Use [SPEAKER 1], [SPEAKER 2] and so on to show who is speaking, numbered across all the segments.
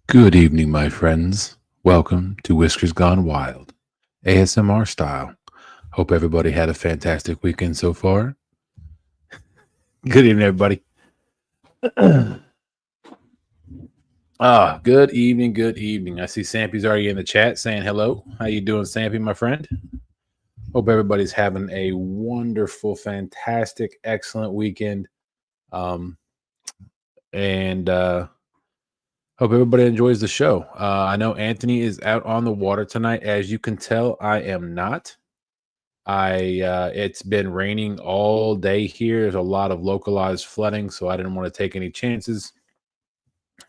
[SPEAKER 1] Good evening, my friends. Welcome to Whiskers Gone Wild, ASMR style. Hope everybody had a fantastic weekend so far. Good evening, everybody. Good evening, good evening. I see Sampy's already in the chat saying hello. How you doing, Sampy, my friend? Hope everybody's having a wonderful, fantastic, excellent weekend. Hope everybody enjoys the show. I know Anthony is out on the water tonight. As you can tell, I am not. It's been raining all day here. There's a lot of localized flooding, so I didn't want to take any chances.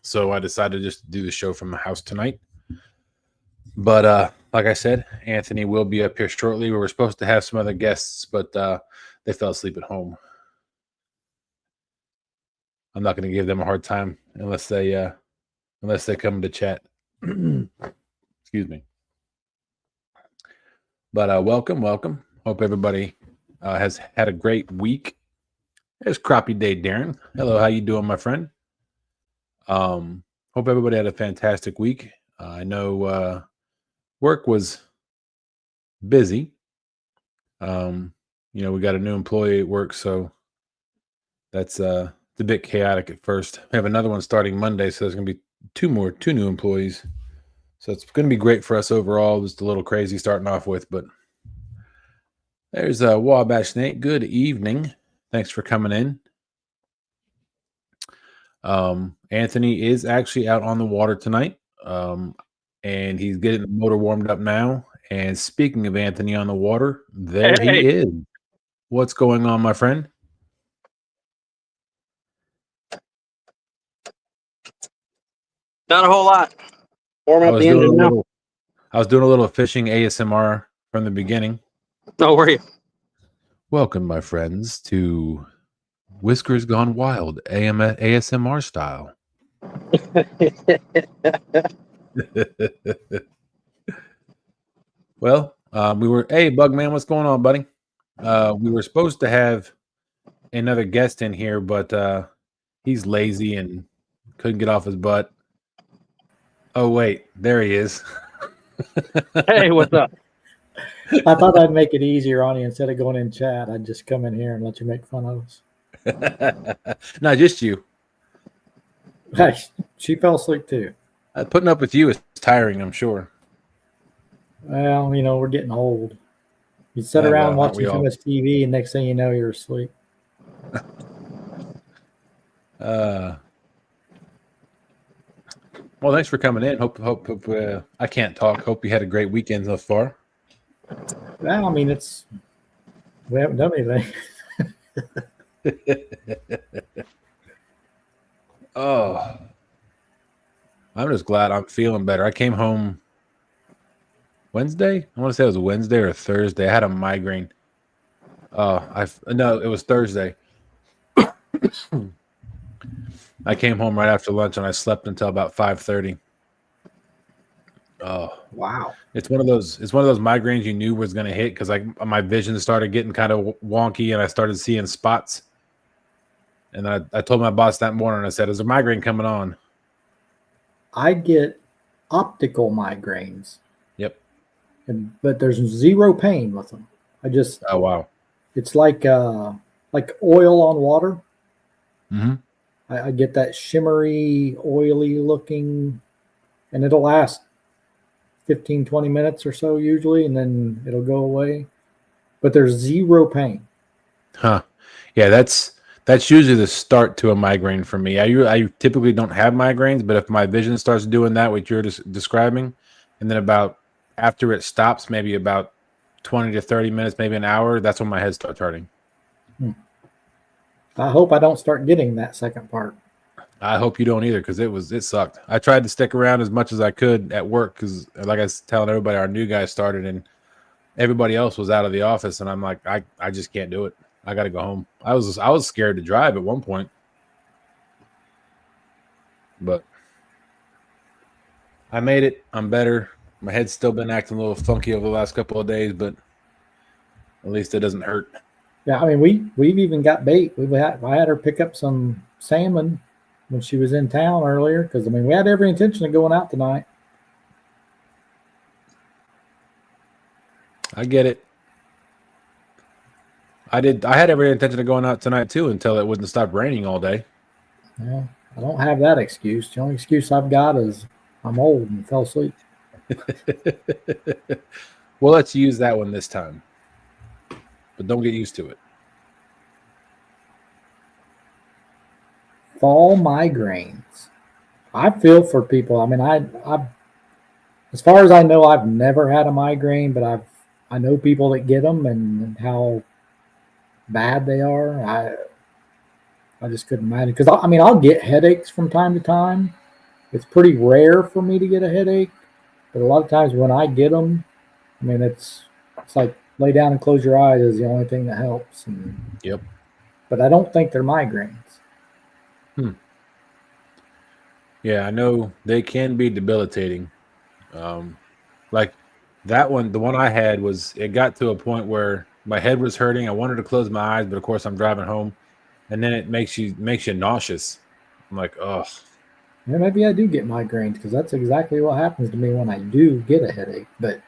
[SPEAKER 1] So I decided just to do the show from the house tonight. But like I said, Anthony will be up here shortly. We were supposed to have some other guests, but they fell asleep at home. I'm not going to give them a hard time unless they come to chat. Excuse me. But welcome. Hope everybody has had a great week. There's Crappie Day, Darren. Hello, how you doing, my friend? Hope everybody had a fantastic week. I know work was busy. We got a new employee at work, so that's it's a bit chaotic at first. We have another one starting Monday, so there's going to be two new employees. So it's going to be great for us overall. Just a little crazy starting off with, but there's Wabash Nate. Good evening. Thanks for coming in. Anthony is actually out on the water tonight, and he's getting the motor warmed up now. And speaking of Anthony on the water, there he is. What's going on, my friend?
[SPEAKER 2] Not a whole lot. Warm up the engine now.
[SPEAKER 1] I was doing a little fishing ASMR from the beginning.
[SPEAKER 2] Oh, were you?
[SPEAKER 1] Welcome, my friends, to Whiskers Gone Wild, ASMR style. Well, hey, Bugman, what's going on, buddy? We were supposed to have another guest in here, but he's lazy and couldn't get off his butt. Oh, wait, there he is.
[SPEAKER 2] Hey, what's up?
[SPEAKER 3] I thought I'd make it easier on you. Instead of going in chat, I'd just come in here and let you make fun of us.
[SPEAKER 1] No, just you.
[SPEAKER 3] Hey, she fell asleep too.
[SPEAKER 1] Putting up with you is tiring, I'm sure.
[SPEAKER 3] Well, we're getting old. You sit around watching too much TV, and next thing you know, you're asleep.
[SPEAKER 1] Well, thanks for coming in. Hope I can't talk. Hope you had a great weekend so far.
[SPEAKER 3] Well, we haven't done anything.
[SPEAKER 1] Oh, I'm just glad I'm feeling better. I came home Wednesday. I want to say it was Wednesday or Thursday. I had a migraine. No, it was Thursday. I came home right after lunch and I slept until about 5:30. Oh
[SPEAKER 3] wow!
[SPEAKER 1] It's one of those migraines you knew was going to hit because my vision started getting kind of wonky and I started seeing spots. And I told my boss that morning. I said, "Is a migraine coming on?"
[SPEAKER 3] I get optical migraines.
[SPEAKER 1] Yep.
[SPEAKER 3] But there's zero pain with them.
[SPEAKER 1] Oh wow!
[SPEAKER 3] It's like oil on water.
[SPEAKER 1] Mm-hmm.
[SPEAKER 3] I get that shimmery, oily looking, and it'll last 15, 20 minutes or so usually, and then it'll go away. But there's zero pain.
[SPEAKER 1] Huh. Yeah, that's usually the start to a migraine for me. I typically don't have migraines, but if my vision starts doing that, what you're describing, and then about after it stops, maybe about 20 to 30 minutes, maybe an hour, that's when my head starts hurting.
[SPEAKER 3] I hope I don't start getting that second part.
[SPEAKER 1] I hope you don't either, because it sucked. I tried to stick around as much as I could at work because, like I was telling everybody, our new guy started and everybody else was out of the office, and I'm like, I just can't do it. I got to go home. I was scared to drive at one point, but I made it. I'm better. My head's still been acting a little funky over the last couple of days, but at least it doesn't hurt.
[SPEAKER 3] Yeah, I mean, we've even got bait. I had her pick up some salmon when she was in town earlier because, I mean, we had every intention of going out tonight.
[SPEAKER 1] I get it. I had every intention of going out tonight too until it wouldn't stop raining all day.
[SPEAKER 3] Yeah, I don't have that excuse. The only excuse I've got is I'm old and fell asleep.
[SPEAKER 1] Well, let's use that one this time, but don't get used to it.
[SPEAKER 3] Fall migraines. I feel for people. I mean, I as far as I know, I've never had a migraine, but I know people that get them and how bad they are. I just couldn't imagine because I mean I'll get headaches from time to time. It's pretty rare for me to get a headache, but a lot of times when I get them, I mean it's like lay down and close your eyes is the only thing that helps.
[SPEAKER 1] Yep.
[SPEAKER 3] But I don't think they're migraines.
[SPEAKER 1] Yeah, I know they can be debilitating. Like that one, the one I had it got to a point where my head was hurting. I wanted to close my eyes, but of course I'm driving home, and then it makes you nauseous. I'm like, oh.
[SPEAKER 3] Yeah, maybe I do get migraines because that's exactly what happens to me when I do get a headache. But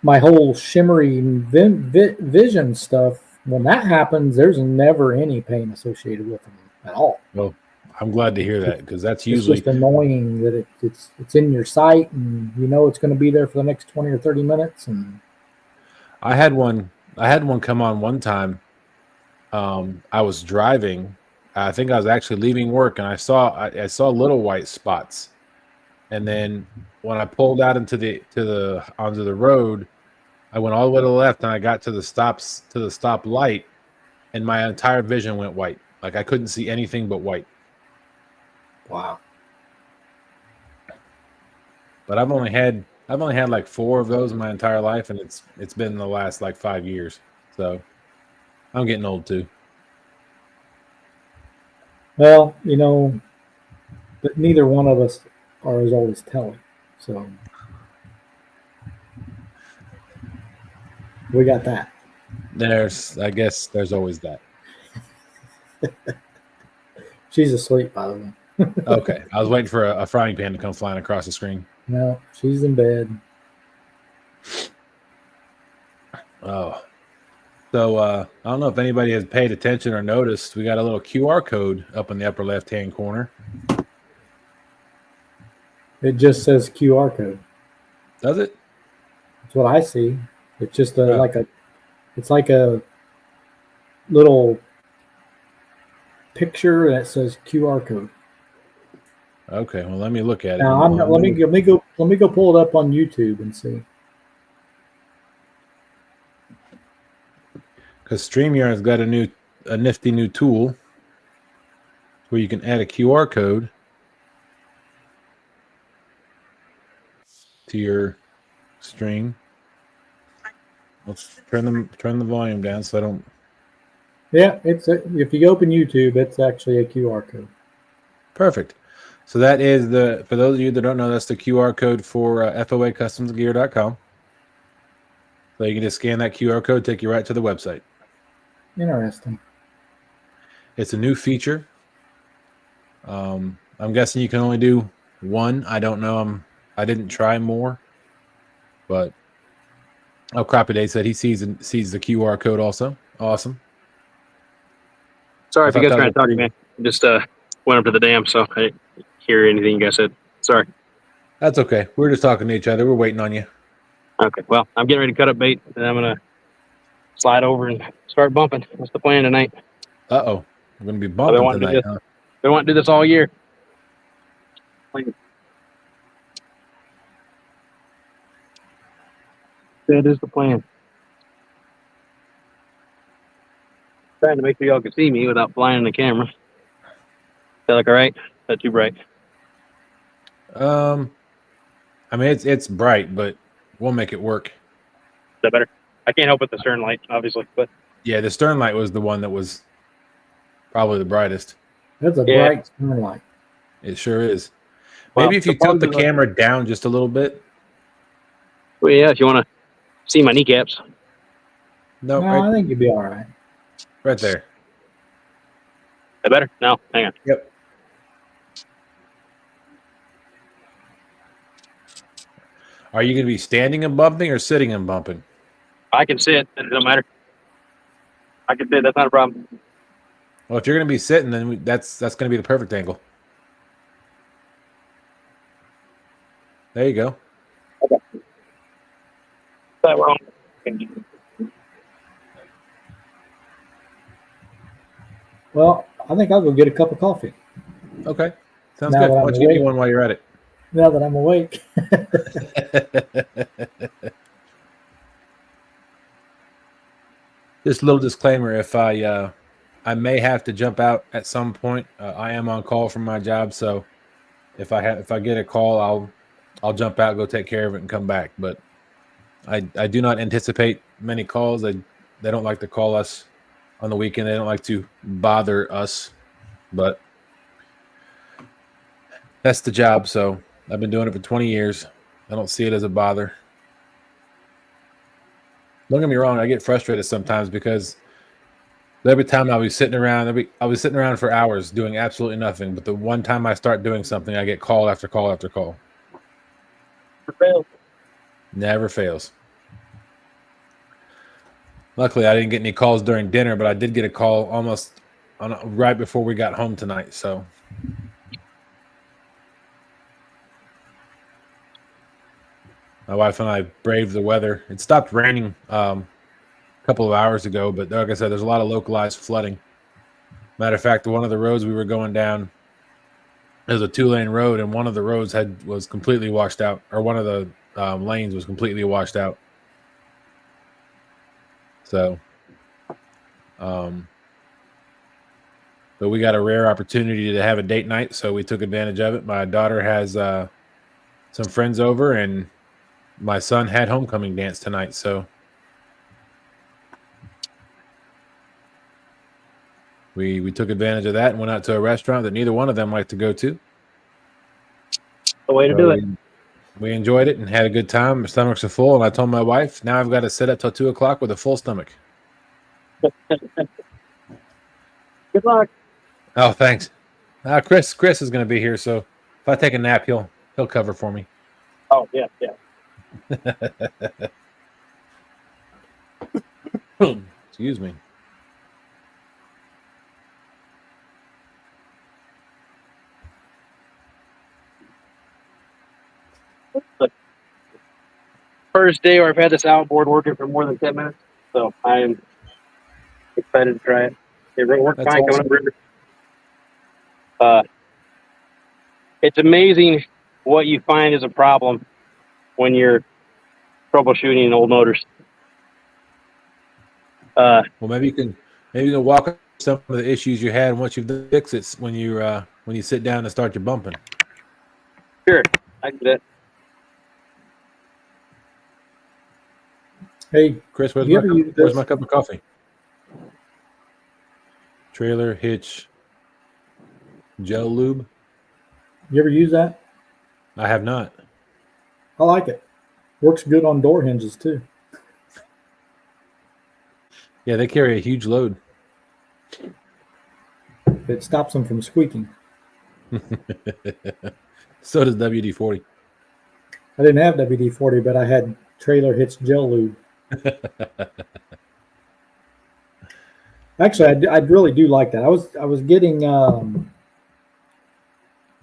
[SPEAKER 3] my whole shimmery vision stuff, when that happens, there's never any pain associated with them at all.
[SPEAKER 1] Well, I'm glad to hear that because that's
[SPEAKER 3] It's
[SPEAKER 1] usually
[SPEAKER 3] just annoying that it's in your sight and you know it's going to be there for the next 20 or 30 minutes. And
[SPEAKER 1] I had one come on one time. I was driving. I think I was actually leaving work, and I saw little white spots. And then when I pulled out onto the road, I went all the way to the left, and I got to the stop light, and my entire vision went white. Like I couldn't see anything but white.
[SPEAKER 3] wow.
[SPEAKER 1] But I've only had like 4 of those in my entire life, and it's been the last like 5 years. So I'm getting old too.
[SPEAKER 3] Well, you know, but neither one of us are as old as Telly. So we got that.
[SPEAKER 1] I guess there's always that.
[SPEAKER 3] She's asleep, by the way.
[SPEAKER 1] Okay, I was waiting for a frying pan to come flying across the screen.
[SPEAKER 3] No, she's in bed.
[SPEAKER 1] Oh, so I don't know if anybody has paid attention or noticed. We got a little QR code up in the upper left-hand corner.
[SPEAKER 3] It just says QR code.
[SPEAKER 1] Does it?
[SPEAKER 3] That's what I see. It's just it's like a little picture that says QR code.
[SPEAKER 1] Okay, well let me look at it.
[SPEAKER 3] Now let me go pull it up on YouTube and see.
[SPEAKER 1] Because StreamYard's got a nifty new tool where you can add a QR code to your stream. Let's turn the volume down so I don't.
[SPEAKER 3] Yeah, if you open YouTube, it's actually a QR code.
[SPEAKER 1] Perfect. So that is for those of you that don't know, that's the QR code for FOAcustomsgear.com. So you can just scan that QR code, take you right to the website.
[SPEAKER 3] Interesting.
[SPEAKER 1] It's a new feature. I'm guessing you can only do one. I don't know. I didn't try more, but Crappy Day said he sees the QR code also. Awesome.
[SPEAKER 2] Sorry if you guys are trying to talk to me. I just went up to the dam, so I didn't hear anything you guys said. Sorry.
[SPEAKER 1] That's okay. We're just talking to each other. We're waiting on you.
[SPEAKER 2] Okay. Well, I'm getting ready to cut up bait, and I'm gonna slide over and start bumping. That's the plan tonight.
[SPEAKER 1] We're gonna be bumping tonight. Huh?
[SPEAKER 2] They want to do this all year. That is the plan. Trying to make sure y'all can see me without flying the camera. That look all right? Not too bright.
[SPEAKER 1] I mean it's bright, but we'll make it work.
[SPEAKER 2] Is that better? I can't help with the stern light, obviously, but
[SPEAKER 1] Yeah, the stern light was the one that was probably the brightest.
[SPEAKER 3] That's a bright stern light.
[SPEAKER 1] It sure is.
[SPEAKER 2] Well,
[SPEAKER 1] Maybe if you tilt the camera down just a little bit.
[SPEAKER 2] Well, yeah, if you want to see my kneecaps.
[SPEAKER 1] No,
[SPEAKER 3] I think you'd be all right.
[SPEAKER 1] Right there.
[SPEAKER 2] That better? No, hang on.
[SPEAKER 1] Yep. Are you going to be standing and bumping or sitting and bumping?
[SPEAKER 2] I can sit. It don't matter. I can sit. That's not a problem.
[SPEAKER 1] Well, if you're going to be sitting, then that's going to be the perfect angle. There you go.
[SPEAKER 2] Okay. That wrong.
[SPEAKER 3] Well, I think I'll go get a cup of coffee.
[SPEAKER 1] Okay. Sounds
[SPEAKER 3] Now
[SPEAKER 1] good.
[SPEAKER 3] that
[SPEAKER 1] Why
[SPEAKER 3] I'm
[SPEAKER 1] don't you give me
[SPEAKER 3] awake.
[SPEAKER 1] one while you're at it?
[SPEAKER 3] Now that I'm awake.
[SPEAKER 1] Just a little disclaimer: if I may have to jump out at some point. I am on call from my job, so if I get a call, I'll jump out, go take care of it, and come back. But I do not anticipate many calls. They don't like to call us on the weekend. They don't like to bother us, but that's the job. So I've been doing it for 20 years. I don't see it as a bother. Don't get me wrong, I get frustrated sometimes because every time I'll be sitting around, I'll be sitting around for hours doing absolutely nothing. But the one time I start doing something, I get call after call after call. Never fails. Luckily, I didn't get any calls during dinner, but I did get a call almost right before we got home tonight. So my wife and I braved the weather. It stopped raining a couple of hours ago, but like I said, there's a lot of localized flooding. Matter of fact, one of the roads we were going down is a 2-lane road, and one of the roads was completely washed out, or one of the lanes was completely washed out. So, but we got a rare opportunity to have a date night, so we took advantage of it. My daughter has some friends over, and my son had homecoming dance tonight, so we took advantage of that and went out to a restaurant that neither one of them liked to go to.
[SPEAKER 2] The way to do it.
[SPEAKER 1] We enjoyed it and had a good time. Our stomachs are full, and I told my wife, now I've got to sit up till 2 o'clock with a full stomach.
[SPEAKER 2] Good luck.
[SPEAKER 1] Oh, thanks. Chris is going to be here, so if I take a nap, he'll cover for me.
[SPEAKER 2] Oh, yeah.
[SPEAKER 1] Excuse me.
[SPEAKER 2] First day where I've had this outboard working for more than 10 minutes, so I am excited to try it. It worked
[SPEAKER 1] That's
[SPEAKER 2] fine
[SPEAKER 1] awesome.
[SPEAKER 2] coming up river. It's amazing what you find is a problem when you're troubleshooting old motors.
[SPEAKER 1] Well, maybe you can walk up some of the issues you had once you've fixed it when you sit down and start your bumping.
[SPEAKER 2] Sure, I can do that.
[SPEAKER 3] Hey,
[SPEAKER 1] Chris, where's my cup of coffee? Trailer hitch gel lube.
[SPEAKER 3] You ever use that?
[SPEAKER 1] I have not.
[SPEAKER 3] I like it. Works good on door hinges too.
[SPEAKER 1] Yeah, they carry a huge load.
[SPEAKER 3] It stops them from squeaking.
[SPEAKER 1] So does WD-40.
[SPEAKER 3] I didn't have WD-40, but I had trailer hitch gel lube. Actually, I really do like that. I was getting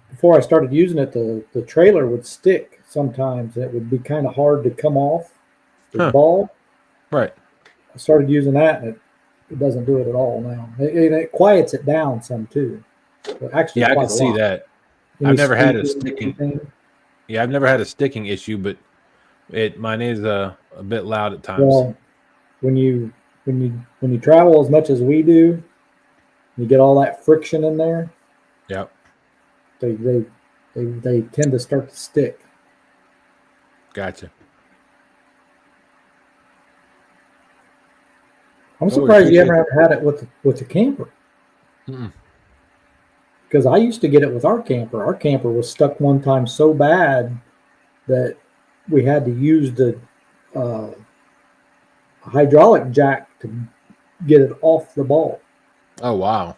[SPEAKER 3] before I started using it, the trailer would stick sometimes. It would be kind of hard to come off the ball.
[SPEAKER 1] Right.
[SPEAKER 3] I started using that, and it doesn't do it at all now. It quiets it down some too. Actually,
[SPEAKER 1] yeah, I can see that. I've never had a sticking. Yeah, I've never had a sticking issue, but mine is a bit loud at times.
[SPEAKER 3] Well, when you travel as much as we do, you get all that friction in there.
[SPEAKER 1] Yep.
[SPEAKER 3] They tend to start to stick.
[SPEAKER 1] Gotcha.
[SPEAKER 3] I'm
[SPEAKER 1] Oh,
[SPEAKER 3] surprised you
[SPEAKER 1] appreciate
[SPEAKER 3] haven't had it with the camper.
[SPEAKER 1] Mm-mm.
[SPEAKER 3] Because I used to get it with our camper. Our camper was stuck one time so bad that we had to use the hydraulic jack to get it off the ball.
[SPEAKER 1] Oh, wow.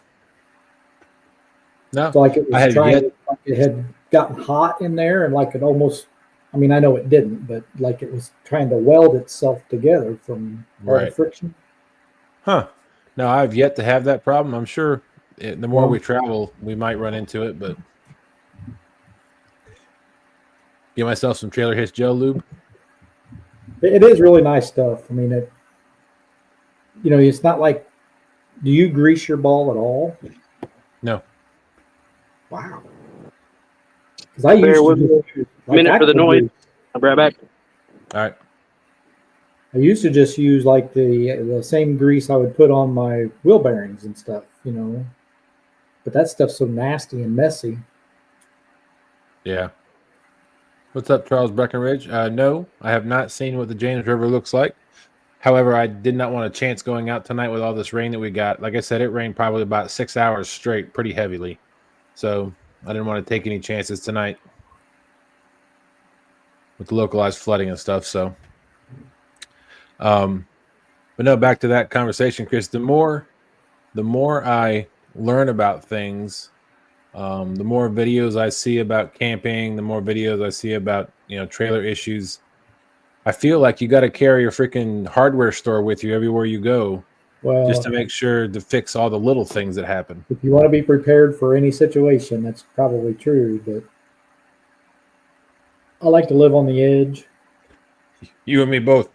[SPEAKER 1] No,
[SPEAKER 3] So like it
[SPEAKER 1] I
[SPEAKER 3] was
[SPEAKER 1] have
[SPEAKER 3] trying,
[SPEAKER 1] yet.
[SPEAKER 3] like it had gotten hot in there, and like it almost. I mean, I know it didn't, but like it was trying to weld itself together from all the
[SPEAKER 1] Right.
[SPEAKER 3] friction.
[SPEAKER 1] Huh. No, I've yet to have that problem. I'm sure the more
[SPEAKER 3] Well,
[SPEAKER 1] we travel, we might run into it, but get myself some Trailer Hitch Gel Lube.
[SPEAKER 3] it is really nice stuff. I mean, it's not like. Do you grease your ball at all?
[SPEAKER 1] No.
[SPEAKER 3] Wow. Because I used
[SPEAKER 2] Bear
[SPEAKER 3] to
[SPEAKER 2] with me
[SPEAKER 3] just
[SPEAKER 2] a minute for the noise. I'll be right back.
[SPEAKER 1] All right.
[SPEAKER 3] I used to just use like the same grease I would put on my wheel bearings and stuff, But that stuff's so nasty and messy.
[SPEAKER 1] Yeah. What's up, Charles Breckenridge? No, I have not seen what the James River looks like. However, I did not want a chance going out tonight with all this rain that we got. Like I said, it rained probably about 6 hours straight, pretty heavily. So I didn't want to take any chances tonight with the localized flooding and stuff. So, but no, back to that conversation, Chris. The more I learn about things, the more videos I see about camping, the more videos I see about trailer issues. I feel like you got to carry your freaking hardware store with you everywhere you go, just to
[SPEAKER 3] Well,
[SPEAKER 1] make sure to fix all the little things that happen.
[SPEAKER 3] if you want to be prepared for any situation, that's probably true. But I like to live on the edge.
[SPEAKER 1] You and me both.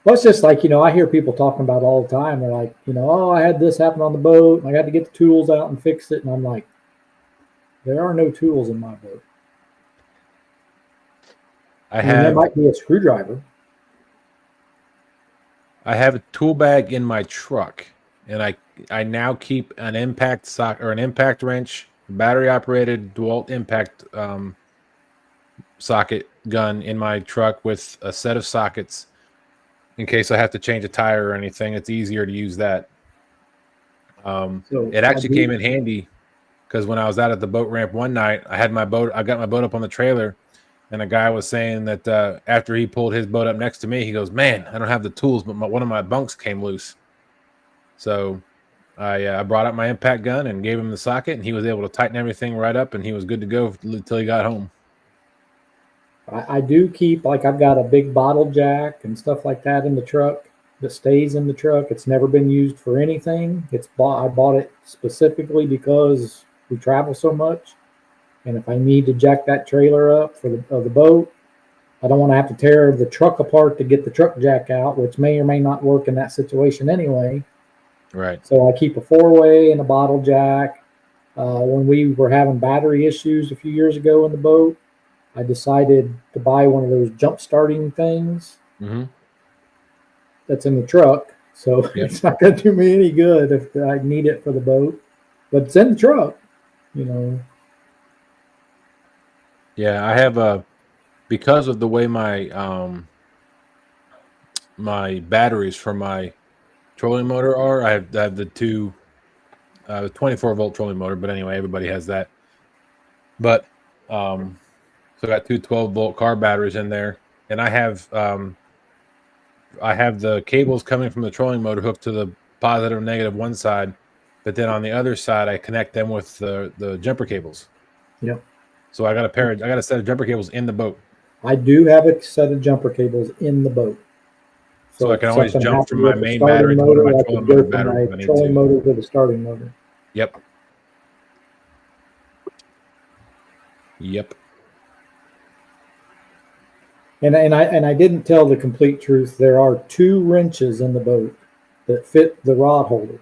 [SPEAKER 3] Well, it's just like, I hear people talking about it all the time. They're like, oh, I had this happen on the boat, and I got to get the tools out and fix it. And I'm like, there are no tools in my boat. I mean, there might be a screwdriver.
[SPEAKER 1] I have a tool bag in my truck, and I now keep an impact socket or an impact wrench, battery operated DeWalt impact socket gun in my truck with a set of sockets in case I have to change a tire or anything. It's easier to use that. It actually came in handy because when I was out at the boat ramp one night, I got my boat up on the trailer, and a guy was saying that after he pulled his boat up next to me, he goes, "Man, I don't have the tools, but one of my bunks came loose." So I brought out my impact gun and gave him the socket, and he was able to tighten everything right up, and he was good to go until he got home.
[SPEAKER 3] I do keep, like, I've got a big bottle jack and stuff like that in the truck that stays in the truck. It's never been used for anything. I bought it specifically because we travel so much. And if I need to jack that trailer up for the boat, I don't want to have to tear the truck apart to get the truck jack out, which may or may not work in that situation anyway.
[SPEAKER 1] Right.
[SPEAKER 3] So I keep a 4-way and a bottle jack. When we were having battery issues a few years ago in the boat, I decided to buy one of those jump starting things that's in the truck. So It's not going to do me any good if I need it for the boat, but it's in the truck,
[SPEAKER 1] Yeah, I have because of the way my my batteries for my trolling motor are. I have the two 24-volt trolling motor, but anyway, everybody has that. But so I got two 12-volt car batteries in there, and I have the cables coming from the trolling motor hooked to the positive and negative one side, but then on the other side I connect them with the jumper cables.
[SPEAKER 3] Yep.
[SPEAKER 1] So I got a set of jumper cables in the boat.
[SPEAKER 3] I do have a set of jumper cables in the boat.
[SPEAKER 1] So I can always jump from my main battery to
[SPEAKER 3] motor,
[SPEAKER 1] my
[SPEAKER 3] I
[SPEAKER 1] trolling
[SPEAKER 3] could
[SPEAKER 1] motor
[SPEAKER 3] go
[SPEAKER 1] battery
[SPEAKER 3] from my trolling motor to the starting motor.
[SPEAKER 1] Yep.
[SPEAKER 3] And I didn't tell the complete truth. There are 2 wrenches in the boat that fit the rod holders.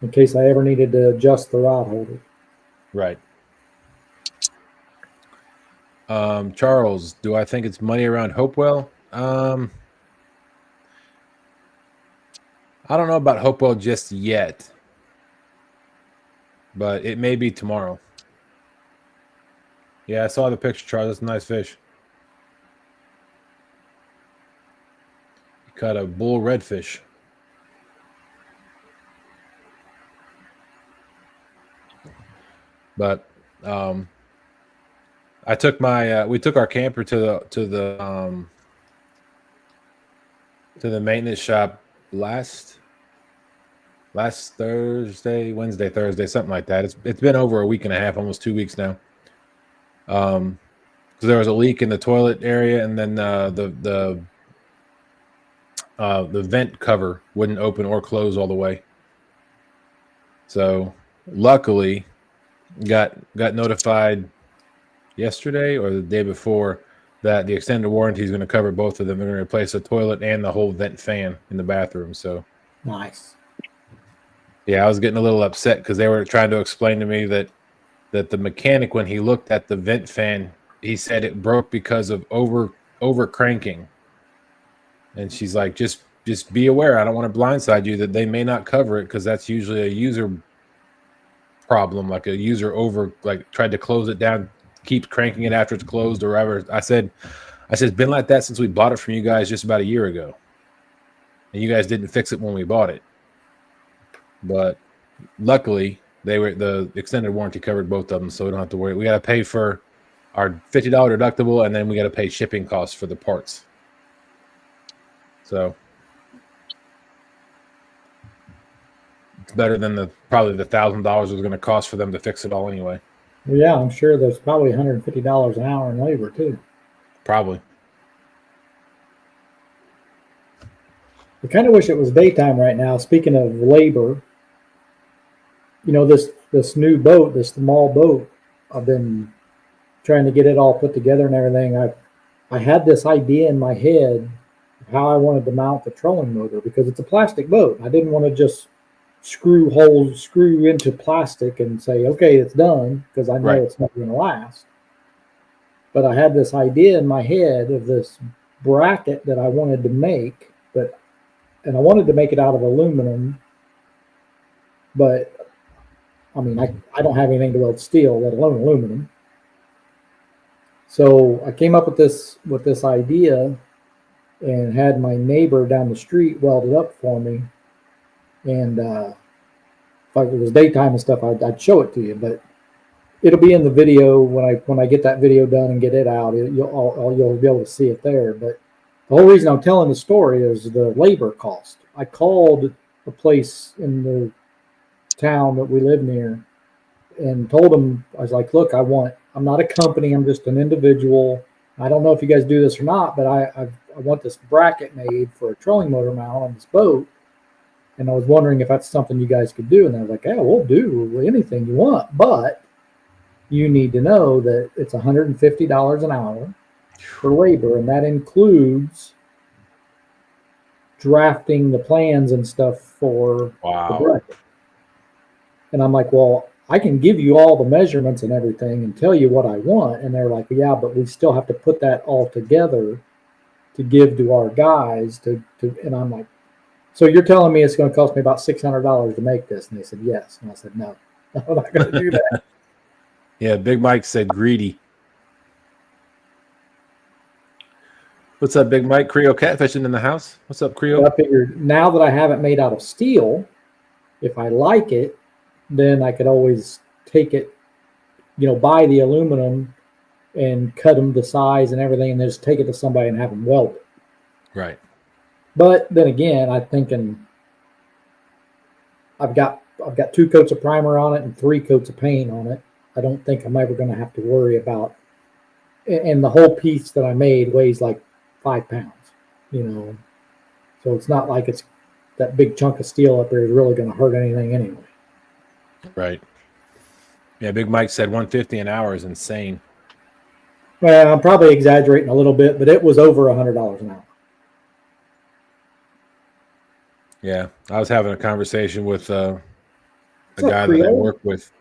[SPEAKER 3] In case I ever needed to adjust the rod holder.
[SPEAKER 1] Right. Charles, do I think it's money around Hopewell? I don't know about Hopewell just yet. but it may be tomorrow. Yeah, I saw the picture, Charles. That's a nice fish. You caught a bull redfish. But I took my we took our camper to the maintenance shop last Wednesday, Thursday, something like that. It's been over a week and a half, almost 2 weeks now. Because there was a leak in the toilet area, and then the vent cover wouldn't open or close all the way. So luckily, got notified yesterday or the day before that the extended warranty is going to cover both of them. They're going to replace the toilet and the whole vent fan in the bathroom. So
[SPEAKER 3] Nice.
[SPEAKER 1] yeah, I was getting a little upset because they were trying to explain to me that the mechanic, when he looked at the vent fan, he said it broke because of over cranking. And she's like, just be aware. I don't want to blindside you that they may not cover it because that's usually a user problem, like a user tried to close it down, keeps cranking it after it's closed or whatever. I said it's been like that since we bought it from you guys just about a year ago, and you guys didn't fix it when we bought it. But luckily, the extended warranty covered both of them, so we don't have to worry. We got to pay for our $50 deductible, and then we got to pay shipping costs for the parts. So it's better than probably the $1,000 it was going to cost for them to fix it all anyway.
[SPEAKER 3] Well, yeah, I'm sure there's probably $150 an hour in labor too.
[SPEAKER 1] Probably.
[SPEAKER 3] I kind of wish it was daytime right now. Speaking of labor, this new boat, this small boat, I've been trying to get it all put together and everything. I had this idea in my head of how I wanted to mount the trolling motor because it's a plastic boat. I didn't want to just screw into plastic and say, okay, it's done, because I know it's not going to last. But I had this idea in my head of this bracket that I wanted to make, and I wanted to make it out of aluminum, but I mean, I don't have anything to weld steel, let alone aluminum. So I came up with this idea and had my neighbor down the street weld it up for me. And if it was daytime and stuff, I'd show it to you. But it'll be in the video when I get that video done and get it out. You'll be able to see it there. But the whole reason I'm telling the story is the labor cost. I called a place in the town that we live near and told them, I was like, look, I'm not a company, I'm just an individual. I don't know if you guys do this or not, but I want this bracket made for a trolling motor mount on this boat. And I was wondering if that's something you guys could do. And I was like, yeah, we'll do anything you want, but you need to know that it's $150 an hour for labor, and that includes drafting the plans and stuff for the bracket. And I'm like, well, I can give you all the measurements and everything and tell you what I want. And they're like, yeah, but we still have to put that all together to give to our guys and I'm like, so you're telling me it's going to cost me about $600 to make this? And they said, yes. And I said, no, I'm not going to do that.
[SPEAKER 1] Yeah, Big Mike said greedy. What's up, Big Mike? Creo Catfishing in the house. What's up, Creo?
[SPEAKER 3] Well, I figured now that I have it made out of steel, if I like it, then I could always take it, buy the aluminum and cut them to size and everything, and then just take it to somebody and have them weld it.
[SPEAKER 1] Right.
[SPEAKER 3] But then again, I'm thinking I've got 2 coats of primer on it and 3 coats of paint on it. I don't think I'm ever going to have to worry about. And the whole piece that I made weighs like 5 pounds, So it's not like it's that big chunk of steel up there is really going to hurt anything anyway.
[SPEAKER 1] Right. Yeah, Big Mike said 150 an hour is insane.
[SPEAKER 3] Well, I'm probably exaggerating a little bit, but it was over $100 an hour.
[SPEAKER 1] Yeah, I was having a conversation with a guy that I work with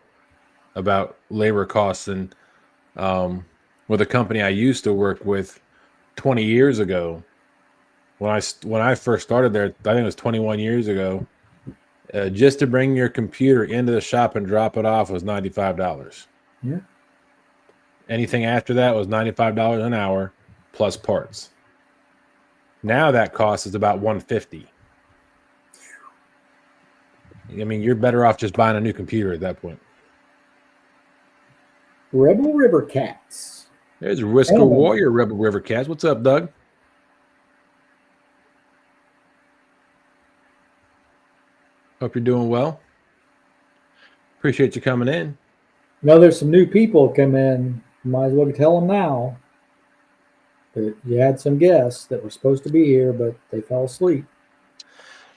[SPEAKER 1] about labor costs, and with a company I used to work with 20 years ago. When I first started there, I think it was 21 years ago. Just to bring your computer into the shop and drop it off was $95.
[SPEAKER 3] Yeah.
[SPEAKER 1] Anything after that was $95 an hour plus parts. Now that cost is about $150. I mean, you're better off just buying a new computer at that point.
[SPEAKER 3] Rebel River Cats.
[SPEAKER 1] There's Whisker
[SPEAKER 3] Oh.
[SPEAKER 1] Warrior Rebel River Cats. What's up, Doug? Hope you're doing well. Appreciate you coming in.
[SPEAKER 3] There's some new people come in. Might as well tell them now that you had some guests that were supposed to be here, but they fell asleep.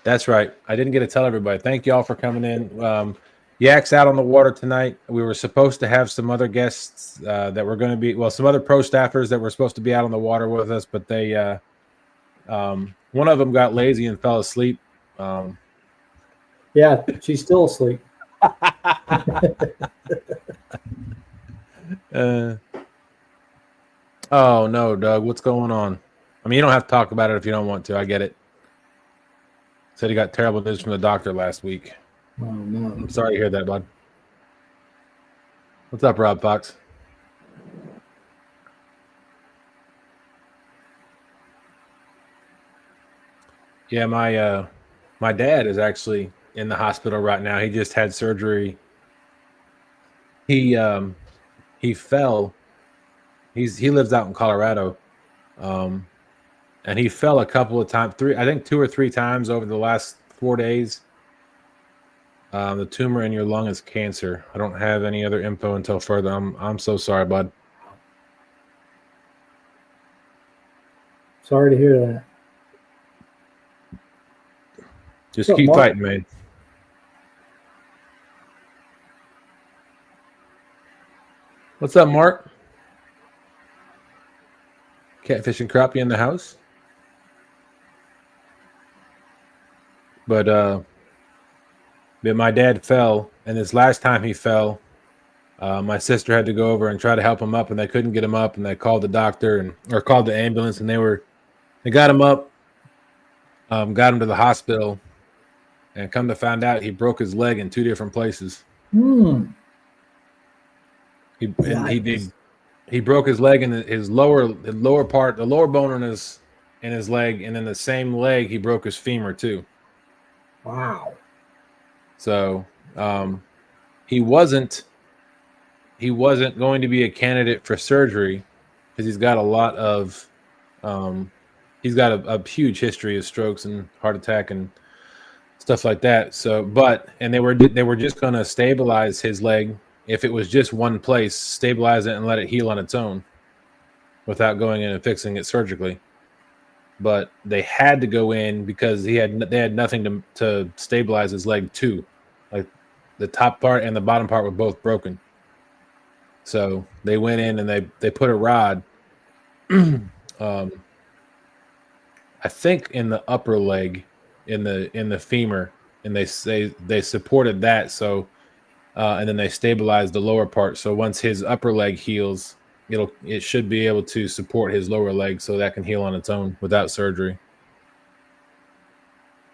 [SPEAKER 1] That's right. I didn't get to tell everybody. Thank you all for coming in. Yak's out on the water tonight. We were supposed to have some other guests that were going to be, some other pro staffers that were supposed to be out on the water with us, but they, one of them got lazy and fell asleep.
[SPEAKER 3] Yeah, she's still asleep.
[SPEAKER 1] Oh no, Doug, what's going on? I mean, you don't have to talk about it if you don't want to. I get it. Said he got terrible news from the doctor last week.
[SPEAKER 3] Oh no.
[SPEAKER 1] I'm sorry to hear that, bud. What's up, Rob Fox? Yeah, my dad is actually in the hospital right now. He just had surgery. He fell. He lives out in Colorado, and he fell a couple of times. I think 2 or 3 times over the last 4 days. The tumor in your lung is cancer. I don't have any other info until further. I'm so sorry, bud.
[SPEAKER 3] Sorry to hear that.
[SPEAKER 1] Just
[SPEAKER 3] So,
[SPEAKER 1] keep
[SPEAKER 3] Mark-
[SPEAKER 1] fighting, man. What's up, Mark? Catfishing crappie in the house. But my dad fell, and this last time he fell, my sister had to go over and try to help him up, and they couldn't get him up, and they called the doctor or called the ambulance, and they got him up, got him to the hospital, and come to find out he broke his leg in 2 different places. He broke his leg in his lower part, the lower bone in his leg, and in the same leg he broke his femur too.
[SPEAKER 3] Wow.
[SPEAKER 1] So he wasn't going to be a candidate for surgery because he's got a huge history of strokes and heart attack and stuff like that. So, they were just going to stabilize his leg. If it was just one place, stabilize it and let it heal on its own without going in and fixing it surgically. But they had to go in because they had nothing to stabilize his leg too. Like the top part and the bottom part were both broken. So they went in and they put a rod, I think in the upper leg, in the femur, and they supported that. So and then they stabilized the lower part. So once his upper leg heals, it should be able to support his lower leg so that can heal on its own without surgery.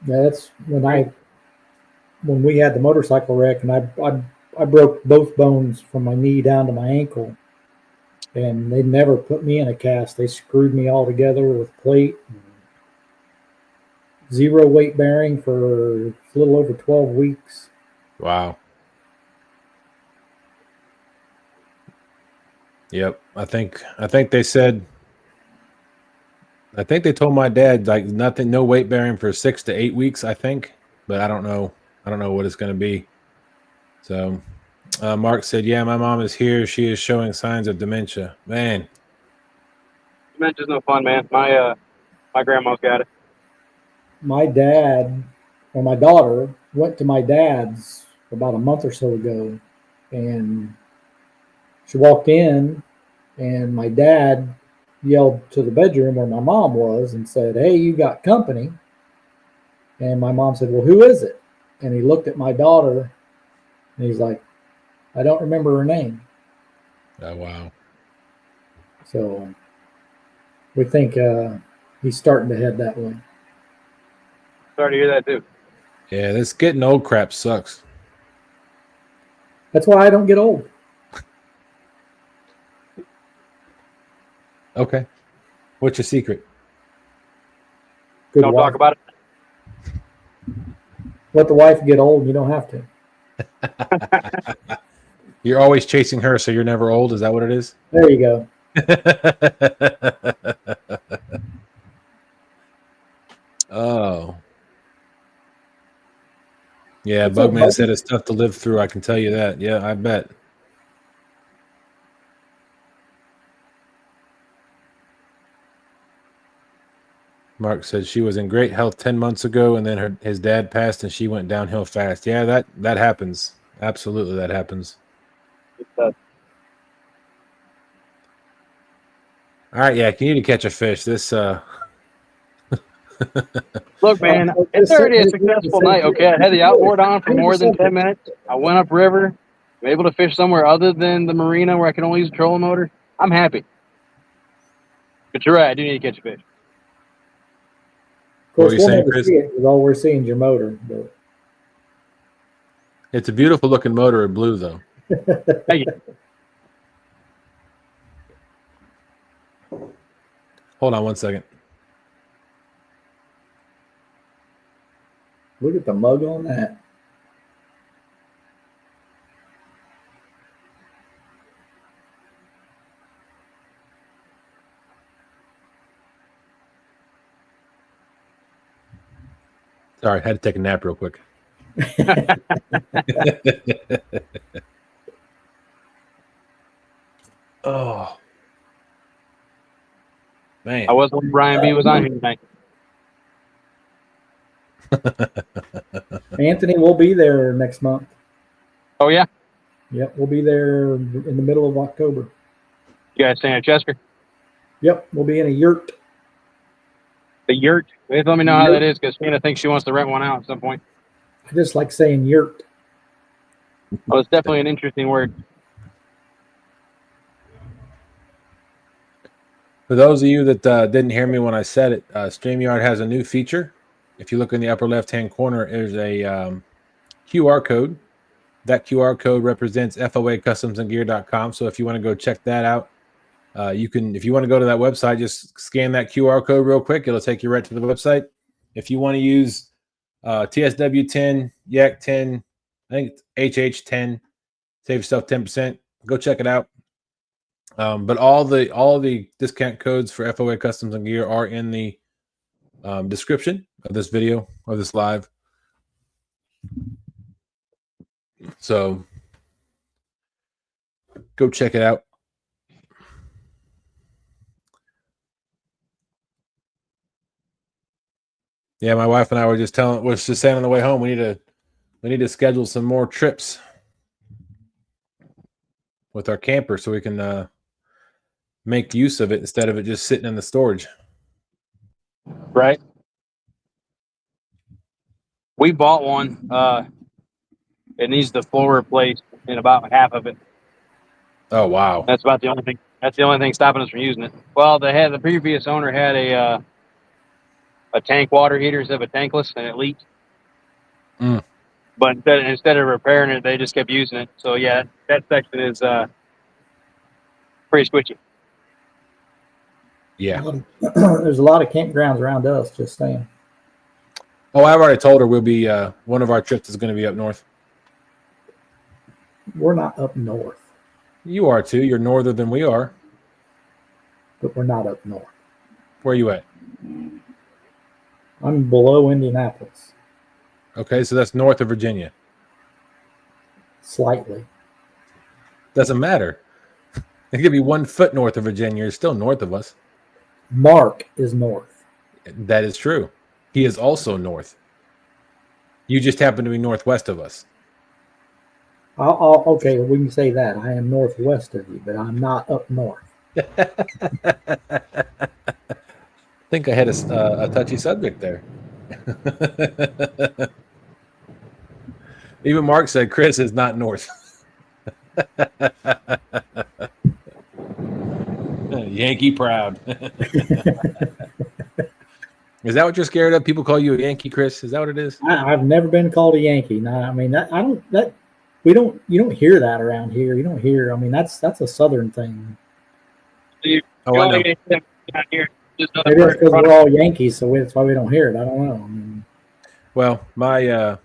[SPEAKER 3] Yeah, that's when we had the motorcycle wreck, and I broke both bones from my knee down to my ankle, and they never put me in a cast. They screwed me all together with plate, zero weight bearing for a little over 12 weeks.
[SPEAKER 1] Wow. Yep. I think they said, I think they told my dad like nothing, no weight bearing for 6 to 8 weeks, I think, but I don't know what it's going to be. So Mark said, yeah, my mom is here. She is showing signs of dementia. Man.
[SPEAKER 2] Dementia's no fun, man. My grandma's got it.
[SPEAKER 3] My dad, or my daughter, went to my dad's about a month or so ago, and she walked in, and my dad yelled to the bedroom where my mom was and said, "Hey, you got company." And my mom said, "Well, who is it?" And he looked at my daughter, and he's like, "I don't remember her name."
[SPEAKER 1] Oh, wow.
[SPEAKER 3] So we think he's starting to head that way.
[SPEAKER 2] Sorry to hear that too.
[SPEAKER 1] Yeah, this getting old crap sucks.
[SPEAKER 3] That's why I don't get old.
[SPEAKER 1] Okay. What's your secret?
[SPEAKER 3] Good
[SPEAKER 2] Don't
[SPEAKER 3] wife.
[SPEAKER 2] talk about it.
[SPEAKER 3] Let the wife get old. You don't have to.
[SPEAKER 1] You're always chasing her, so you're never old. Is that what it is?
[SPEAKER 3] There you go.
[SPEAKER 1] Oh. Yeah,
[SPEAKER 3] What's up,
[SPEAKER 1] Bugman
[SPEAKER 3] buddy?
[SPEAKER 1] said it's tough to live through. I can tell you that. Yeah, I bet. Mark said she was in great health 10 months ago, and then his dad passed, and she went downhill fast. Yeah, that happens. Absolutely, that happens.
[SPEAKER 2] Uh,
[SPEAKER 1] All right, yeah, you need to catch a fish. This
[SPEAKER 2] Look, man, it's already a successful night. Okay, I had the outboard on for more than 10 minutes. I went upriver. I'm able to fish somewhere other than the marina where I can only use a trolling motor. I'm happy. But you're right, I do need to catch a fish.
[SPEAKER 3] Of course,
[SPEAKER 1] What were you
[SPEAKER 3] we'll
[SPEAKER 1] saying,
[SPEAKER 3] never
[SPEAKER 1] Chris?
[SPEAKER 3] see it because all we're seeing is your motor. But
[SPEAKER 1] it's a beautiful looking motor in blue, though.
[SPEAKER 2] Thank you.
[SPEAKER 1] Hold on one second.
[SPEAKER 3] look at the mug on that.
[SPEAKER 1] Sorry, I had to take a nap real quick. Oh, man.
[SPEAKER 2] I was when Brian B was on here tonight.
[SPEAKER 3] Anthony will be there next month.
[SPEAKER 2] Oh, yeah?
[SPEAKER 3] Yep, we'll be there in the middle of October.
[SPEAKER 2] You guys staying at Chester?
[SPEAKER 3] Yep, we'll be in a yurt.
[SPEAKER 2] The yurt? Please let me know how that is because Tina thinks she wants to rent one out at some point.
[SPEAKER 3] I just like saying yurt.
[SPEAKER 2] Well, it's definitely an interesting word.
[SPEAKER 1] For those of you that didn't hear me when I said it, StreamYard has a new feature. If you look in the upper left-hand corner, there's a QR code. That QR code represents FOA customsandgear.com. So if you want to go check that out, you can. If you want to go to that website, just scan that QR code real quick. It'll take you right to the website. If you want to use TSW10, Yak 10, I think it's HH10, save yourself 10%. Go check it out. But all the discount codes for FOA Customs and Gear are in the description of this video, of this live. So go check it out. Yeah, my wife and I were just saying on the way home, we need to schedule some more trips with our camper so we can make use of it instead of it just sitting in the storage.
[SPEAKER 2] Right? We bought one. It needs the floor replaced in about half of it.
[SPEAKER 1] Oh wow.
[SPEAKER 2] That's about the only thing. That's the only thing stopping us from using it. Well, the previous owner had a tank water heater instead of a tankless, and it leaked.
[SPEAKER 1] Mm.
[SPEAKER 2] But instead of repairing it, they just kept using it. So yeah, that section is pretty squishy.
[SPEAKER 1] Yeah.
[SPEAKER 3] There's a lot of campgrounds around us, just saying.
[SPEAKER 1] Oh, I've already told her we'll be one of our trips is going to be up north.
[SPEAKER 3] We're not up north,
[SPEAKER 1] You are too. You're norther than we are.
[SPEAKER 3] but we're not up north.
[SPEAKER 1] Where are you at?
[SPEAKER 3] I'm below Indianapolis,
[SPEAKER 1] Okay, so that's north of Virginia.
[SPEAKER 3] slightly.
[SPEAKER 1] Doesn't matter. It could be 1 foot north of Virginia. You're still north of us.
[SPEAKER 3] Mark is north.
[SPEAKER 1] That is true. He is also north. You just happen to be northwest of us.
[SPEAKER 3] Okay, we can say that. I am northwest of you, but I'm not up north.
[SPEAKER 1] I think I had a touchy subject there. Even Mark said Chris is not north. Yankee proud. Is that what you're scared of? People call you a Yankee, Chris? Is that what it is?
[SPEAKER 3] I've never been called a Yankee. No, I mean you don't hear that around here. You don't hear. I mean, that's a Southern thing.
[SPEAKER 1] Oh, I know.
[SPEAKER 3] Maybe it's because we're all Yankees, so that's why we don't hear it. I don't know. I mean,
[SPEAKER 1] Well, my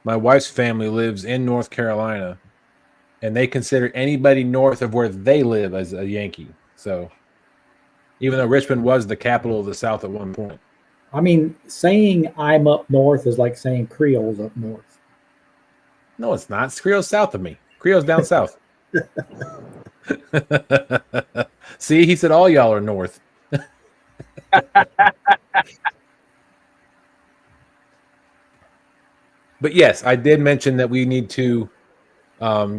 [SPEAKER 1] wife's family lives in North Carolina, and they consider anybody north of where they live as a Yankee. So, even though Richmond was the capital of the South at one point.
[SPEAKER 3] I mean, saying I'm up north is like saying Creole's up north.
[SPEAKER 1] No, it's not. It's Creole's south of me. Creole's down south. See, he said all y'all are north. But yes, I did mention that we need to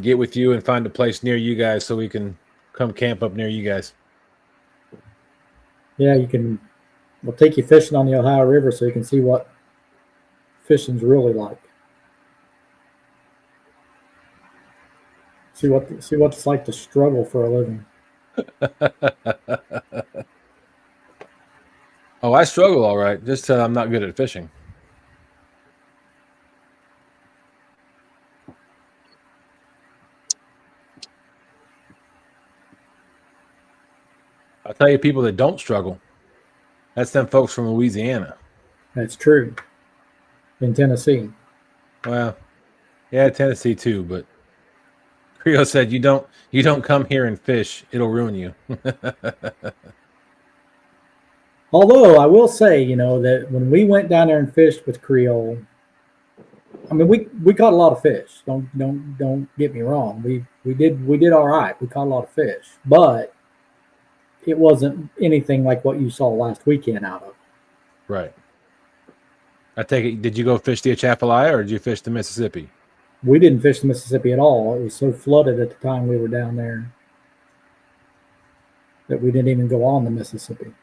[SPEAKER 1] get with you and find a place near you guys so we can come camp up near you guys.
[SPEAKER 3] Yeah, you can. We'll take you fishing on the Ohio River so you can see what fishing's really like. See what it's like to struggle for a living.
[SPEAKER 1] Oh, I struggle all right. Just I'm not good at fishing. I'll tell you, people that don't struggle, that's them folks from Louisiana.
[SPEAKER 3] That's true. In Tennessee.
[SPEAKER 1] Well, yeah, Tennessee too, but Creole said you don't come here and fish, it'll ruin you.
[SPEAKER 3] Although I will say, that when we went down there and fished with Creole, I mean we caught a lot of fish. Don't get me wrong. We did all right. We caught a lot of fish, but it wasn't anything like what you saw last weekend out of.
[SPEAKER 1] Right. I take it. Did you go fish the Atchafalaya or did you fish the Mississippi?
[SPEAKER 3] We didn't fish the Mississippi at all. It was so flooded at the time we were down there that we didn't even go on the Mississippi.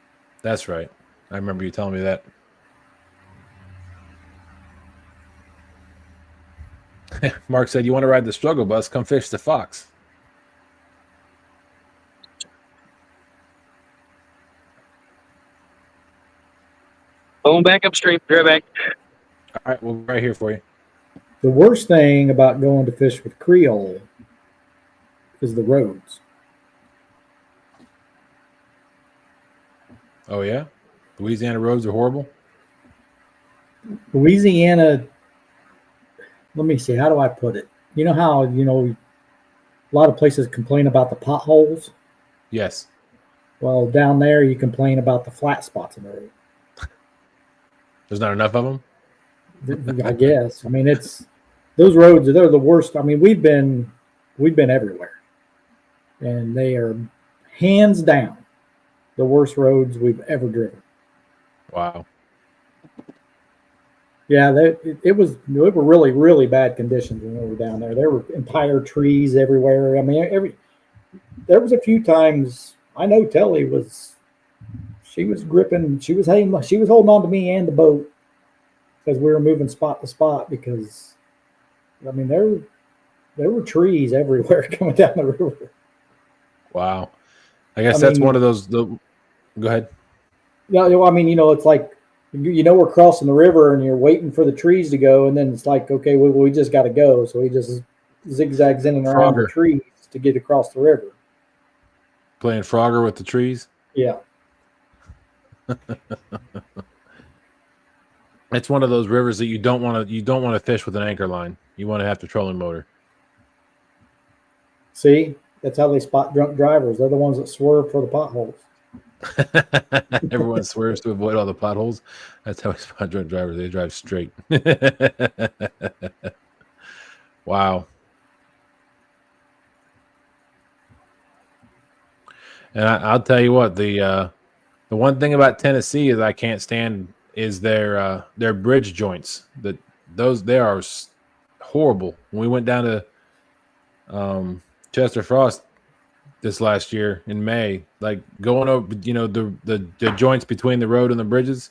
[SPEAKER 1] That's right. I remember you telling me that. Mark said, you want to ride the struggle bus? Come fish the Fox.
[SPEAKER 2] Going back upstream. Be right back.
[SPEAKER 1] All right, we'll be right here for you.
[SPEAKER 3] The worst thing about going to fish with Creole is the roads.
[SPEAKER 1] Oh, yeah? Louisiana roads are horrible?
[SPEAKER 3] Louisiana, let me see, how do I put it? You know how, a lot of places complain about the potholes?
[SPEAKER 1] Yes.
[SPEAKER 3] Well, down there you complain about the flat spots in the road.
[SPEAKER 1] There's not enough of them?
[SPEAKER 3] I guess. I mean, those roads, they're the worst. I mean, we've been everywhere. And they are hands down the worst roads we've ever driven.
[SPEAKER 1] Wow.
[SPEAKER 3] Yeah, they were really, really bad conditions when we were down there. There were entire trees everywhere. I mean, there was a few times I know Telly she was gripping, she was holding on to me and the boat because we were moving spot to spot because I mean there were trees everywhere coming down the river.
[SPEAKER 1] Wow. I guess that's one of those. Go ahead.
[SPEAKER 3] Yeah, I mean, it's like we're crossing the river and you're waiting for the trees to go, and then it's like, okay, we just got to go. So he just zigzags in and around the trees to get across the river.
[SPEAKER 1] Playing Frogger with the trees.
[SPEAKER 3] Yeah.
[SPEAKER 1] It's one of those rivers that you don't want to fish with an anchor line. You want to have the trolling motor.
[SPEAKER 3] See, that's how they spot drunk drivers. They're the ones that swerve for the potholes.
[SPEAKER 1] Everyone swerves to avoid all the potholes. That's how we spot drunk drivers. They drive straight. Wow. And I'll tell you what, the one thing about Tennessee is I can't stand is their bridge joints. They are horrible. When we went down to Chester Frost this last year in May, like going over, the joints between the road and the bridges,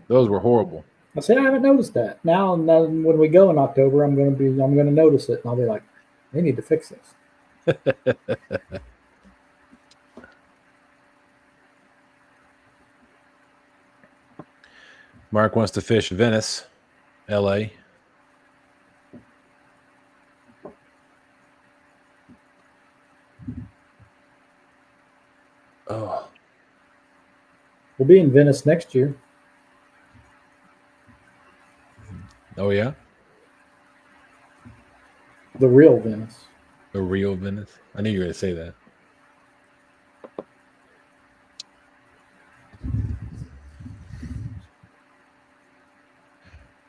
[SPEAKER 1] those were horrible.
[SPEAKER 3] I said I haven't noticed that. Now when we go in October, I'm going to notice it, and I'll be like, they need to fix this.
[SPEAKER 1] Mark wants to fish Venice, LA. Oh,
[SPEAKER 3] We'll be in Venice next year.
[SPEAKER 1] oh yeah,
[SPEAKER 3] The real Venice.
[SPEAKER 1] the real Venice. I knew you were going to say that.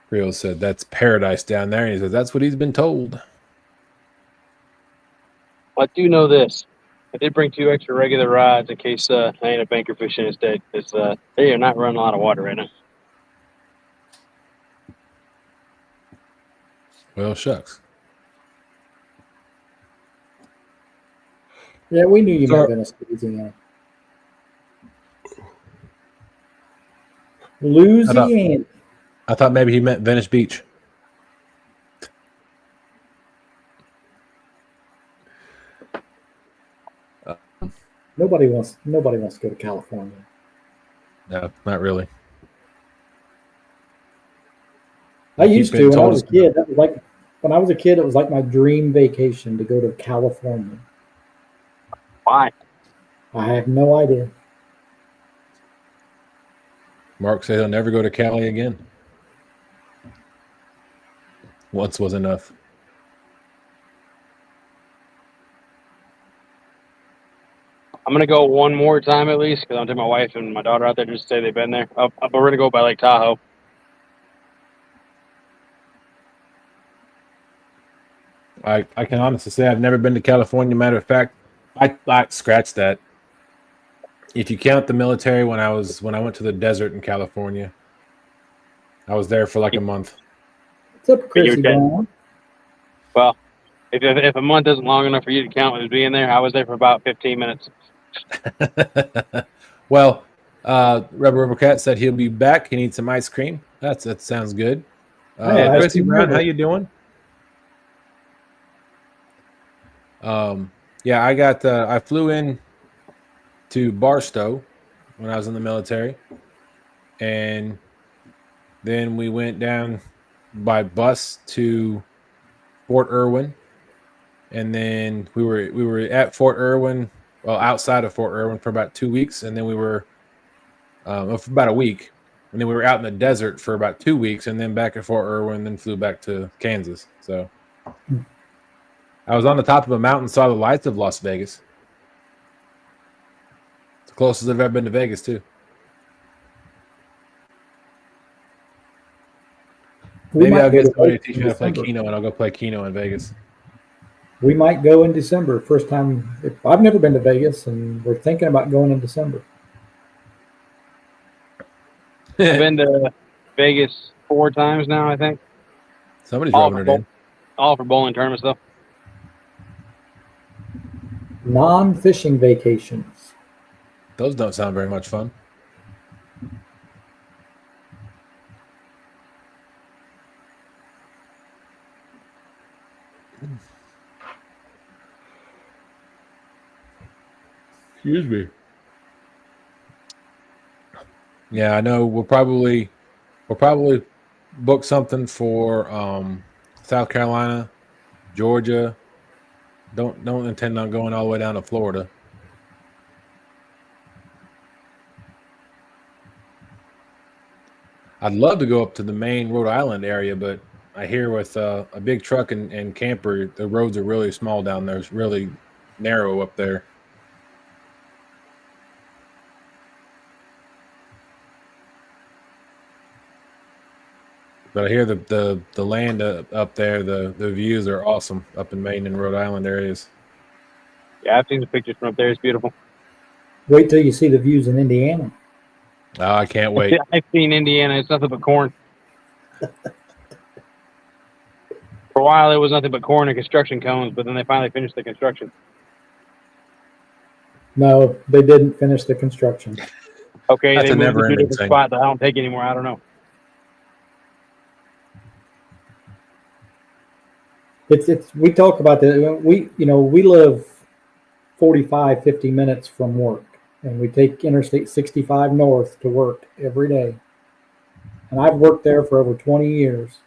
[SPEAKER 1] Rio said that's paradise down there, and he says that's what he's been told.
[SPEAKER 2] I do know this. I did bring 2 extra regular rods in case I ain't a banker fishing instead, because they are not running a lot of water right now.
[SPEAKER 1] Well, shucks.
[SPEAKER 3] Yeah, we knew you
[SPEAKER 1] So-
[SPEAKER 3] meant Venice, Louisiana. Louisiana.
[SPEAKER 1] I thought maybe he meant Venice Beach.
[SPEAKER 3] Nobody wants to go to California.
[SPEAKER 1] No, not really.
[SPEAKER 3] I used
[SPEAKER 1] being
[SPEAKER 3] to when I
[SPEAKER 1] told
[SPEAKER 3] was a
[SPEAKER 1] us
[SPEAKER 3] kid. That was like when I was a kid. It was like my dream vacation to go to California.
[SPEAKER 2] Why?
[SPEAKER 3] I have no idea.
[SPEAKER 1] Mark said he'll never go to Cali again. Once was enough.
[SPEAKER 2] I'm going to go one more time at least, because I'm taking my wife and my daughter out there just to say they've been there. But we're going to go by Lake Tahoe.
[SPEAKER 1] I can honestly say I've never been to California. Matter of fact, I scratched that. If you count the military, when I went to the desert in California, I was there for like a month.
[SPEAKER 3] What's up, Chrissy?
[SPEAKER 2] dead.
[SPEAKER 3] Brown?
[SPEAKER 2] Well, if a month isn't long enough for you to count as being there, I was there for about 15 minutes.
[SPEAKER 1] Well, Rubber Cat said he'll be back. He needs some ice cream. That sounds good.
[SPEAKER 3] Yeah, ice
[SPEAKER 1] Chrissy
[SPEAKER 3] cream
[SPEAKER 1] Brown,
[SPEAKER 3] river.
[SPEAKER 1] how you doing? Yeah, I flew in to Barstow when I was in the military, and then we went down by bus to Fort Irwin, and then we were at Fort Irwin, well, outside of Fort Irwin for about 2 weeks, and then we were for about a week, and then we were out in the desert for about 2 weeks, and then back at Fort Irwin, then flew back to Kansas. So I was on the top of a mountain, saw the lights of Las Vegas. It's the closest I've ever been to Vegas, too. Maybe I'll get somebody to teach me how to play Keno, and I'll go play Keno in Vegas.
[SPEAKER 3] We might go in December. First time. I've never been to Vegas, and we're thinking about going in December.
[SPEAKER 2] I've been to Vegas 4 times now, I think.
[SPEAKER 1] Somebody's
[SPEAKER 2] All
[SPEAKER 1] rubbing
[SPEAKER 2] for,
[SPEAKER 1] it in.
[SPEAKER 2] all for bowling tournaments, though.
[SPEAKER 3] Non-fishing vacations.
[SPEAKER 1] Those don't sound very much fun. Excuse me. Yeah, I know we'll probably book something for South Carolina, Georgia. Don't intend on going all the way down to Florida. I'd love to go up to the main Rhode Island area, but I hear with a big truck and camper, the roads are really small down there. It's really narrow up there. But I hear the land up there, the views are awesome up in Maine and Rhode Island areas.
[SPEAKER 2] Yeah, I've seen the pictures from up there. It's beautiful.
[SPEAKER 3] Wait till you see the views in Indiana.
[SPEAKER 1] Oh, I can't wait.
[SPEAKER 2] I've seen Indiana. It's nothing but corn. For a while, it was nothing but corn and construction cones, but then they finally finished the construction.
[SPEAKER 3] No, they didn't finish the construction.
[SPEAKER 2] Okay,
[SPEAKER 1] That's
[SPEAKER 2] they
[SPEAKER 1] a
[SPEAKER 2] moved to a
[SPEAKER 1] never-ending
[SPEAKER 2] different
[SPEAKER 1] thing.
[SPEAKER 2] spot that I don't take anymore. I don't know.
[SPEAKER 3] It's we talk about that. We live 45, 50 minutes from work, and we take Interstate 65 north to work every day. And I've worked there for over 20 years.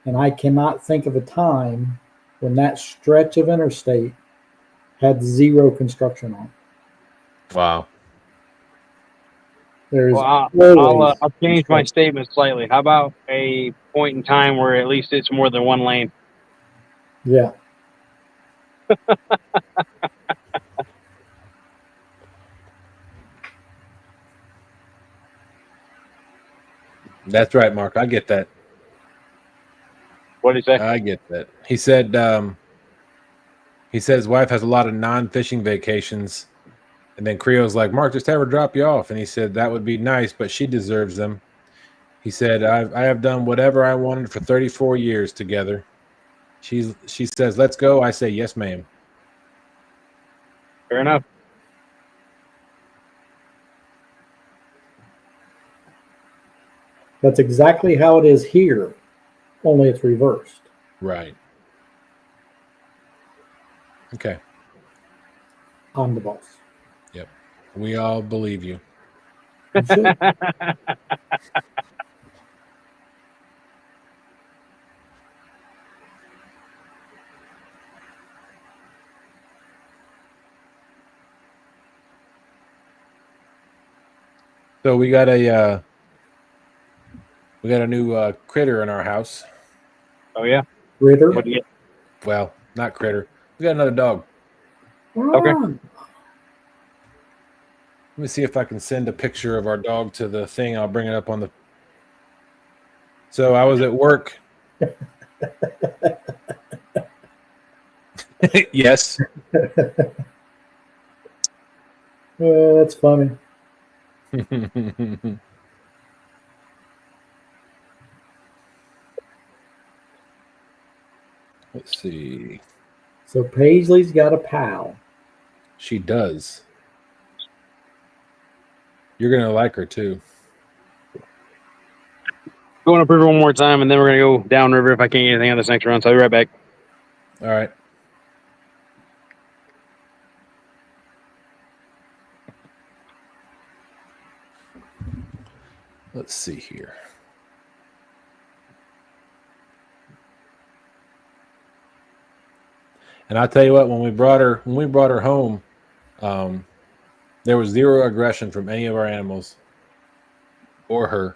[SPEAKER 3] And I cannot think of a time when that stretch of interstate had zero construction on it.
[SPEAKER 1] Wow.
[SPEAKER 3] There's
[SPEAKER 2] Well,
[SPEAKER 3] always
[SPEAKER 2] I'll change my statement slightly. How about a point in time where at least it's more than one lane?
[SPEAKER 3] Yeah.
[SPEAKER 1] That's right, Mark. I get that.
[SPEAKER 2] What did he say?
[SPEAKER 1] I get that. He said his wife has a lot of non-fishing vacations. And then Creo's like, Mark, just have her drop you off. And he said, that would be nice, but she deserves them. He said, I have done whatever I wanted for 34 years together. She says, let's go. I say, yes, ma'am.
[SPEAKER 2] Fair enough.
[SPEAKER 3] That's exactly how it is here, only it's reversed.
[SPEAKER 1] Right. Okay.
[SPEAKER 3] I'm the boss.
[SPEAKER 1] Yep. We all believe you.
[SPEAKER 3] You should.
[SPEAKER 1] So we got a new critter in our house.
[SPEAKER 2] Oh yeah.
[SPEAKER 3] Ritter.
[SPEAKER 2] What do you get?
[SPEAKER 1] Well, not critter. We got another dog.
[SPEAKER 2] Okay.
[SPEAKER 3] Ah,
[SPEAKER 1] Let me see if I can send a picture of our dog to the thing. I'll bring it up on the. So I was at work. Yes.
[SPEAKER 3] that's funny.
[SPEAKER 1] Let's see.
[SPEAKER 3] So Paisley's got a pal.
[SPEAKER 1] She does. You're gonna like her too.
[SPEAKER 2] Going up river one more time, and then we're gonna go down river if I can't get anything on this next run. So I'll be right back.
[SPEAKER 1] All right. Let's see here. And I'll tell you what, when we brought her home, there was zero aggression from any of our animals or her.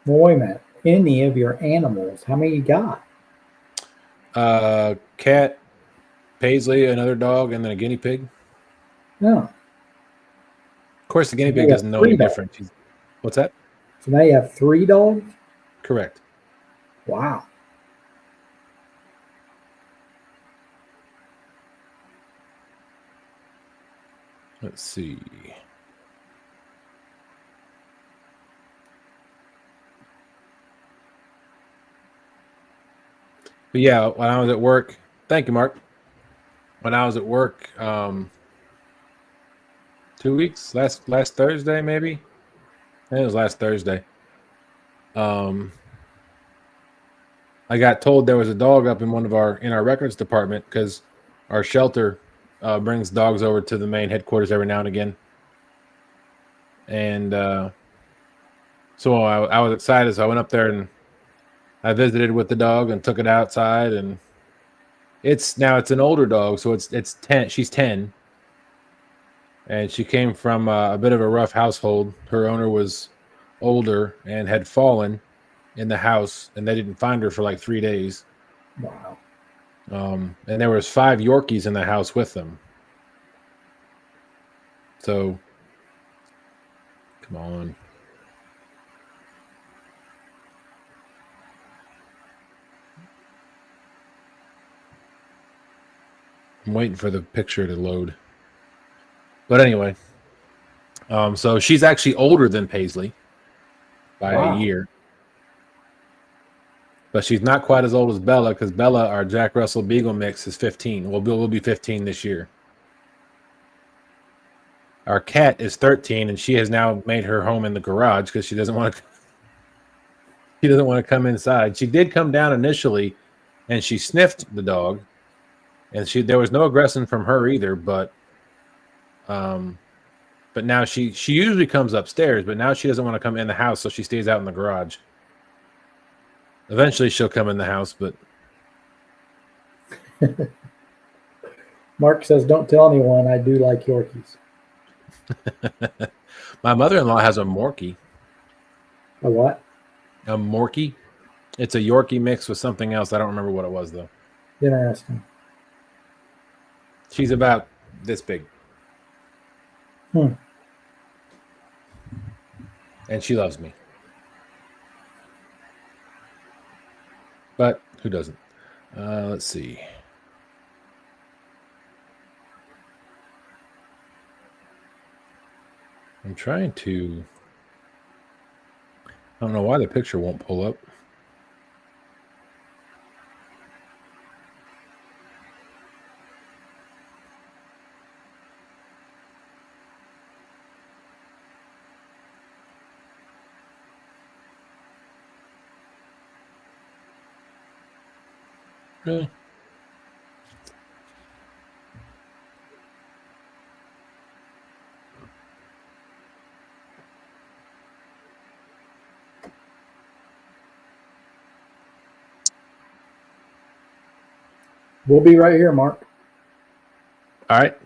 [SPEAKER 3] Well, wait a minute. Any of your animals? How many you got?
[SPEAKER 1] Cat, Paisley, another dog, and then a guinea pig.
[SPEAKER 3] No.
[SPEAKER 1] Of course, the guinea pig
[SPEAKER 3] Yeah,
[SPEAKER 1] doesn't know any
[SPEAKER 3] 3 dogs.
[SPEAKER 1] different. What's that?
[SPEAKER 3] So now you have 3 dogs?
[SPEAKER 1] Correct.
[SPEAKER 3] Wow.
[SPEAKER 1] Let's see. But yeah, when I was at work, thank you, Mark. When I was at work, 2 weeks, last Thursday, maybe. I think it was last Thursday. I got told there was a dog up in in our records department because our shelter brings dogs over to the main headquarters every now and again. And so I was excited, so I went up there and I visited with the dog and took it outside, and it's an older dog, so it's 10. She's 10, and she came from a bit of a rough household. Her owner was older and had fallen in the house, and they didn't find her for like 3 days.
[SPEAKER 3] Wow.
[SPEAKER 1] And there was 5 Yorkies in the house with them. So, come on. I'm waiting for the picture to load. But anyway, so she's actually older than Paisley by a year. But she's not quite as old as Bella, because Bella, our Jack Russell Beagle mix, is 15. We'll be 15 this year. Our cat is 13, and she has now made her home in the garage because she doesn't want to. She doesn't want to come inside. She did come down initially, and she sniffed the dog, and there was no aggression from her either. But But now she usually comes upstairs, but now she doesn't want to come in the house, so she stays out in the garage. Eventually she'll come in the house, but
[SPEAKER 3] Mark says, "Don't tell anyone. I do like Yorkies."
[SPEAKER 1] my mother-in-law has a Morkie.
[SPEAKER 3] A what?
[SPEAKER 1] A Morkie. It's a Yorkie mix with something else. I don't remember what it was though.
[SPEAKER 3] Interesting.
[SPEAKER 1] She's about this big.
[SPEAKER 3] Hmm.
[SPEAKER 1] And she loves me. But who doesn't? Let's see. I'm trying to... I don't know why the picture won't pull up. Really?
[SPEAKER 3] We'll be right here, Mark.
[SPEAKER 1] All right.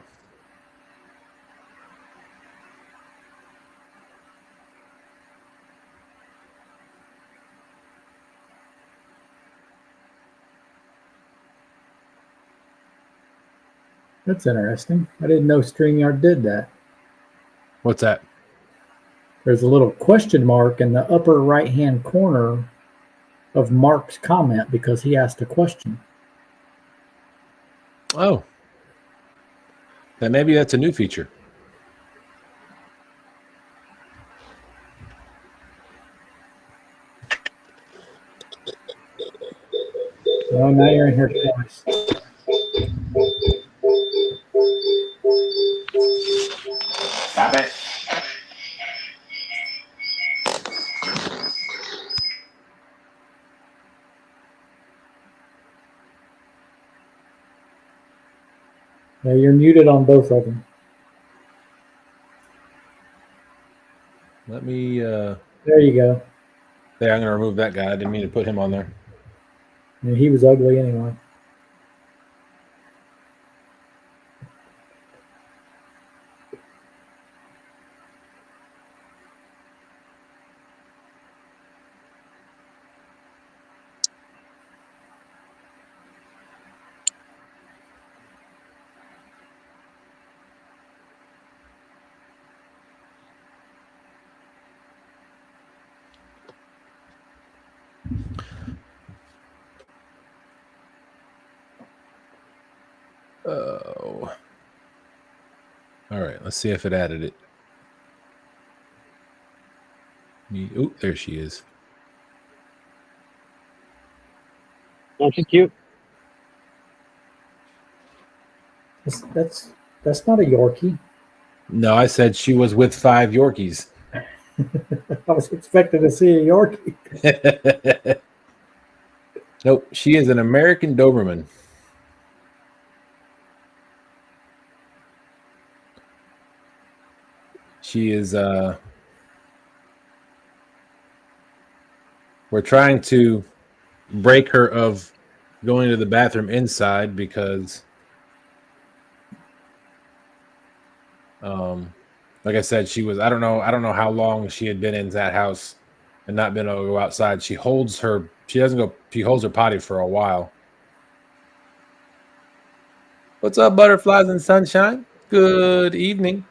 [SPEAKER 3] That's interesting. I didn't know StreamYard did that.
[SPEAKER 1] What's that?
[SPEAKER 3] There's a little question mark in the upper right-hand corner of Mark's comment because he asked a question.
[SPEAKER 1] Oh. Then maybe that's a new feature.
[SPEAKER 3] Oh, now you're in here twice.
[SPEAKER 1] Stop it.
[SPEAKER 3] Yeah, you're muted on both of them.
[SPEAKER 1] Let me...
[SPEAKER 3] There you go.
[SPEAKER 1] There, I'm going to remove that guy. I didn't mean to put him on there.
[SPEAKER 3] Yeah, he was ugly anyway.
[SPEAKER 1] Oh. All right, let's see if it added it. Oh, there she is.
[SPEAKER 2] Oh, she's cute.
[SPEAKER 3] That's not a Yorkie.
[SPEAKER 1] No, I said she was with 5 Yorkies.
[SPEAKER 3] I was expecting to see a Yorkie.
[SPEAKER 1] Nope, she is an American Doberman. She is, we're trying to break her of going to the bathroom inside because, like I said, she was, I don't know how long she had been in that house and not been able to go outside. She holds her potty for a while. What's up, butterflies and sunshine? Good evening.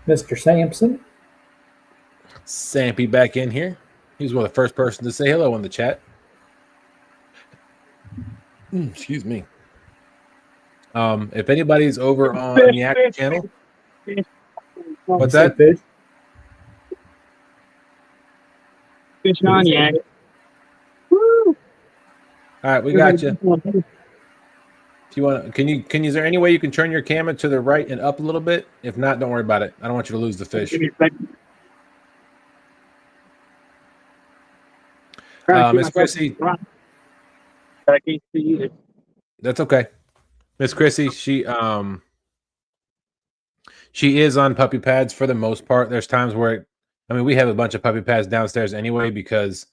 [SPEAKER 3] Mr. Sampson.
[SPEAKER 1] Sampy back in here. He was one of the first person to say hello in the chat. Excuse me. If anybody's over on the Yak channel, what's that?
[SPEAKER 3] Fish?
[SPEAKER 2] Fish on Yak.
[SPEAKER 1] All right, we got you. If you want, is there any way you can turn your camera to the right and up a little bit? If not, don't worry about it. I don't want you to lose the fish. Miss Chrissy, that's okay. Miss Chrissy, she She is on puppy pads for the most part. There's times where, we have a bunch of puppy pads downstairs anyway because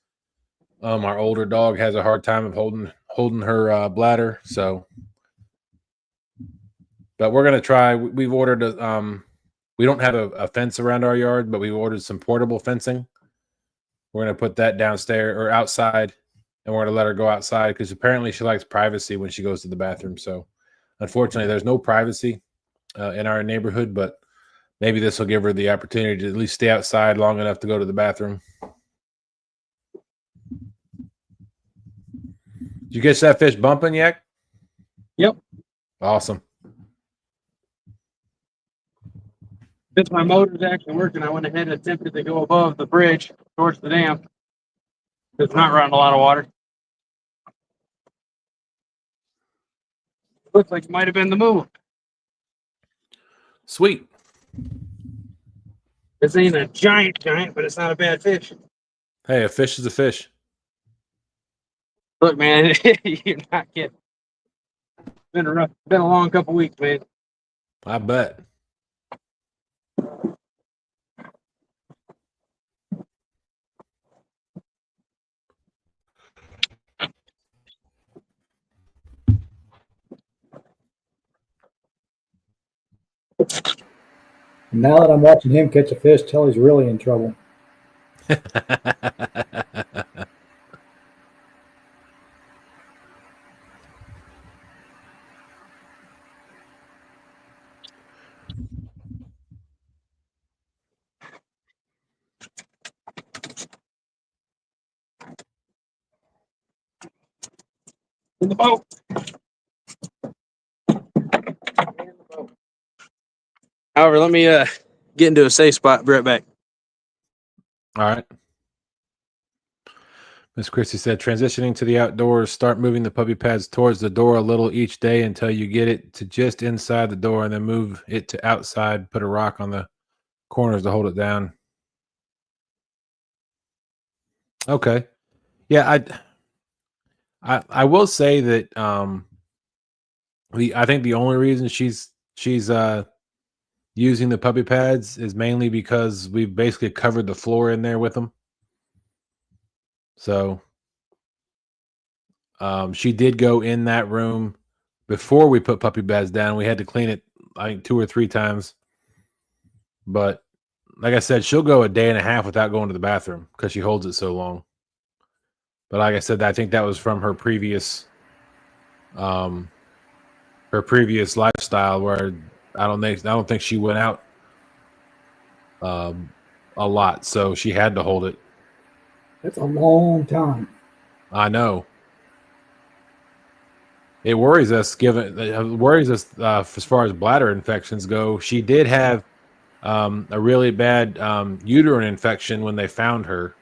[SPEAKER 1] our older dog has a hard time of holding her bladder. So, but we're gonna try. We've ordered we don't have a fence around our yard, but we've ordered some portable fencing. We're gonna put that downstairs or outside, and we're gonna let her go outside because apparently she likes privacy when she goes to the bathroom. So, unfortunately, there's no privacy in our neighborhood, but maybe this will give her the opportunity to at least stay outside long enough to go to the bathroom. Did you get that fish bumping yet?
[SPEAKER 2] Yep.
[SPEAKER 1] Awesome.
[SPEAKER 2] Since my motor's actually working, I went ahead and attempted to go above the bridge towards the dam. It's not running a lot of water. Looks like it might have been the move.
[SPEAKER 1] Sweet.
[SPEAKER 2] This ain't a giant, but it's not a bad fish.
[SPEAKER 1] Hey, a fish is a fish.
[SPEAKER 2] Look, man, you're not kidding. Been a long couple weeks, man.
[SPEAKER 1] I bet.
[SPEAKER 3] Now that I'm watching him catch a fish, Telly's really in trouble.
[SPEAKER 2] In the boat. However, let me get into a safe spot. Be right back.
[SPEAKER 1] All right. Miss Christie said, transitioning to the outdoors, start moving the puppy pads towards the door a little each day until you get it to just inside the door, and then move it to outside. Put a rock on the corners to hold it down. Okay. Yeah, I will say that I think the only reason she's using the puppy pads is mainly because we've basically covered the floor in there with them. So she did go in that room before we put puppy pads down. We had to clean it, I think, 2 or 3 times. But like I said, she'll go a day and a half without going to the bathroom because she holds it so long. But like I said, I think that was from her previous lifestyle where I don't think she went out a lot, so she had to hold it.
[SPEAKER 3] That's a long time.
[SPEAKER 1] I know. It worries us as far as bladder infections go. She did have a really bad uterine infection when they found her,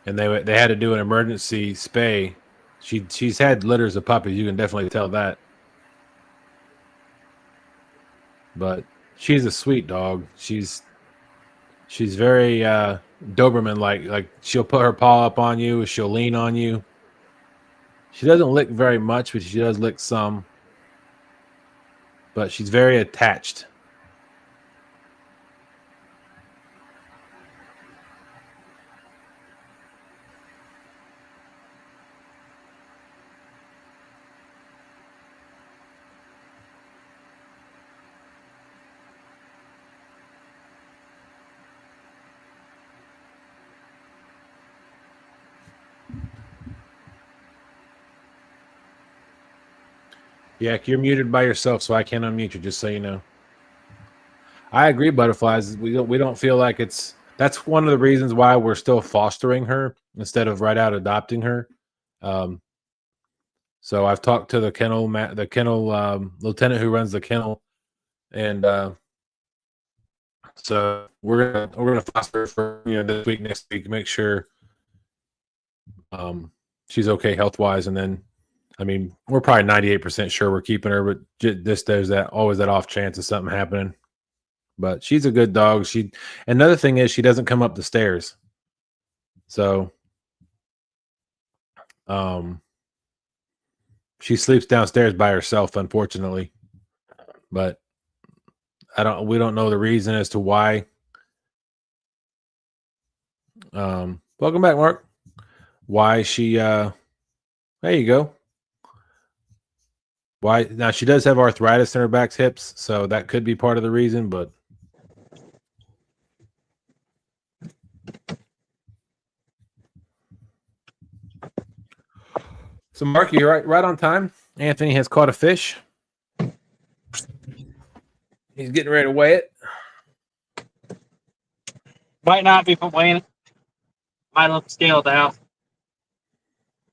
[SPEAKER 1] and they had to do an emergency spay. She's had litters of puppies. You can definitely tell that. But she's a sweet dog. She's very Doberman like she'll put her paw up on you, she'll lean on you. She doesn't lick very much, but she does lick some. But she's very attached. Yeah, you're muted by yourself, so I can't unmute you, just so you know. I agree, butterflies. We don't feel like that's one of the reasons why we're still fostering her instead of right out adopting her. So I've talked to the kennel lieutenant who runs the kennel, and so we're gonna foster her for this week, next week, make sure she's okay health wise, and then we're probably 98% sure we're keeping her, but there's always that off chance of something happening. But she's a good dog. Another thing is she doesn't come up the stairs. So she sleeps downstairs by herself, unfortunately. But We don't know the reason as to why. Welcome back, Mark. Why she there you go. Why now she does have arthritis in her back, hips, so that could be part of the reason, but so Mark, you're right on time. Anthony has caught a fish. He's getting ready to weigh it.
[SPEAKER 2] Might not be for weighing it. Might look scale at the house.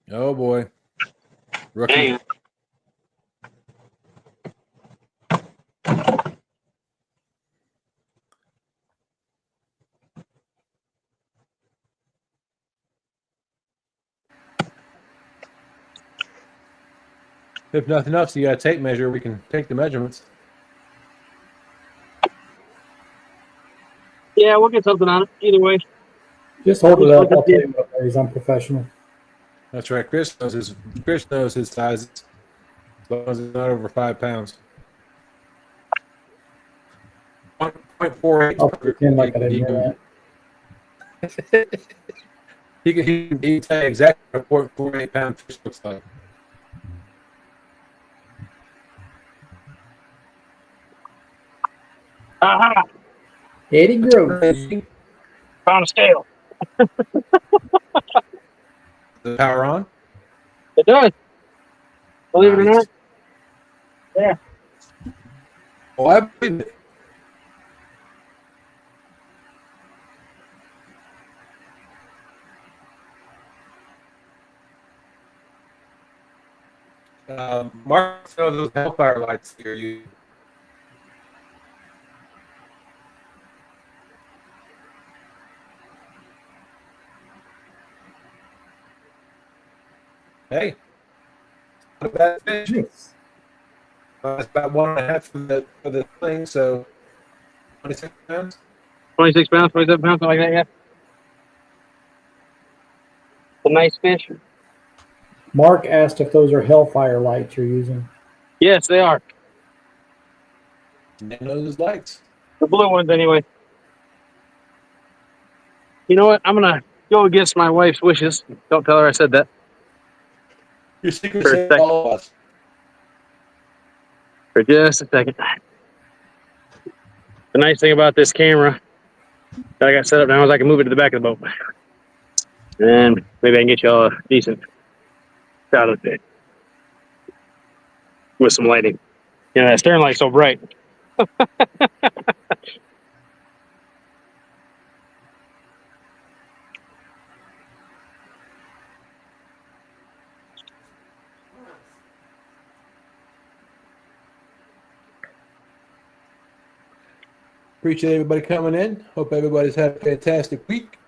[SPEAKER 1] Oh boy. Rookie.
[SPEAKER 2] Damn.
[SPEAKER 1] If nothing else, you got a tape measure. We can take the measurements.
[SPEAKER 2] Yeah, we'll get something on it. Either way.
[SPEAKER 3] Just hold it up. I'll tell you what it is. I'm professional.
[SPEAKER 1] That's right. Chris knows his sizes. As long as it's not over 5 pounds. 1.48.
[SPEAKER 3] I'll pretend like I didn't hear that.
[SPEAKER 1] He can tell you exactly what 1.48 pound fish looks like.
[SPEAKER 2] Aha!
[SPEAKER 3] Eddie Grove.
[SPEAKER 2] Found a scale.
[SPEAKER 1] The power on?
[SPEAKER 2] It does. Believe it or
[SPEAKER 1] Nice.
[SPEAKER 2] not. Yeah.
[SPEAKER 1] Oh, I believe it. Mark, those hellfire lights here. Hey, not a bad fish.
[SPEAKER 3] Nice.
[SPEAKER 1] It's about 1.5 for the thing, so 26 pounds.
[SPEAKER 2] 26 pounds, 27 pounds, something like that, yeah. A nice fish.
[SPEAKER 3] Mark asked if those are Hellfire lights you're using.
[SPEAKER 2] Yes, they are.
[SPEAKER 1] They know those lights.
[SPEAKER 2] The blue ones, anyway. You know what? I'm going to go against my wife's wishes. Don't tell her I said that.
[SPEAKER 1] Your secret
[SPEAKER 2] For a
[SPEAKER 1] saved
[SPEAKER 2] second.
[SPEAKER 1] all of us.
[SPEAKER 2] For just a second. The nice thing about this camera that I got set up now is I can move it to the back of the boat. And maybe I can get y'all a decent shot of it with some lighting. You know, that stern light's so bright.
[SPEAKER 1] Appreciate everybody coming in. Hope everybody's had a fantastic week.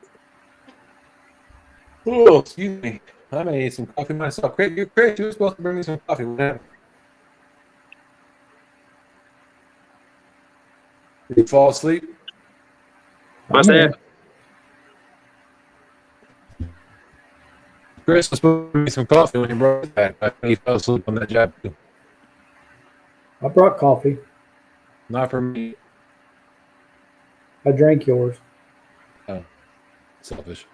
[SPEAKER 1] Oh, excuse me. I may need some coffee myself. Craig, you were supposed to bring me some coffee. What happened? Did you fall asleep?
[SPEAKER 2] Must have.
[SPEAKER 1] Chris was supposed to bring me some coffee when he brought it back. I think he fell asleep on that job too.
[SPEAKER 3] I brought coffee.
[SPEAKER 1] Not for me.
[SPEAKER 3] I drank yours.
[SPEAKER 1] Oh, selfish.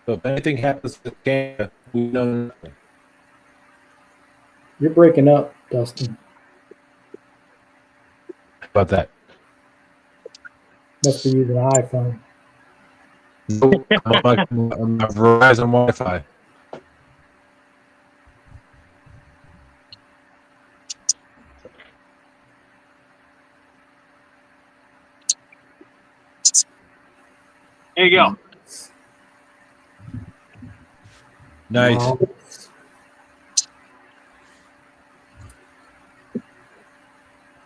[SPEAKER 1] So if anything happens to Canada, we know nothing.
[SPEAKER 3] You're breaking up, Dustin.
[SPEAKER 1] How about that?
[SPEAKER 3] Must be using an iPhone.
[SPEAKER 1] Nope, I'm on Verizon Wi-Fi.
[SPEAKER 2] There you go.
[SPEAKER 1] Nice.
[SPEAKER 3] Wow.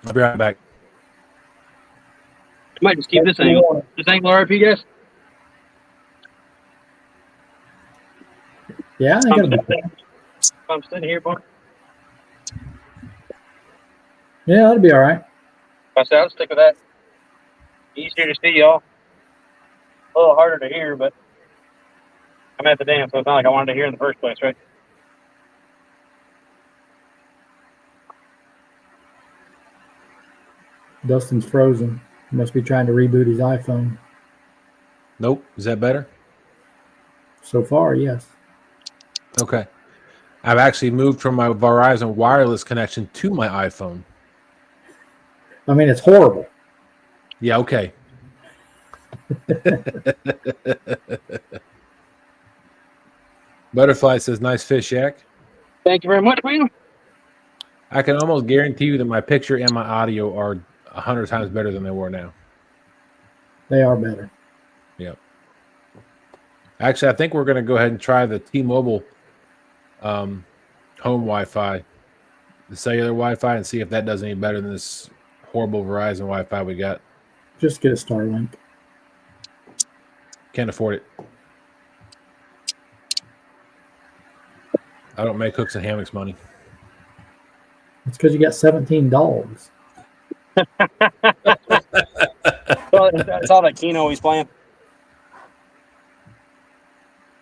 [SPEAKER 1] I'll be right back.
[SPEAKER 2] Might just keep this angle. This angle all right for you guys?
[SPEAKER 3] Yeah, I think
[SPEAKER 2] I'm sitting here, boy.
[SPEAKER 3] yeah, that'll be all right.
[SPEAKER 2] I said I'll stick with that. Easier to see y'all. A little harder to hear, but I'm at the dam, so it's not like I wanted to hear in the first place, right?
[SPEAKER 3] Dustin's frozen. He must be trying to reboot his iPhone.
[SPEAKER 1] Nope. Is that better?
[SPEAKER 3] So far, yes.
[SPEAKER 1] Okay. I've actually moved from my Verizon wireless connection to my iPhone.
[SPEAKER 3] I mean, it's horrible.
[SPEAKER 1] Yeah, okay. Butterfly says, nice fish, Yak.
[SPEAKER 2] Thank you very much, man.
[SPEAKER 1] I can almost guarantee you that my picture and my audio are 100 times better than they were now.
[SPEAKER 3] They are better.
[SPEAKER 1] Yep. Actually, I think we're going to go ahead and try the T-Mobile home Wi-Fi, the cellular Wi-Fi, and see if that does any better than this horrible Verizon Wi-Fi we got.
[SPEAKER 3] Just get a Starlink.
[SPEAKER 1] Can't afford it. I don't make hooks and hammocks money.
[SPEAKER 3] It's because you got 17 dogs.
[SPEAKER 2] Well, that's all that Keno he's playing.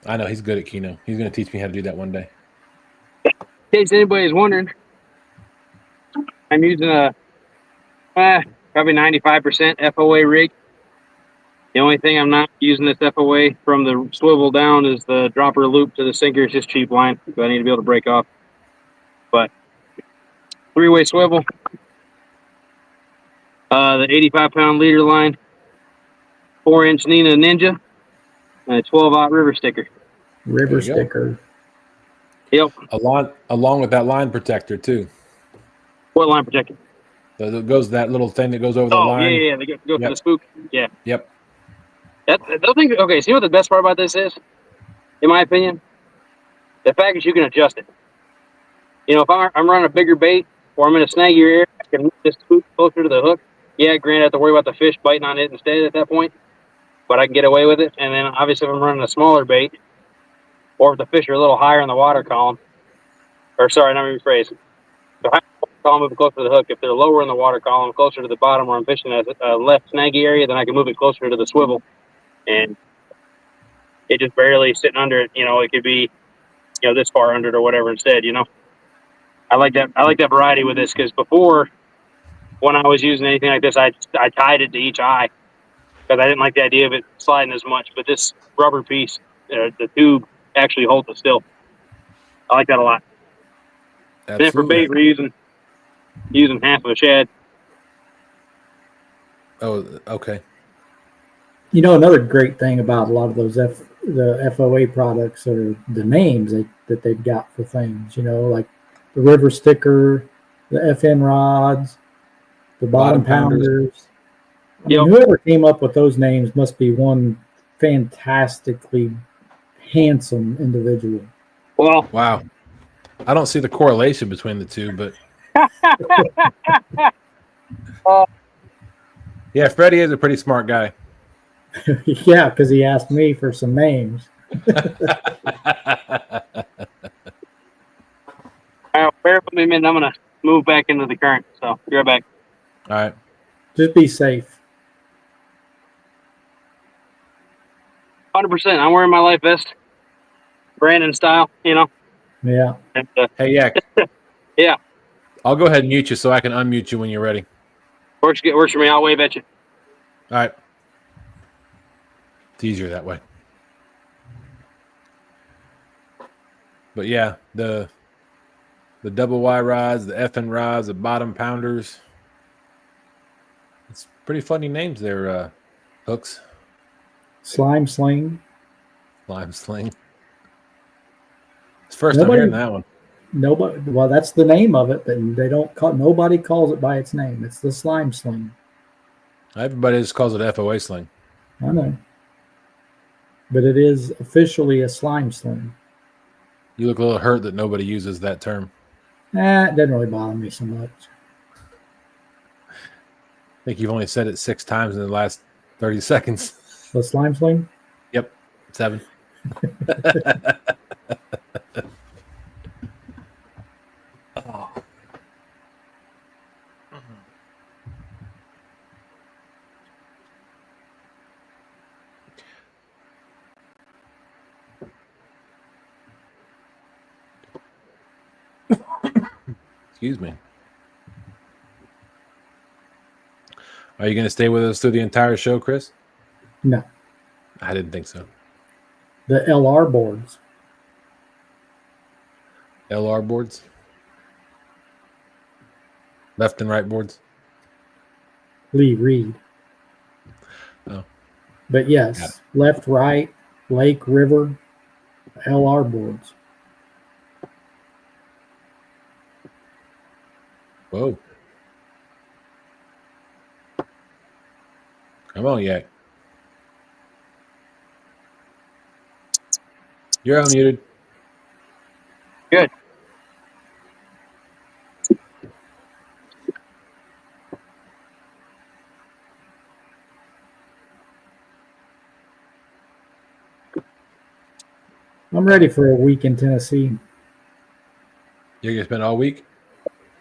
[SPEAKER 1] I know he's good at Keno. He's going to teach me how to do that one day.
[SPEAKER 2] In case anybody's wondering, I'm using a probably 95% FOA rig. The only thing I'm not using this FOA from the swivel down is the dropper loop to the sinker. It's just cheap line, so I need to be able to break off. But 3-way swivel, the 85-pound leader line, 4-inch Nina Ninja, and a 12-aught river sticker.
[SPEAKER 3] River sticker.
[SPEAKER 2] Yep.
[SPEAKER 1] Along with that line protector too.
[SPEAKER 2] What line protector?
[SPEAKER 1] It goes that little thing that goes over the line.
[SPEAKER 2] Yeah. They go for the spook. Yeah.
[SPEAKER 1] Yep.
[SPEAKER 2] Those things. Okay. See what the best part about this is, in my opinion, the fact is you can adjust it. You know, if I'm running a bigger bait or I'm in a snaggier area, I can move this spook closer to the hook. Yeah, granted, I have to worry about the fish biting on it instead at that point, but I can get away with it. And then obviously, if I'm running a smaller bait, or if the fish are a little higher in the water column, or sorry, let me rephrase. The higher column, move it closer to the hook. If they're lower in the water column, closer to the bottom where I'm fishing at a left snaggy area, then I can move it closer to the swivel, and it just barely sitting under it. You know, it could be, this far under it or whatever instead. You know, I like that. I like that variety with this because before, when I was using anything like this, I tied it to each eye because I didn't like the idea of it sliding as much. But this rubber piece, the tube, actually holds it still. I like that a lot.
[SPEAKER 1] Absolutely.
[SPEAKER 2] Then for bait, we're using half of a shad.
[SPEAKER 1] Oh, okay.
[SPEAKER 3] You know, another great thing about a lot of those the FOA products are the names that they've got for things. You know, like the river sticker, the FN rods, the bottom pounders. I mean, whoever came up with those names must be one fantastically handsome individual.
[SPEAKER 2] Well,
[SPEAKER 1] wow. I don't see the correlation between the two, but yeah, Freddie is a pretty smart guy.
[SPEAKER 3] Yeah, because he asked me for some names.
[SPEAKER 2] All right, bear with me a minute. I'm going to move back into the current, so be right back.
[SPEAKER 1] All right.
[SPEAKER 3] Just be safe.
[SPEAKER 2] 100%. I'm wearing my life vest, Brandon style,
[SPEAKER 3] Yeah.
[SPEAKER 2] And,
[SPEAKER 1] Hey, Yak.
[SPEAKER 2] Yeah.
[SPEAKER 1] I'll go ahead and mute you so I can unmute you when you're ready.
[SPEAKER 2] Works for me. I'll wave at you.
[SPEAKER 1] All right. It's easier that way. But yeah, the double Y rods, the FN rods, the bottom pounders. It's pretty funny names there, Hooks.
[SPEAKER 3] Slime sling.
[SPEAKER 1] Slime sling. It's the first time hearing that one.
[SPEAKER 3] Nobody. Well, that's the name of it, but they don't call. Nobody calls it by its name. It's the slime sling.
[SPEAKER 1] Everybody just calls it FOA sling.
[SPEAKER 3] I know, but it is officially a slime sling.
[SPEAKER 1] You look a little hurt that nobody uses that term.
[SPEAKER 3] It doesn't really bother me so much.
[SPEAKER 1] I think you've only said it 6 times in the last 30 seconds.
[SPEAKER 3] The slime sling?
[SPEAKER 1] Yep, 7. Oh. Excuse me. Are you going to stay with us through the entire show, Chris?
[SPEAKER 3] No.
[SPEAKER 1] I didn't think so.
[SPEAKER 3] The LR boards.
[SPEAKER 1] LR boards? Left and right boards?
[SPEAKER 3] Lee Reed.
[SPEAKER 1] Oh.
[SPEAKER 3] But yes, left, right, lake, river, LR boards.
[SPEAKER 1] Whoa. Come on, Yak. You're unmuted.
[SPEAKER 2] Good.
[SPEAKER 3] I'm ready for a week in Tennessee.
[SPEAKER 1] You're going to spend all week?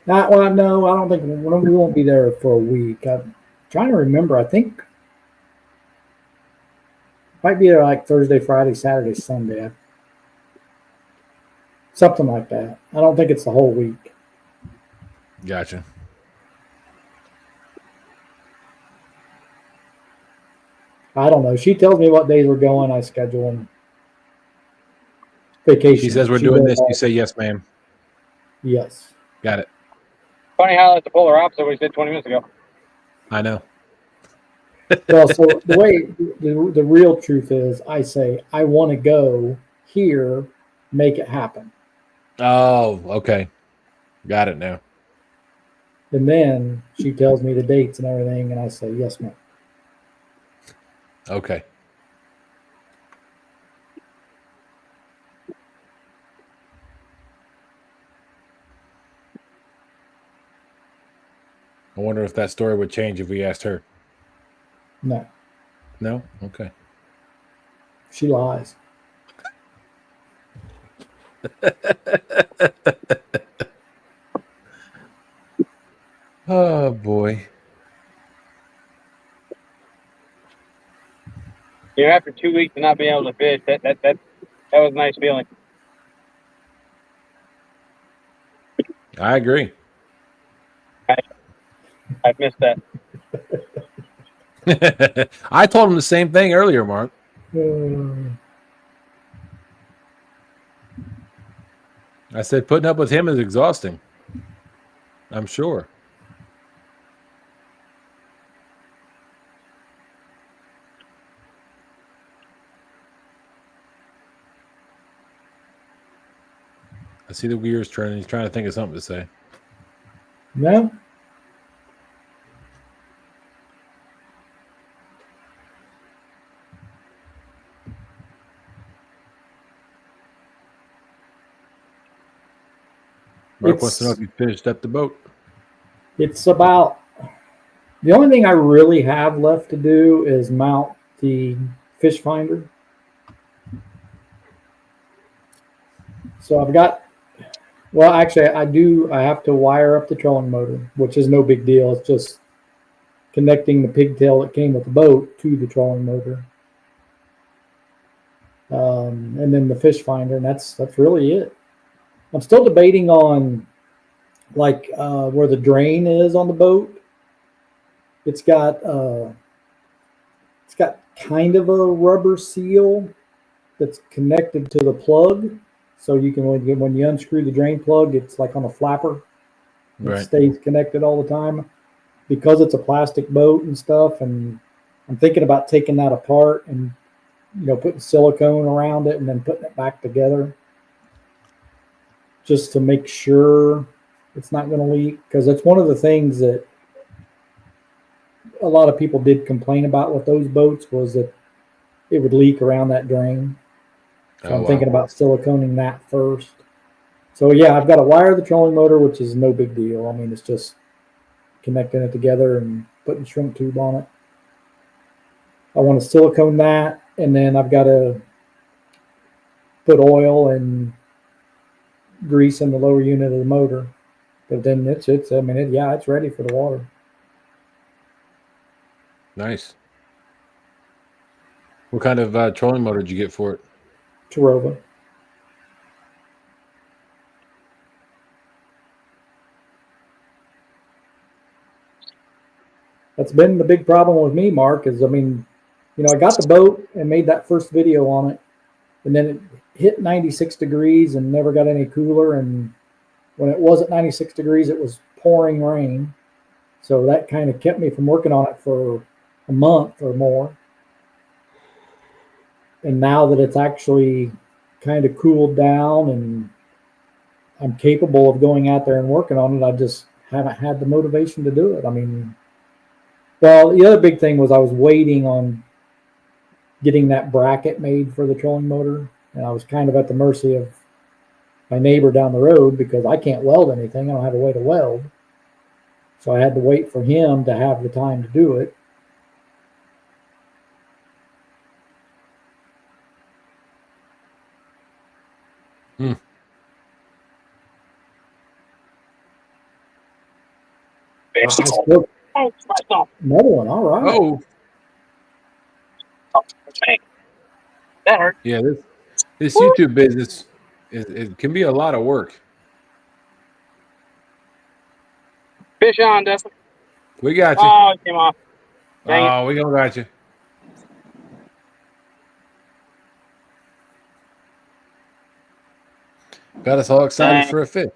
[SPEAKER 3] Well, no, I don't think we won't be there for a week. I'm trying to remember. I think might be there like Thursday, Friday, Saturday, Sunday. Something like that. I don't think it's the whole week.
[SPEAKER 1] Gotcha.
[SPEAKER 3] I don't know. She tells me what days we're going. I schedule them. Vacation.
[SPEAKER 1] She says we're doing this. You say yes, ma'am.
[SPEAKER 3] Yes.
[SPEAKER 1] Got it.
[SPEAKER 2] Funny how that's the polar opposite of what we said 20 minutes ago.
[SPEAKER 1] I know.
[SPEAKER 3] Well, so the way the real truth is, I say I want to go here, make it happen,
[SPEAKER 1] Oh, okay. Got it now.
[SPEAKER 3] and then she tells me the dates and everything, and I say yes, ma'am.
[SPEAKER 1] Okay. I wonder if that story would change if we asked her.
[SPEAKER 3] No,
[SPEAKER 1] No? Okay.
[SPEAKER 3] she lies.
[SPEAKER 1] Oh, boy.
[SPEAKER 2] You know, after 2 weeks of not being able to fish, that was a nice feeling.
[SPEAKER 1] I agree.
[SPEAKER 2] I've missed that.
[SPEAKER 1] I told him the same thing earlier, Mark. I said putting up with him is exhausting. I'm sure. I see the gears turning. He's trying to think of something to say.
[SPEAKER 3] No.
[SPEAKER 1] Mark wants to know if you finished up the boat.
[SPEAKER 3] It's about the only thing I really have left to do is mount the fish finder. So I've got, well, actually I have to wire up the trolling motor, which is no big deal. It's just connecting the pigtail that came with the boat to the trolling motor. And then the fish finder, and that's really it. I'm still debating on like where the drain is on the boat. It's got kind of a rubber seal that's connected to the plug, so you can when you unscrew the drain plug, it's like on a flapper. It stays connected all the time because it's a plastic boat and stuff. And I'm thinking about taking that apart and putting silicone around it and then putting it back together, just to make sure it's not going to leak, because that's one of the things that a lot of people did complain about with those boats, was that it would leak around that drain. So I'm thinking about siliconing that first. So yeah, I've got to wire the trolling motor, which is no big deal. I mean, it's just connecting it together and putting shrimp tube on it. I want to silicone that, and then I've got to put oil and grease in the lower unit of the motor. But then it's ready for the water.
[SPEAKER 1] Nice. What kind of trolling motor did you get for it?
[SPEAKER 3] Tarova. what's been the big problem with me, Mark, is, I mean, you know, I got the boat and made that first video on it, and then it hit 96 degrees and never got any cooler. And when it was at 96 degrees, it was pouring rain. So that kind of kept me from working on it for a month or more. And now that it's actually kind of cooled down and I'm capable of going out there and working on it, I just haven't had the motivation to do it. I mean, well, the other big thing was I was waiting on getting that bracket made for the trolling motor, and I was kind of at the mercy of my neighbor down the road because I can't weld anything. I don't have a way to weld. So I had to wait for him to have the time to do it. Another one, all right.
[SPEAKER 1] Oh,
[SPEAKER 2] that hurt.
[SPEAKER 1] Yeah, this YouTube business it can be a lot of work.
[SPEAKER 2] Fish on, Dustin.
[SPEAKER 1] We got you.
[SPEAKER 2] Oh, it came off. Dang it.
[SPEAKER 1] Oh, we gonna got you. Got us all excited for a fish.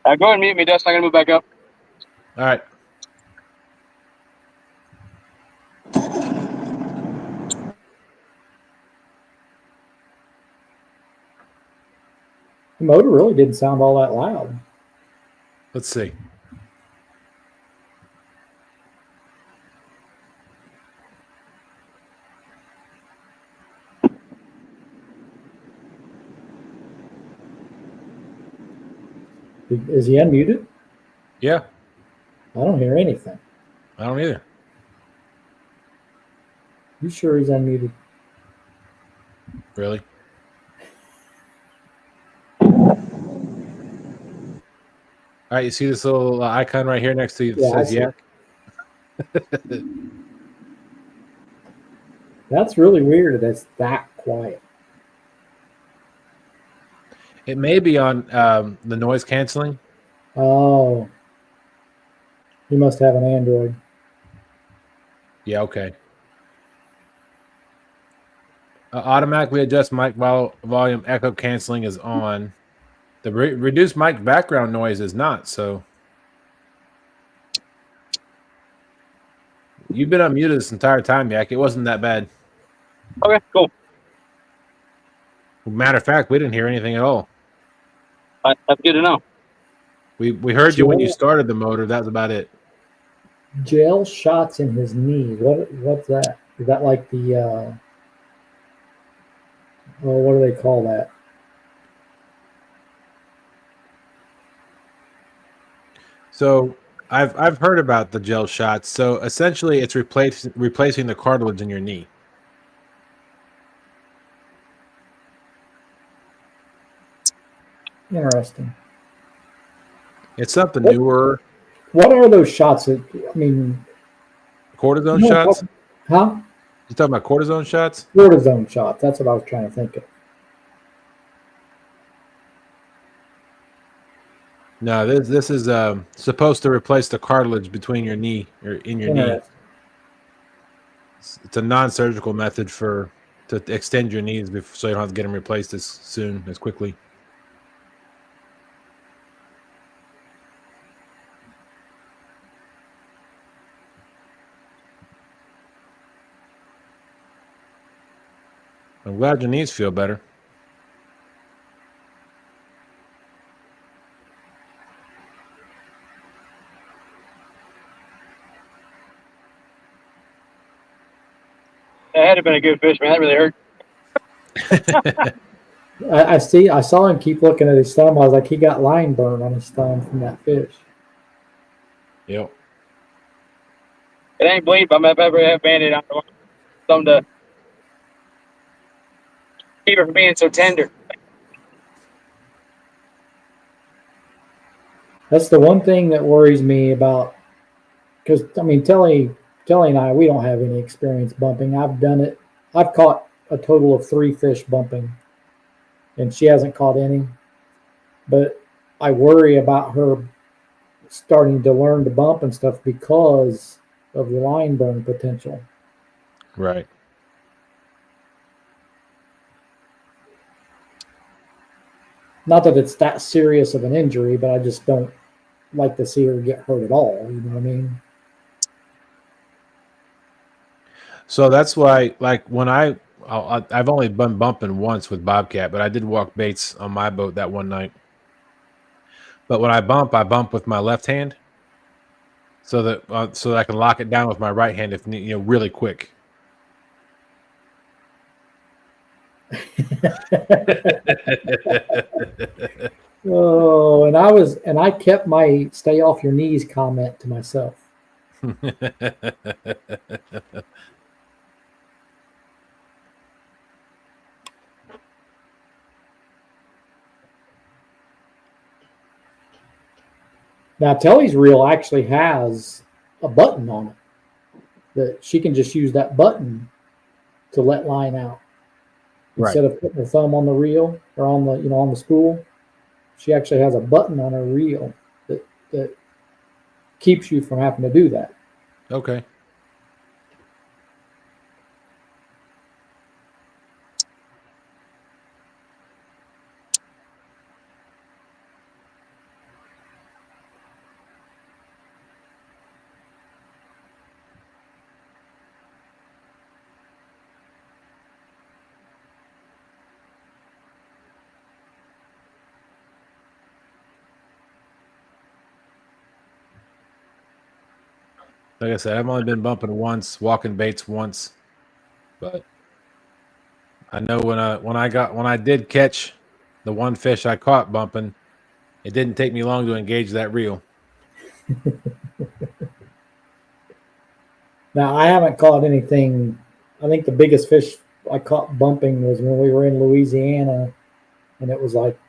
[SPEAKER 2] Go ahead and mute me, Dustin. I'm gonna move back up.
[SPEAKER 1] All right.
[SPEAKER 3] The motor really didn't sound all that loud.
[SPEAKER 1] Let's see.
[SPEAKER 3] Is he unmuted?
[SPEAKER 1] Yeah,
[SPEAKER 3] I don't hear anything.
[SPEAKER 1] I don't either.
[SPEAKER 3] You sure he's unmuted?
[SPEAKER 1] Really? All right, you see this little icon right here next to you that says yak?
[SPEAKER 3] That's really weird that it's that quiet.
[SPEAKER 1] It may be on the noise canceling.
[SPEAKER 3] Oh. You must have an Android.
[SPEAKER 1] Yeah, okay. Automatically adjust mic volume echo canceling is on. The reduce mic background noise is not, so. You've been unmuted this entire time, Yak. It wasn't that bad.
[SPEAKER 2] Okay, cool.
[SPEAKER 1] Matter of fact, we didn't hear anything at all.
[SPEAKER 2] That's good to know.
[SPEAKER 1] We heard you when you started the motor. That was about it.
[SPEAKER 3] Gel shots in his knee. What's that? Is that like the what do they call that?
[SPEAKER 1] So I've heard about the gel shots. So essentially, it's replacing the cartilage in your knee.
[SPEAKER 3] Interesting.
[SPEAKER 1] It's something newer.
[SPEAKER 3] What are those shots? I mean,
[SPEAKER 1] cortisone shots?
[SPEAKER 3] Huh?
[SPEAKER 1] You talking about cortisone shots?
[SPEAKER 3] Cortisone shots. That's what I was trying to think of.
[SPEAKER 1] No, this is supposed to replace the cartilage between your knee or in your knee. It's a non-surgical method to extend your knees so you don't have to get them replaced as quickly. I'm glad your knees feel better.
[SPEAKER 2] That had been a good fish, man. That really hurt.
[SPEAKER 3] I saw him keep looking at his thumb. I was like, he got line burn on his thumb from that fish.
[SPEAKER 1] Yep.
[SPEAKER 2] It ain't bleed, but I'm going to have Band-Aid on something to keep it from being so tender.
[SPEAKER 3] That's the one thing that worries me about, because, I mean, Telly and I, we don't have any experience bumping. I've done it. I've caught a total of 3 fish bumping, and she hasn't caught any. But I worry about her starting to learn to bump and stuff because of the line burn potential.
[SPEAKER 1] Right.
[SPEAKER 3] Not that it's that serious of an injury, but I just don't like to see her get hurt at all. You know what I mean?
[SPEAKER 1] So that's why, like, when I've only been bumping once with Bobcat, but I did walk baits on my boat that one night. But when I bump with my left hand, so that I can lock it down with my right hand if really quick.
[SPEAKER 3] Oh, and I kept my stay off your knees comment to myself. Now, Telly's reel actually has a button on it that she can just use that button to let line out. Instead of putting her thumb on the reel or on the on the spool, she actually has a button on her reel that keeps you from having to do that.
[SPEAKER 1] Okay. Like I said, I've only been bumping once, walking baits once, but I know when I did catch the one fish I caught bumping, it didn't take me long to engage that reel.
[SPEAKER 3] Now, I haven't caught anything. I think the biggest fish I caught bumping was when we were in Louisiana, and it was like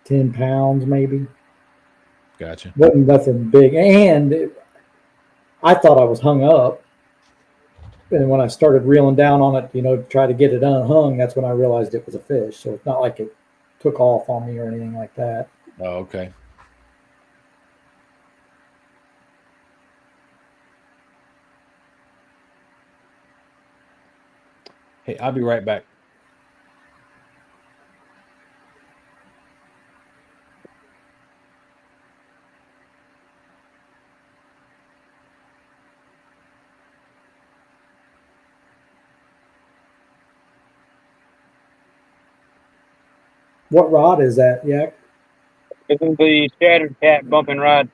[SPEAKER 3] 10 pounds maybe.
[SPEAKER 1] Gotcha.
[SPEAKER 3] Wasn't nothing big. And I thought I was hung up. And when I started reeling down on it, to try to get it unhung, that's when I realized it was a fish. So it's not like it took off on me or anything like that.
[SPEAKER 1] Oh, okay. Hey, I'll be right back.
[SPEAKER 3] What rod is that, Yak?
[SPEAKER 2] This is the Shattered Cat bumping rod.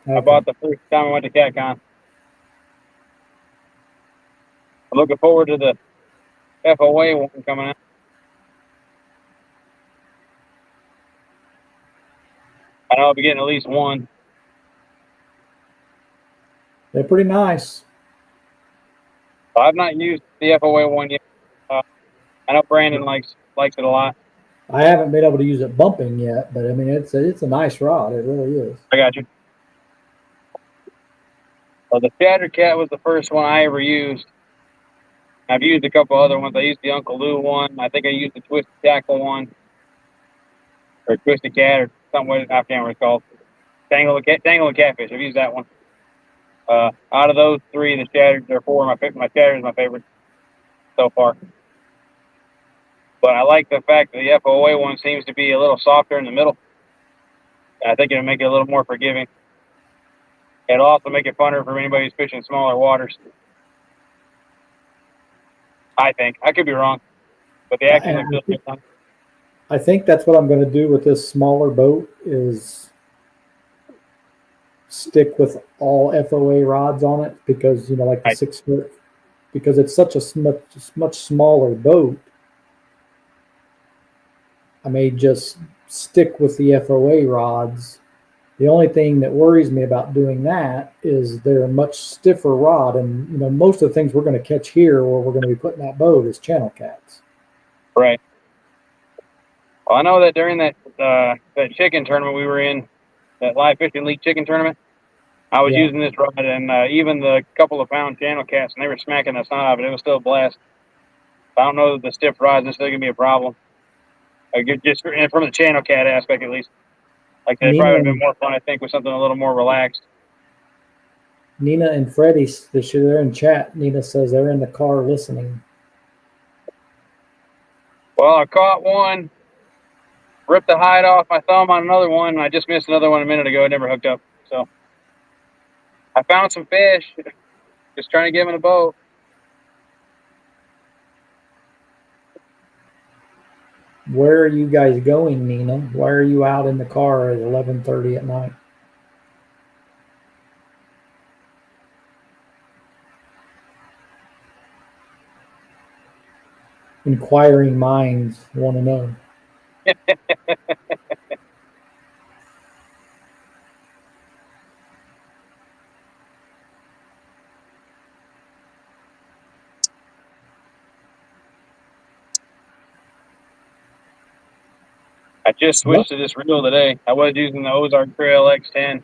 [SPEAKER 3] Okay.
[SPEAKER 2] I bought the first time I went to CatCon. I'm looking forward to the FOA one coming out. I know I'll be getting at least one.
[SPEAKER 3] They're pretty nice.
[SPEAKER 2] I've not used the FOA one yet. I know Brandon likes it a lot.
[SPEAKER 3] I haven't been able to use it bumping yet, but I mean it's a nice rod. It really is.
[SPEAKER 2] I got you. Well, the Shattered Cat was the first one I ever used. I've used a couple other ones. I used the Uncle Lou one. I think I used the Twisted Tackle one, or Twisted Cat, or something. I can't remember what it's called. Tangle and Catfish. I've used that one. Out of those three, the Shattered, there are four. My Shattered is my favorite so far. But I like the fact that the FOA one seems to be a little softer in the middle. I think it'll make it a little more forgiving. It'll also make it funner for anybody who's fishing smaller waters. I think. I could be wrong. But they actually look really good.
[SPEAKER 3] I think that's what I'm going to do with this smaller boat is stick with all FOA rods on it because, like the 6 foot, because it's such a much smaller boat. I may just stick with the FOA rods. The only thing that worries me about doing that is they're a much stiffer rod. And, most of the things we're going to catch here where we're going to be putting that boat is channel cats.
[SPEAKER 2] Right. Well, I know that during that chicken tournament we were in, that live fishing league chicken tournament, I was using this rod, and even the couple of pound channel cats, and they were smacking the sun out of it. It was still a blast. I don't know that the stiff rods are still going to be a problem. Just from the channel cat aspect, at least. Like that probably would have been more fun, I think, with something a little more relaxed.
[SPEAKER 3] Nina and Freddie, they're in chat. Nina says they're in the car listening.
[SPEAKER 2] Well, I caught one, ripped the hide off my thumb on another one, and I just missed another one a minute ago. It never hooked up. So I found some fish. Just trying to get them in a boat.
[SPEAKER 3] Where are you guys going, Nina? Why are you out in the car at 11:30 at night? Inquiring minds want to know.
[SPEAKER 2] I just switched to this reel today. I was using the Ozark Trail X10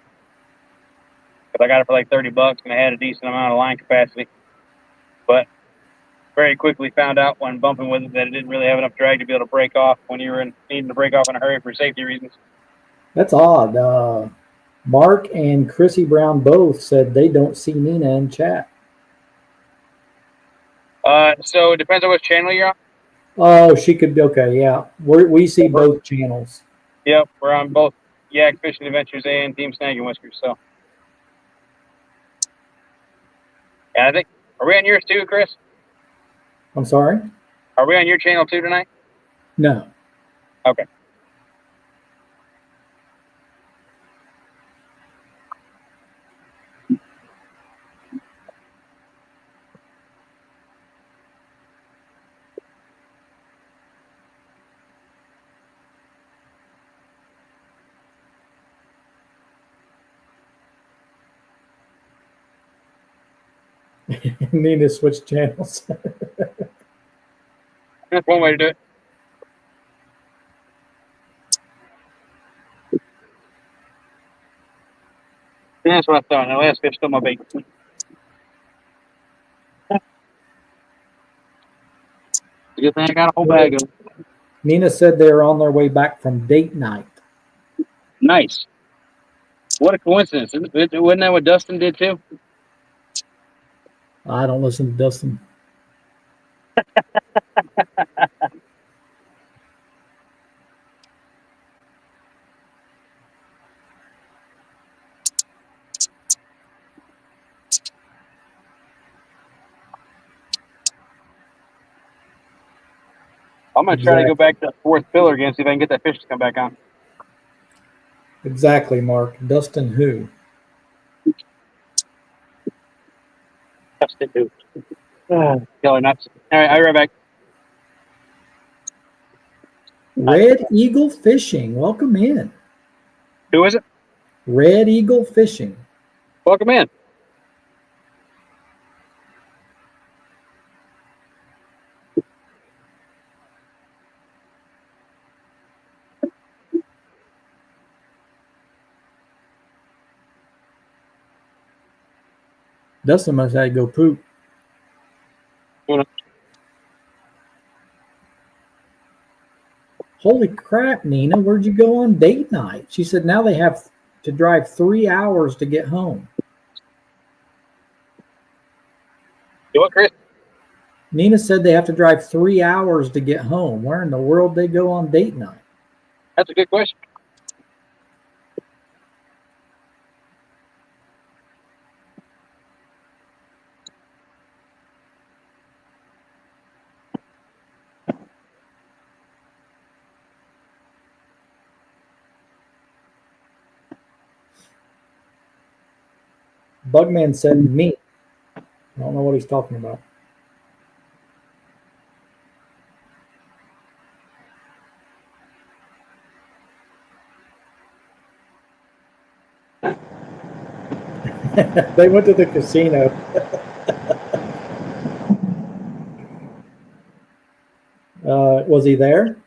[SPEAKER 2] because I got it for like $30 and I had a decent amount of line capacity. But very quickly found out when bumping with it that it didn't really have enough drag to be able to break off when you were needing to break off in a hurry for safety reasons.
[SPEAKER 3] That's odd. Mark and Chrissy Brown both said they don't see Nina in chat.
[SPEAKER 2] So it depends on which channel you're on.
[SPEAKER 3] Oh, she could be okay. Yeah, we see both channels.
[SPEAKER 2] Yep, we're on both Yak Fishing Adventures and Team Snaggin Whiskers. So, and I think, are we on yours too, Chris?
[SPEAKER 3] I'm sorry?
[SPEAKER 2] Are we on your channel too tonight?
[SPEAKER 3] No.
[SPEAKER 2] Okay.
[SPEAKER 3] Need to switch channels.
[SPEAKER 2] That's one way to do it. Yeah, that's what I thought. The last fish stole my bait. Good thing I got a whole bag of them.
[SPEAKER 3] Nina said they were on their way back from date night.
[SPEAKER 2] Nice. What a coincidence. Wasn't that what Dustin did too?
[SPEAKER 3] I don't listen to Dustin.
[SPEAKER 2] I'm going to try to go back to the fourth pillar again, see if I can get that fish to come back on.
[SPEAKER 3] Exactly, Mark. Dustin who?
[SPEAKER 2] Dustin who? Killer nuts. All right, I'll be right back.
[SPEAKER 3] Red Eagle Fishing. Welcome in.
[SPEAKER 2] Who is it?
[SPEAKER 3] Red Eagle Fishing.
[SPEAKER 2] Welcome in.
[SPEAKER 3] Dustin must have to go poop. Holy crap, Nina, where'd you go on date night? She said now they have to drive 3 hours to get home.
[SPEAKER 2] You what, Chris?
[SPEAKER 3] Nina said they have to drive 3 hours to get home. Where in the world they go on date night?
[SPEAKER 2] That's a good question.
[SPEAKER 3] Bugman said me. I don't know what he's talking about. They went to the casino. Was he there?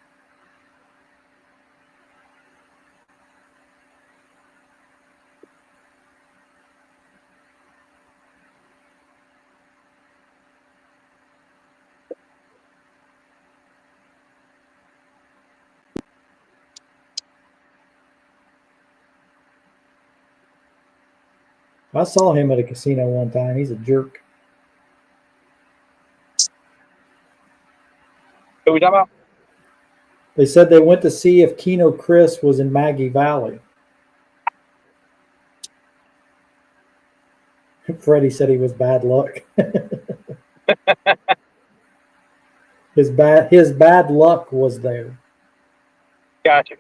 [SPEAKER 3] I saw him at a casino one time. He's a jerk.
[SPEAKER 2] Who we talking about?
[SPEAKER 3] They said they went to see if Keno Chris was in Maggie Valley. Freddie said he was bad luck. his bad luck was there.
[SPEAKER 2] Gotcha.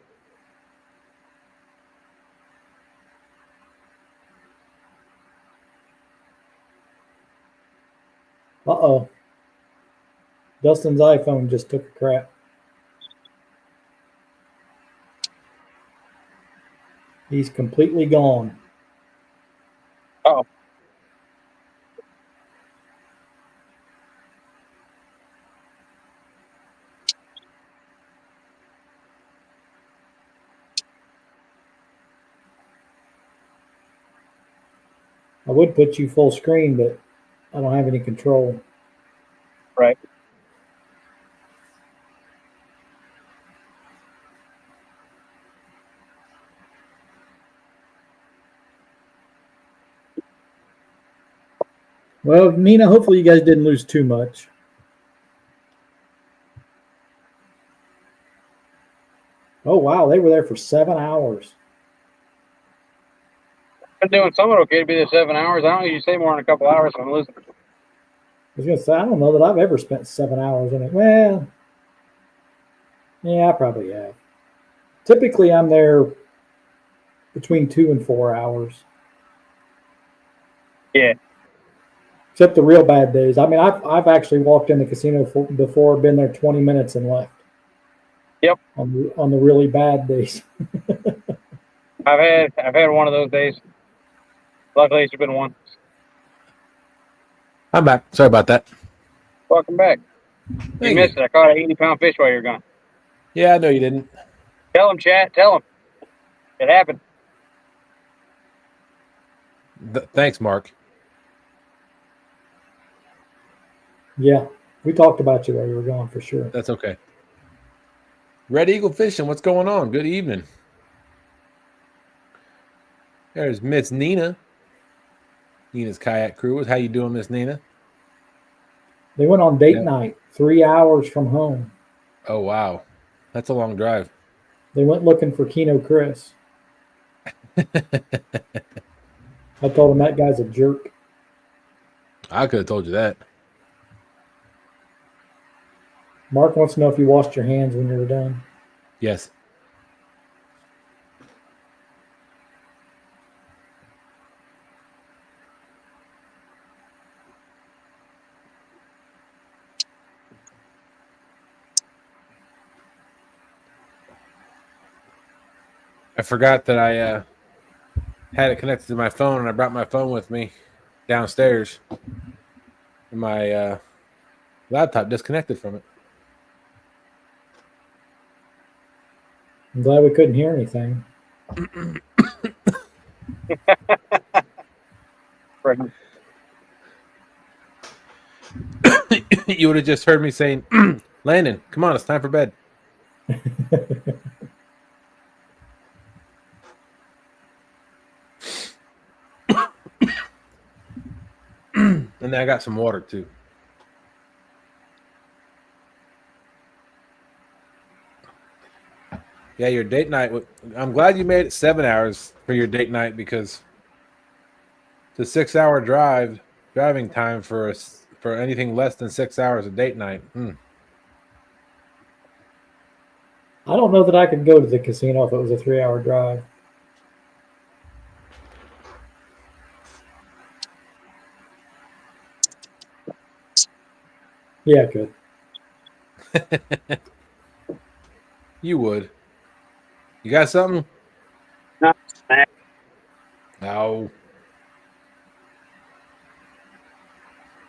[SPEAKER 3] Uh-oh. Dustin's iPhone just took a crap. He's completely gone.
[SPEAKER 2] Uh-oh.
[SPEAKER 3] I would put you full screen, but I don't have any control.
[SPEAKER 2] Right.
[SPEAKER 3] Well, Nina, hopefully you guys didn't lose too much. Oh, wow. They were there for 7 hours.
[SPEAKER 2] Been doing somewhat okay to be there 7 hours. I don't usually stay more than a couple hours when I'm losing.
[SPEAKER 3] I was going to say, I don't know that I've ever spent 7 hours in it. Well, yeah, I probably have. Typically, I'm there between 2 and 4 hours.
[SPEAKER 2] Yeah.
[SPEAKER 3] Except the real bad days. I mean, I've actually walked in the casino before, been there 20 minutes and left.
[SPEAKER 2] Yep.
[SPEAKER 3] On the really bad days.
[SPEAKER 2] I've had one of those days. Luckily, it's been one.
[SPEAKER 1] I'm back. Sorry about that.
[SPEAKER 2] Welcome back.
[SPEAKER 1] Thank
[SPEAKER 2] You missed it. I caught an 80-pound fish while you were gone.
[SPEAKER 1] Yeah, I know you didn't.
[SPEAKER 2] Tell him, chat. Tell him. It happened.
[SPEAKER 1] Thanks, Mark.
[SPEAKER 3] Yeah, we talked about you while you were gone for sure.
[SPEAKER 1] That's okay. Red Eagle Fishing, what's going on? Good evening. There's Miss Nina. Nina's kayak crew. How you doing, Miss Nina?
[SPEAKER 3] They went on date night, 3 hours from home.
[SPEAKER 1] Oh, wow. That's a long drive.
[SPEAKER 3] They went looking for Keno Chris. I told him that guy's a jerk.
[SPEAKER 1] I could have told you that.
[SPEAKER 3] Mark wants to know if you washed your hands when you were done.
[SPEAKER 1] Yes. I forgot that I had it connected to my phone, and I brought my phone with me downstairs. And my laptop disconnected from it.
[SPEAKER 3] I'm glad we couldn't hear anything.
[SPEAKER 1] You would have just heard me saying, Landon, come on, it's time for bed. And then I got some water too. Yeah, your date night. I'm glad you made it 7 hours for your date night, because it's a 6-hour driving time for anything less than 6 hours a date night.
[SPEAKER 3] I don't know that I could go to the casino if it was a 3-hour drive. Yeah, I could.
[SPEAKER 1] You would. You got something?
[SPEAKER 2] No.
[SPEAKER 1] No.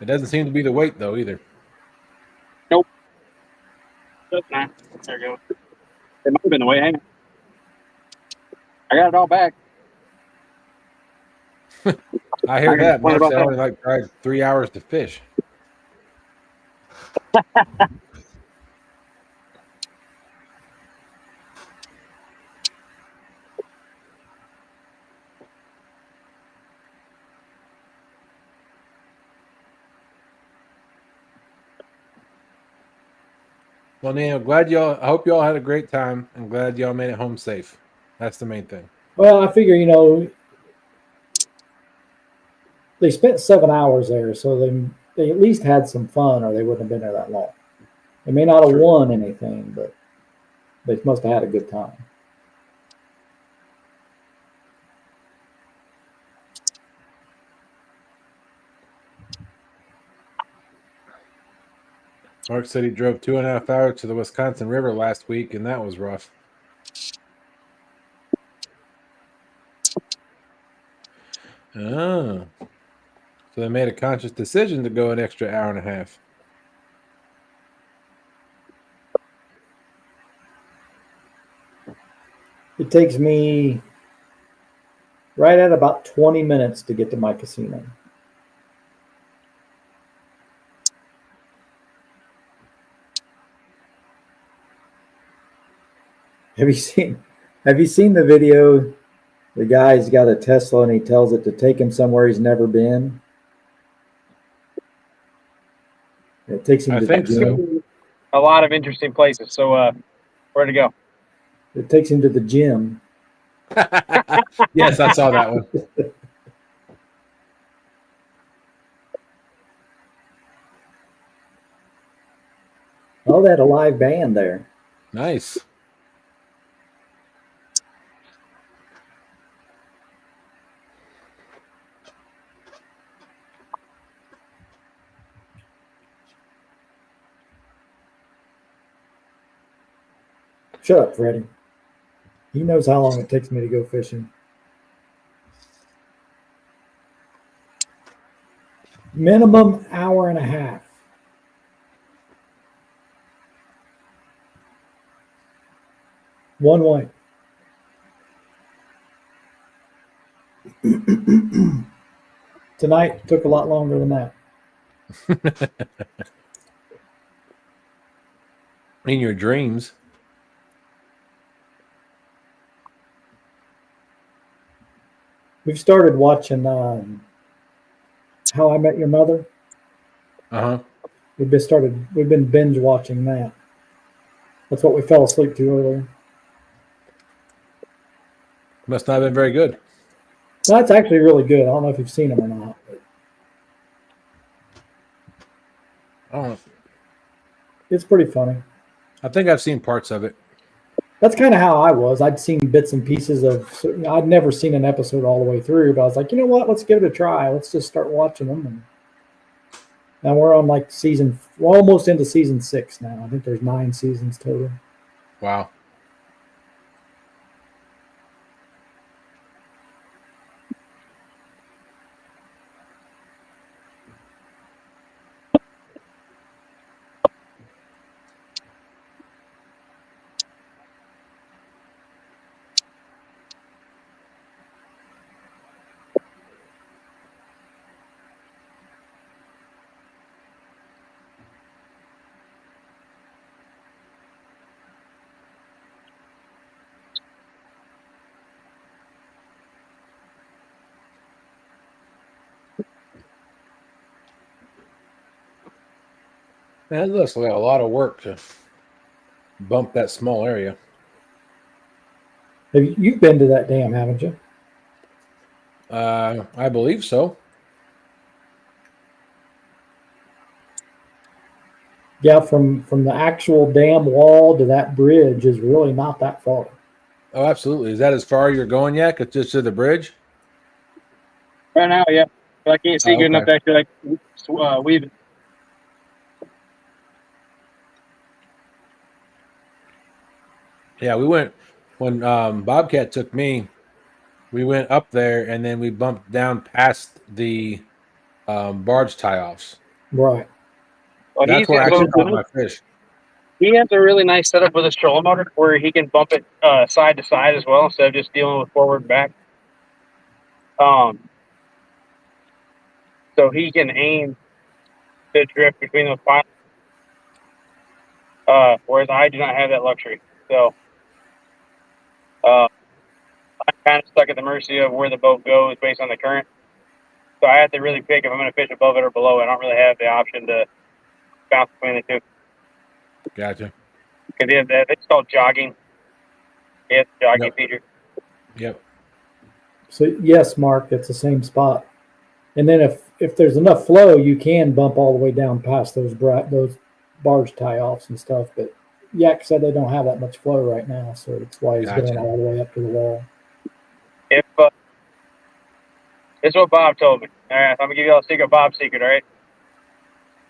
[SPEAKER 1] It doesn't seem to be the weight, though, either.
[SPEAKER 2] Nope. That's not. There you go. It might have been the way. Hang on. I got it all back.
[SPEAKER 1] I hear that. Mark said I only like drive 3 hours to fish. Well, Neil, I hope y'all had a great time. I'm glad y'all made it home safe. That's the main thing.
[SPEAKER 3] Well, I figure, they spent 7 hours there, so they at least had some fun, or they wouldn't have been there that long. They may not have
[SPEAKER 1] True.
[SPEAKER 3] won anything, but they must have had a good time.
[SPEAKER 1] Mark said he drove 2.5 hours to the Wisconsin River last week, and that was rough. Oh. So they made a conscious decision to go an extra hour and a half.
[SPEAKER 3] It takes me right at about 20 minutes to get to my casino. Have you seen the video? The guy's got a Tesla and he tells it to take him somewhere he's never been. It takes him
[SPEAKER 1] I
[SPEAKER 3] to
[SPEAKER 1] think
[SPEAKER 3] the
[SPEAKER 1] so.
[SPEAKER 3] gym.
[SPEAKER 2] A lot of interesting places. So, where to go?
[SPEAKER 3] It takes him to the gym.
[SPEAKER 1] Yes, I saw that one.
[SPEAKER 3] Oh, they had a live band there.
[SPEAKER 1] Nice.
[SPEAKER 3] Shut up, Freddie. He knows how long it takes me to go fishing. Minimum hour and a half. One way. Tonight took a lot longer than that.
[SPEAKER 1] In your dreams.
[SPEAKER 3] We've started watching How I Met Your Mother.
[SPEAKER 1] Uh-huh.
[SPEAKER 3] We've been binge watching that. That's what we fell asleep to earlier.
[SPEAKER 1] Must not have been very good.
[SPEAKER 3] That's actually really good. I don't know if you've seen them or not. But
[SPEAKER 1] I don't know.
[SPEAKER 3] it's pretty funny.
[SPEAKER 1] I think I've seen parts of it.
[SPEAKER 3] That's kind of how I was. I'd seen bits and pieces of. I'd never seen an episode all the way through, but I was like, you know what? Let's give it a try. Let's just start watching them. And now we're on we're almost into season 6 now. I think there's 9 seasons total.
[SPEAKER 1] Wow. Man, it looks like a lot of work to bump that small area.
[SPEAKER 3] You've been to that dam, haven't you?
[SPEAKER 1] I believe so.
[SPEAKER 3] Yeah, from the actual dam wall to that bridge is really not that far.
[SPEAKER 1] Oh, absolutely. Is that as far you're going yet? It's just to the bridge?
[SPEAKER 2] Right now, yeah. But I can't see good enough to actually weave it.
[SPEAKER 1] Yeah, we went when Bobcat took me. We went up there and then we bumped down past the barge tie-offs.
[SPEAKER 3] Right.
[SPEAKER 2] Well,
[SPEAKER 1] That's where I actually caught my fish.
[SPEAKER 2] He has a really nice setup with his trolling motor where he can bump it side to side as well instead of just dealing with forward and back. So he can aim the drift between those piles. Whereas I do not have that luxury. So I'm kind of stuck at the mercy of where the boat goes based on the current. So I have to really pick if I'm going to fish above it or below it. I don't really have the option to bounce between the two.
[SPEAKER 1] Gotcha.
[SPEAKER 2] It's called jogging. Yeah, jogging
[SPEAKER 1] Yep.
[SPEAKER 2] feeder.
[SPEAKER 1] Yep.
[SPEAKER 3] So yes, Mark, it's the same spot. And then if there's enough flow, you can bump all the way down past those barge tie offs and stuff. But Yak said they don't have that much flow right now, so that's why he's going
[SPEAKER 1] Gotcha.
[SPEAKER 3] all the way up to the wall.
[SPEAKER 2] If this is what Bob told me. All right, I'm gonna give you all a secret, Bob's secret. All right,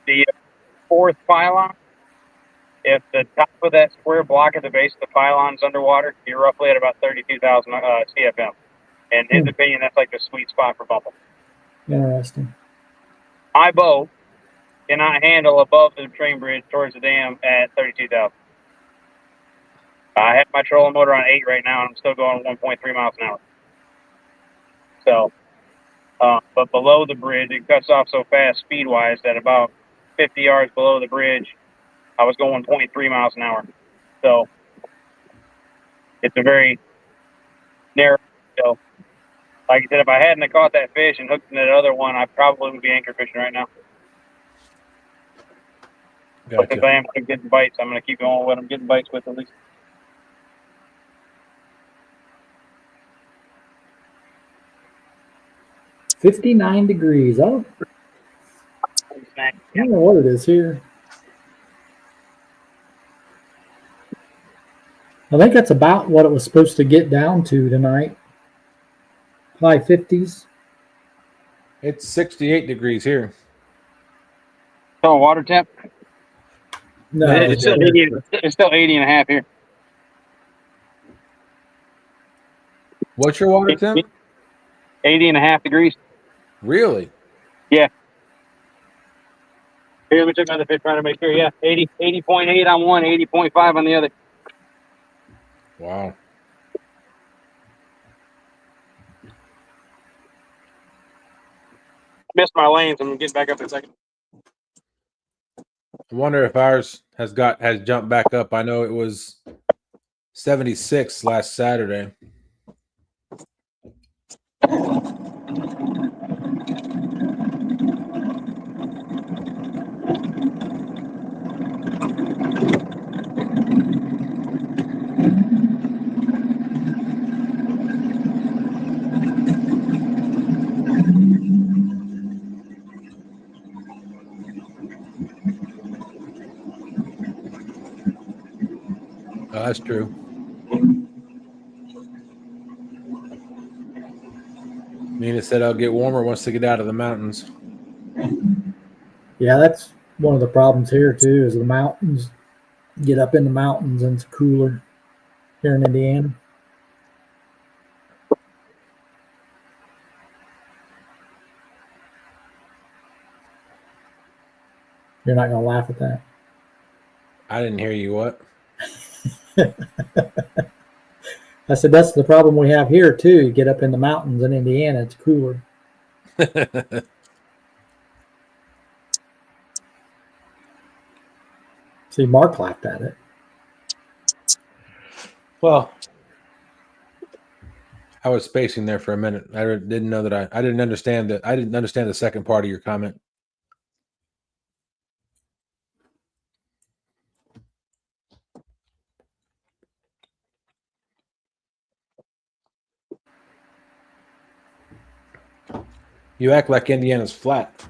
[SPEAKER 2] the fourth pylon. If the top of that square block at the base of the pylon is underwater, you're roughly at about 32,000 CFM. And in his opinion, that's like the sweet spot for bumping.
[SPEAKER 3] Interesting.
[SPEAKER 2] My boat cannot handle above the train bridge towards the dam at 32,000. I have my trolling motor on 8 right now, and I'm still going 1.3 miles an hour. So, but below the bridge, it cuts off so fast speed-wise that about 50 yards below the bridge, I was going 23 miles an hour. So, it's a very narrow. So, like I said, if I hadn't have caught that fish and hooked in that other one, I probably would be anchor fishing right now.
[SPEAKER 1] Gotcha.
[SPEAKER 2] But since I am getting bites, I'm going to keep going with what I'm getting bites with at least.
[SPEAKER 3] $59 degrees. I don't know what it is here. I think that's about what it was supposed to get down to tonight. High 50s.
[SPEAKER 1] It's 68 degrees here.
[SPEAKER 2] So water temp?
[SPEAKER 3] No,
[SPEAKER 2] it's still 80, it's still 80 and a half here.
[SPEAKER 1] What's your water temp?
[SPEAKER 2] 80 and a half degrees.
[SPEAKER 1] Really?
[SPEAKER 2] Yeah. Here, let me check my other fish, trying to make sure. Yeah, 80.8 on one, 80.5 on the other.
[SPEAKER 1] Wow.
[SPEAKER 2] Missed my lanes. I'm getting back up in a second.
[SPEAKER 1] I wonder if ours has jumped back up. I know it was 76 last Saturday. Oh, that's true. Nina said I'll get warmer once they get out of the mountains.
[SPEAKER 3] Yeah, that's one of the problems here too. Is the mountains get up in the mountains and it's cooler here in Indiana. You're not going to laugh at that.
[SPEAKER 1] I didn't hear you. What?
[SPEAKER 3] I said that's the problem we have here too. You get up in the mountains in Indiana, it's cooler. See, Mark laughed at it.
[SPEAKER 1] Well, I was spacing there for a minute. I didn't know that I didn't understand that. I didn't understand the second part of your comment. You act like Indiana's flat.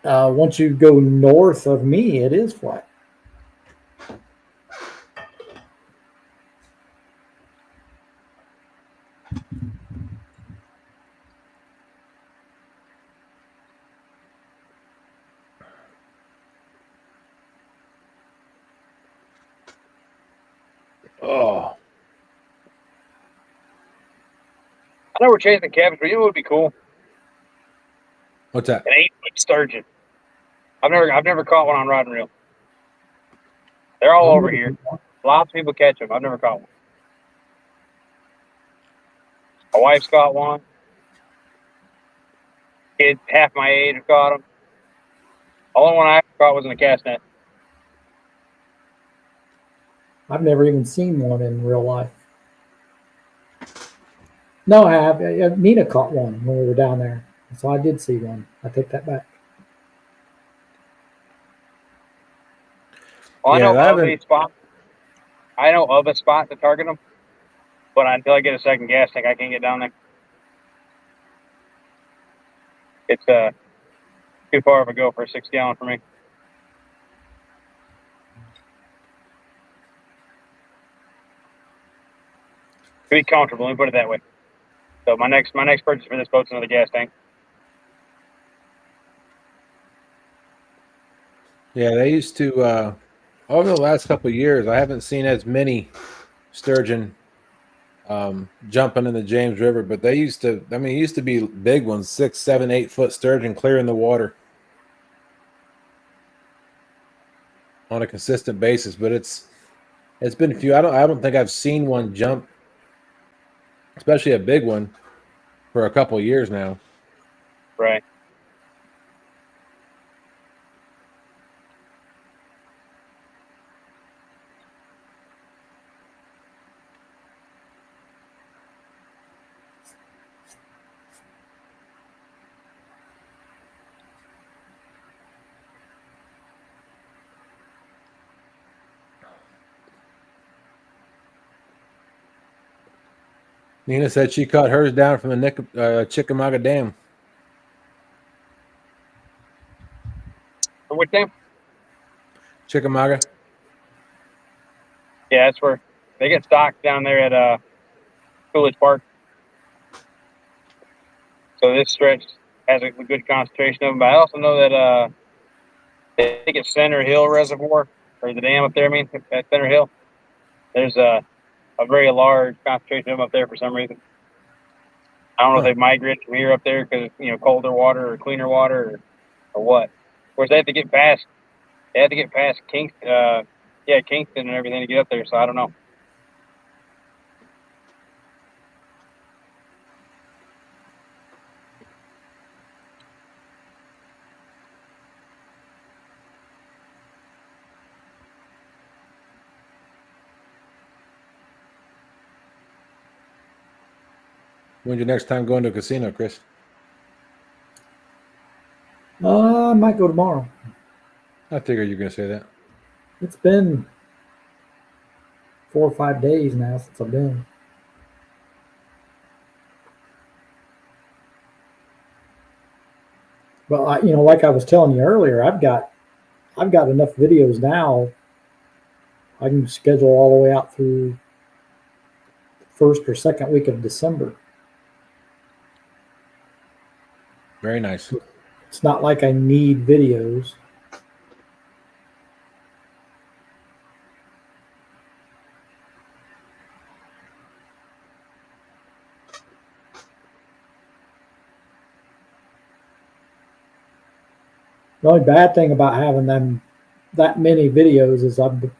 [SPEAKER 3] Once you go north of me, it is flat.
[SPEAKER 1] Oh,
[SPEAKER 2] I know we're chasing cabins, but you know what would be cool?
[SPEAKER 1] what's that?
[SPEAKER 2] An 8-foot sturgeon. I've never caught one on rod and reel. They're all over here. Lots of people catch them. I've never caught one. My wife's caught one. Kids half my age have caught them. The only one I ever caught was in a cast net.
[SPEAKER 3] I've never even seen one in real life. No, I have. Nina caught one when we were down there. So I did see one. I take that back.
[SPEAKER 2] Well,
[SPEAKER 1] Yeah, I
[SPEAKER 2] I know of
[SPEAKER 1] haven't.
[SPEAKER 2] a spot. I know of a spot to target them, but until I get a second gas tank, I can't get down there. It's too far of a go for a 6-gallon for me. To be comfortable, let me put it that way. So my next purchase for this boat's another gas tank.
[SPEAKER 1] Yeah, they used to. Over the last couple of years, I haven't seen as many sturgeon jumping in the James River, but they used to. I mean, it used to be big ones, 6, 7, 8 foot sturgeon clearing the water on a consistent basis. But it's been few. I don't think I've seen one jump, especially a big one, for a couple of years now.
[SPEAKER 2] Right.
[SPEAKER 1] Nina said she caught hers down from the Chickamauga Dam.
[SPEAKER 2] For which dam?
[SPEAKER 1] Chickamauga.
[SPEAKER 2] Yeah, that's where they get stocked down there at Coolidge Park. So this stretch has a good concentration of them. But I also know that I think it's Center Hill Reservoir, or the dam up there. I mean, at Center Hill, there's a very large concentration of them up there for some reason. I don't know if they migrated from here up there because colder water or cleaner water or what. Of course, they have to get past. They had to get past Kingston, Kingston and everything to get up there. So I don't know.
[SPEAKER 1] When's your next time going to a casino, Chris?
[SPEAKER 3] I might go tomorrow.
[SPEAKER 1] I figured you were going to say that.
[SPEAKER 3] It's been 4 or 5 days now since I've been. But like I was telling you earlier, I've got enough videos now. I can schedule all the way out through the first or second week of December.
[SPEAKER 1] Very nice.
[SPEAKER 3] It's not like I need videos. The only bad thing about having them that many videos is I've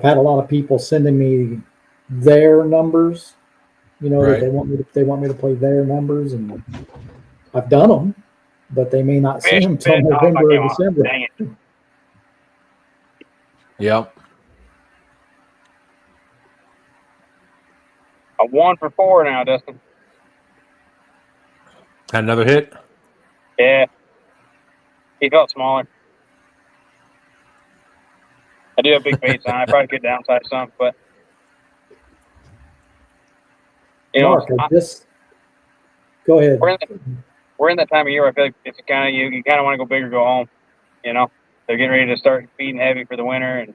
[SPEAKER 3] had a lot of people sending me their numbers.
[SPEAKER 1] Right.
[SPEAKER 3] That they want me to play their numbers, and I've done them, but they may not see them till November or December.
[SPEAKER 2] Dang it.
[SPEAKER 1] Yep.
[SPEAKER 2] I'm 1 for 4 now, Dustin.
[SPEAKER 1] Had another hit?
[SPEAKER 2] Yeah. He felt smaller. I do have big baits on. I probably could downsize some, but
[SPEAKER 3] Mark, go ahead.
[SPEAKER 2] We're in that time of year where I feel like it's kind of you kind of want to go big or go home. They're getting ready to start feeding heavy for the winter, and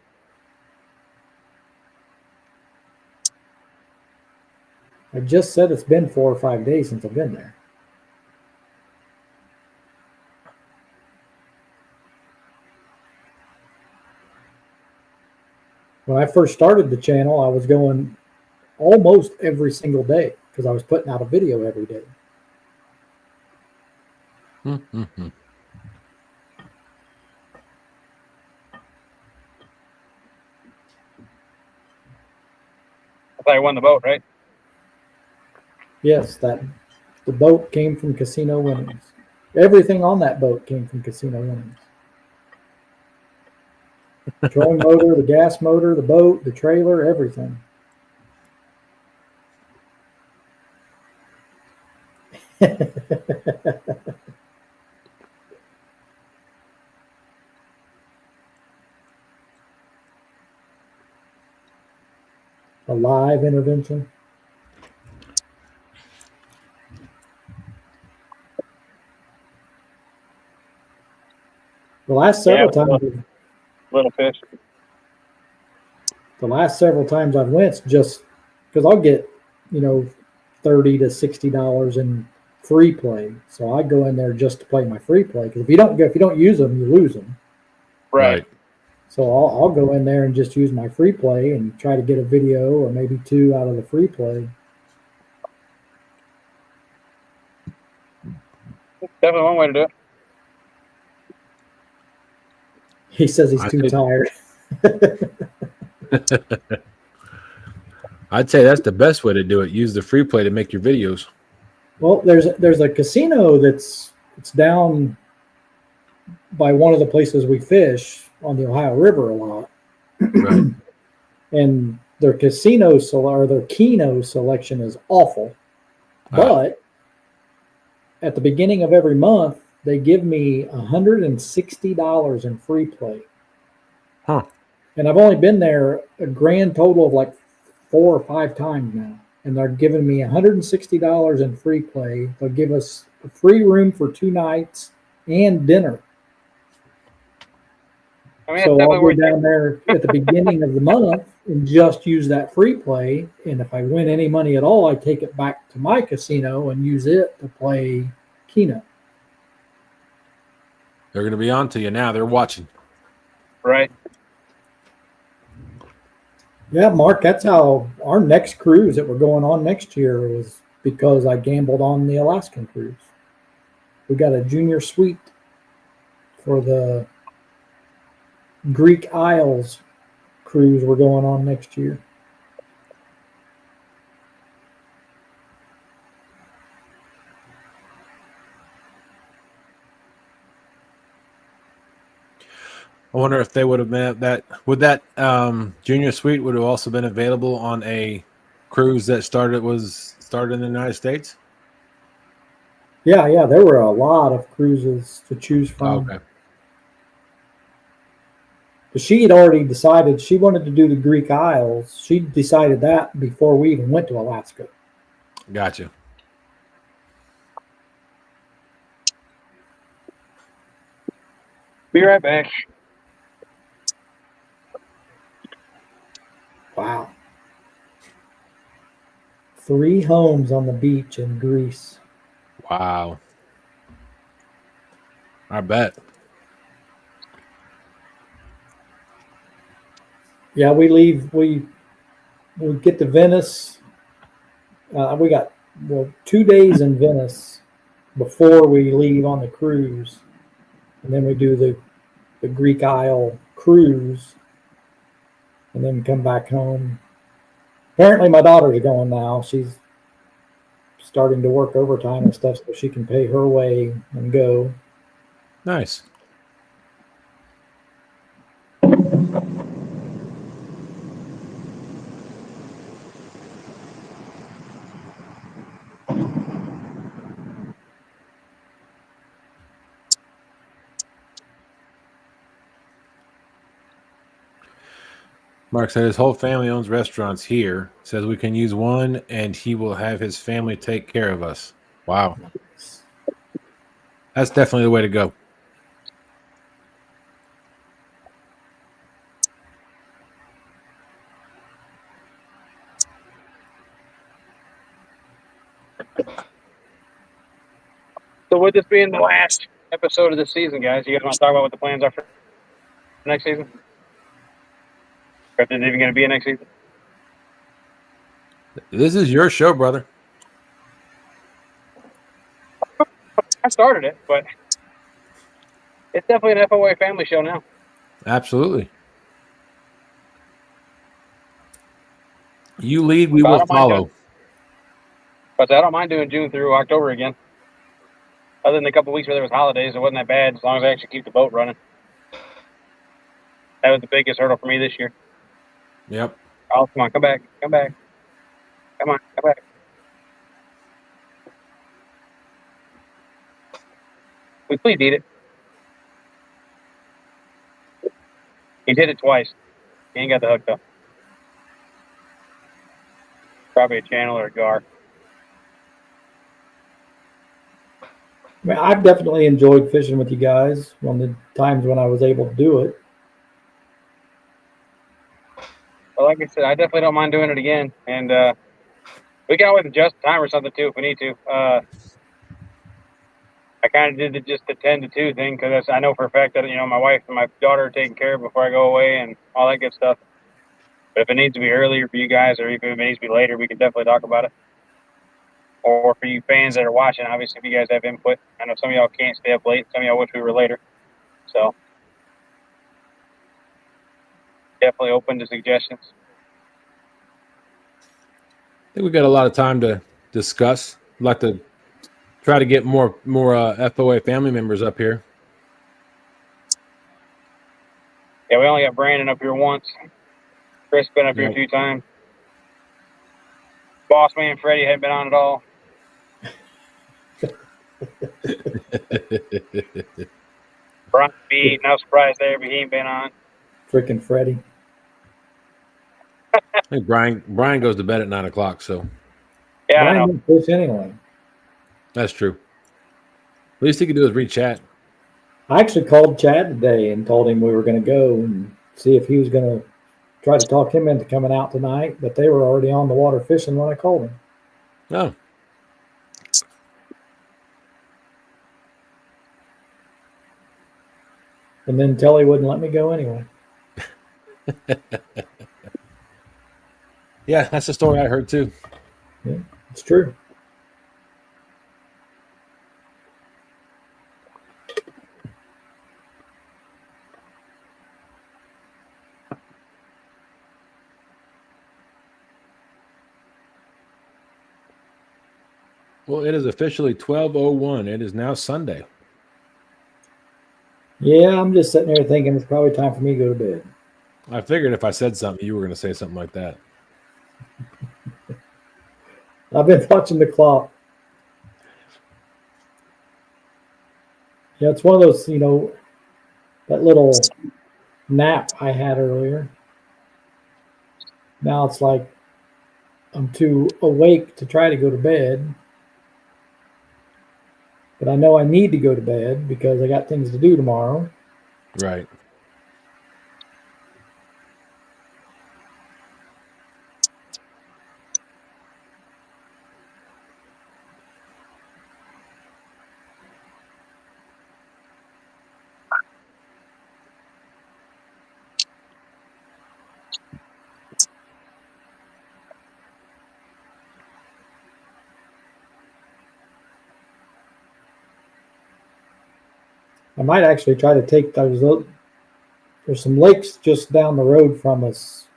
[SPEAKER 3] I just said it's been 4 or 5 days since I've been there. When I first started the channel, I was going almost every single day because I was putting out a video every day.
[SPEAKER 1] Mm-hmm.
[SPEAKER 2] I thought I won the boat, right?
[SPEAKER 3] Yes, the boat came from casino winnings. Everything on that boat came from casino winnings. The trolling motor, the gas motor, the boat, the trailer, everything. live intervention. The last several times,
[SPEAKER 2] little fish.
[SPEAKER 3] The last several times I've went, just because I'll get, $30 to $60 in free play. So I go in there just to play my free play, because if you don't use them, you lose them.
[SPEAKER 2] Right.
[SPEAKER 3] So I'll go in there and just use my free play and try to get a video or maybe two out of the free play.
[SPEAKER 2] Definitely one way to do it.
[SPEAKER 3] He says he's too tired.
[SPEAKER 1] I'd say that's the best way to do it. Use the free play to make your videos.
[SPEAKER 3] Well, there's a casino it's down by one of the places we fish on the Ohio River a lot.
[SPEAKER 1] Right.
[SPEAKER 3] And their their Keno selection is awful. But at the beginning of every month, they give me $160 in free play.
[SPEAKER 1] Huh.
[SPEAKER 3] And I've only been there a grand total of like 4 or 5 times now. And they're giving me $160 in free play. They'll give us a free room for 2 nights and dinner. So I'll go down there at the beginning of the month and just use that free play. And if I win any money at all, I take it back to my casino and use it to play Keno.
[SPEAKER 1] They're going to be on to you now. They're watching.
[SPEAKER 2] Right.
[SPEAKER 3] Yeah, Mark, that's how our next cruise that we're going on next year was, because I gambled on the Alaskan cruise. We got a junior suite for the Greek Isles cruise we're going on next year.
[SPEAKER 1] I wonder if they would have been at that. Would that junior suite would have also been available on a cruise that started in the United States?
[SPEAKER 3] Yeah, there were a lot of cruises to choose from.
[SPEAKER 1] Okay.
[SPEAKER 3] But she had already decided she wanted to do the Greek Isles. She decided that before we even went to Alaska.
[SPEAKER 1] Gotcha.
[SPEAKER 2] Be right back.
[SPEAKER 3] Wow. 3 homes on the beach in Greece.
[SPEAKER 1] Wow. I bet.
[SPEAKER 3] Yeah, we get to Venice. We got 2 days in Venice before we leave on the cruise. And then we do the Greek Isle cruise and then come back home. Apparently my daughter's going now. She's starting to work overtime and stuff so she can pay her way and go.
[SPEAKER 1] Nice. Mark said his whole family owns restaurants here. Says we can use one and he will have his family take care of us. Wow. That's definitely the way to go.
[SPEAKER 2] So with this being the last episode of the season, guys, you guys want to talk about what the plans are for next season? Or if there's even going to be a next season?
[SPEAKER 1] This is your show, brother.
[SPEAKER 2] I started it, but it's definitely an FOA family show now.
[SPEAKER 1] Absolutely. You lead, we will follow.
[SPEAKER 2] But I don't mind doing June through October again. Other than a couple of weeks where there was holidays, it wasn't that bad as long as I actually keep the boat running. That was the biggest hurdle for me this year.
[SPEAKER 1] Yep.
[SPEAKER 2] Oh, come on, come back. Come on, come back. We please eat it. He did it twice. He ain't got the hook, though. Probably a channel or a gar.
[SPEAKER 3] I mean, I've definitely enjoyed fishing with you guys on the times when I was able to do it.
[SPEAKER 2] Well, like I said, I definitely don't mind doing it again, and we can always adjust the time or something too if we need to. I kind of did just the 10 to 2 thing because I know for a fact that my wife and my daughter are taken care of before I go away and all that good stuff. But if it needs to be earlier for you guys, or even if it needs to be later, we can definitely talk about it. Or for you fans that are watching, obviously, if you guys have input, I know some of y'all can't stay up late. Some of y'all wish we were later. So definitely open to suggestions.
[SPEAKER 1] I think we got a lot of time to discuss. I'd like to try to get more FOA family members up here.
[SPEAKER 2] Yeah, we only got Brandon up here once. Chris been up here a few times. Boss man Freddie hadn't been on at all. Brian B, no surprise there, but he ain't been on.
[SPEAKER 3] Freaking Freddie.
[SPEAKER 1] I think Brian goes to bed at 9 o'clock, so
[SPEAKER 2] yeah,
[SPEAKER 3] Brian
[SPEAKER 2] I know.
[SPEAKER 3] didn't fish anyway.
[SPEAKER 1] That's true. Least he can do is read chat.
[SPEAKER 3] I actually called Chad today and told him we were going to go and see if he was going to try to talk him into coming out tonight, but they were already on the water fishing when I called him.
[SPEAKER 1] Oh.
[SPEAKER 3] And then Telly wouldn't let me go anyway.
[SPEAKER 1] Yeah, that's the story I heard too.
[SPEAKER 3] Yeah, it's true.
[SPEAKER 1] Well, it is officially 12:01. It is now Sunday.
[SPEAKER 3] Yeah, I'm just sitting there thinking it's probably time for me to go to bed.
[SPEAKER 1] I figured if I said something, you were going to say something like that.
[SPEAKER 3] I've been watching the clock. Yeah, it's one of those, that little nap I had earlier. Now it's like I'm too awake to try to go to bed. But I know I need to go to bed because I got things to do tomorrow.
[SPEAKER 1] Right.
[SPEAKER 3] I might actually try to take those. There's some lakes just down the road from us.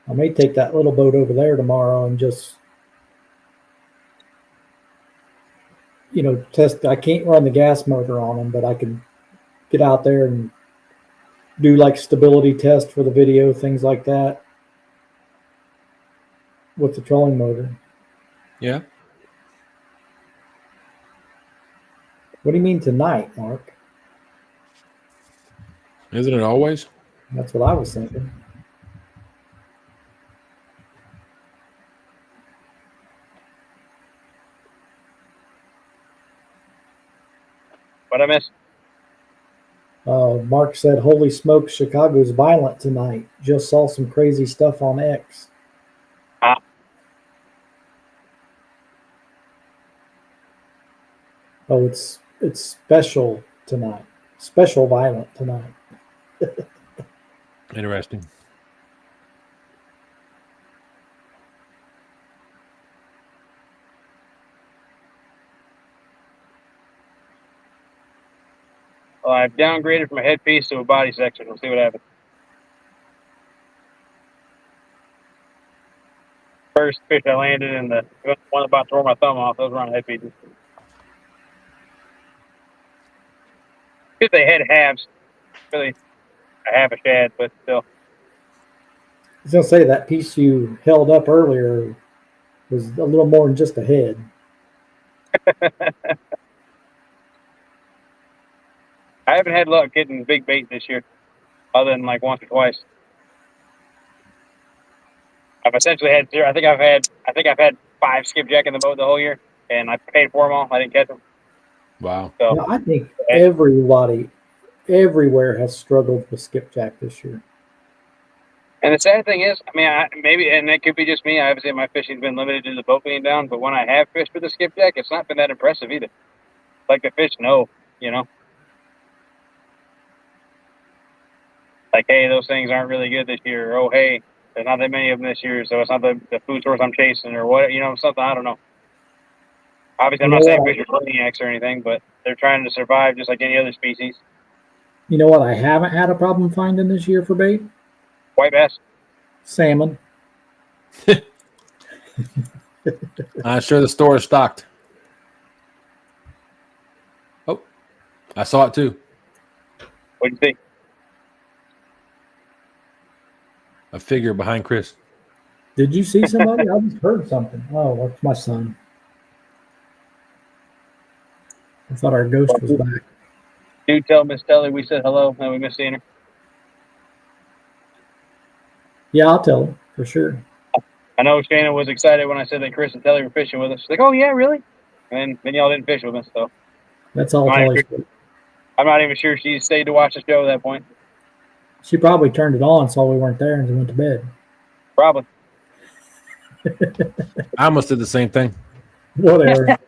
[SPEAKER 3] I may take that little boat over there tomorrow and just, test. I can't run the gas motor on them, but I can get out there and do like stability test for the video, things like that with the trolling motor.
[SPEAKER 1] Yeah.
[SPEAKER 3] What do you mean tonight, Mark?
[SPEAKER 1] Isn't it always?
[SPEAKER 3] That's what I was thinking.
[SPEAKER 2] What I missed?
[SPEAKER 3] Mark said, "Holy smokes, Chicago's violent tonight. Just saw some crazy stuff on X." Oh, it's special tonight. Special violent tonight.
[SPEAKER 1] Interesting.
[SPEAKER 2] Well, I've downgraded from a headpiece to a body section. We'll see what happens. First fish I landed in the one about to throw my thumb off. Those were on headpieces. Because they had halves. Really, a half a shad, but still.
[SPEAKER 3] I was going to say that piece you held up earlier was a little more than just a head.
[SPEAKER 2] I haven't had luck getting big bait this year, other than like once or twice. I've essentially had 0. I think I've had 5 skipjack in the boat the whole year, and I paid for them all. I didn't catch them.
[SPEAKER 1] Wow.
[SPEAKER 2] So
[SPEAKER 3] Yeah, I think everybody everywhere has struggled with skipjack this year.
[SPEAKER 2] And the sad thing is, I mean, maybe, and it could be just me. Obviously, my fishing's been limited to the boat being down. But when I have fished with the skipjack, it's not been that impressive either. Like the fish know, you know, like, hey, those things aren't really good this year. Or, oh, hey, there's not that many of them this year, so it's not the food source I'm chasing, or what, you know, something. I don't know. Obviously, I'm not saying fish are maniacs or anything, but they're trying to survive just like any other species.
[SPEAKER 3] You know what I haven't had a problem finding this year for bait?
[SPEAKER 2] White bass.
[SPEAKER 3] Salmon.
[SPEAKER 1] I'm sure the store is stocked. Oh, I saw it too.
[SPEAKER 2] What'd you see?
[SPEAKER 1] A figure behind Chris.
[SPEAKER 3] Did you see somebody? I just heard something. Oh, that's my son. I thought our ghost was back.
[SPEAKER 2] Do tell Miss Telly we said hello and we missed seeing her.
[SPEAKER 3] Yeah, I'll tell him for sure.
[SPEAKER 2] I know Shannon was excited when I said that Chris and Telly were fishing with us. She's like, oh, yeah, really? And then y'all didn't fish with us, so.
[SPEAKER 3] That's all Telly's for.
[SPEAKER 2] I'm not even sure she stayed to watch the show at that point.
[SPEAKER 3] She probably turned it on, saw we weren't there, and went to bed.
[SPEAKER 2] Probably.
[SPEAKER 1] I almost did the same thing.
[SPEAKER 3] Whatever.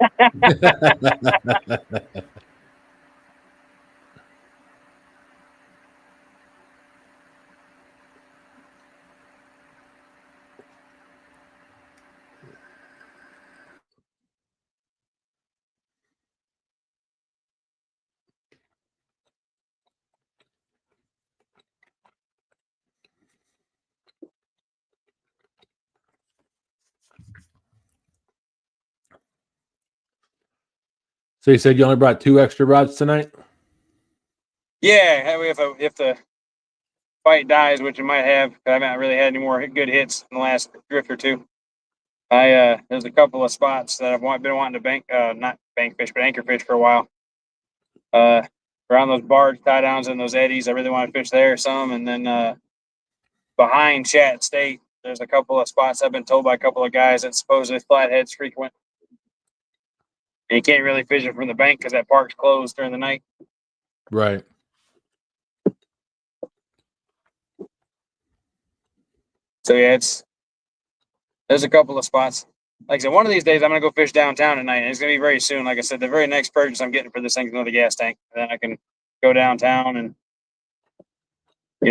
[SPEAKER 1] So you said you only brought 2 extra rods tonight?
[SPEAKER 2] Yeah, if the fight dies, which it might have, I haven't really had any more good hits in the last drift or two. There's a couple of spots that I've been wanting to not bank fish, but anchor fish for a while. Around those barge tie downs and those eddies, I really want to fish there some. And then behind Chat State, there's a couple of spots I've been told by a couple of guys that supposedly flatheads frequent. And you can't really fish it from the bank because that park's closed during the night.
[SPEAKER 1] Right.
[SPEAKER 2] So yeah, there's a couple of spots. Like I said, one of these days I'm gonna go fish downtown tonight, and it's gonna be very soon. Like I said, the very next purchase I'm getting for this thing is another gas tank. And then I can go downtown and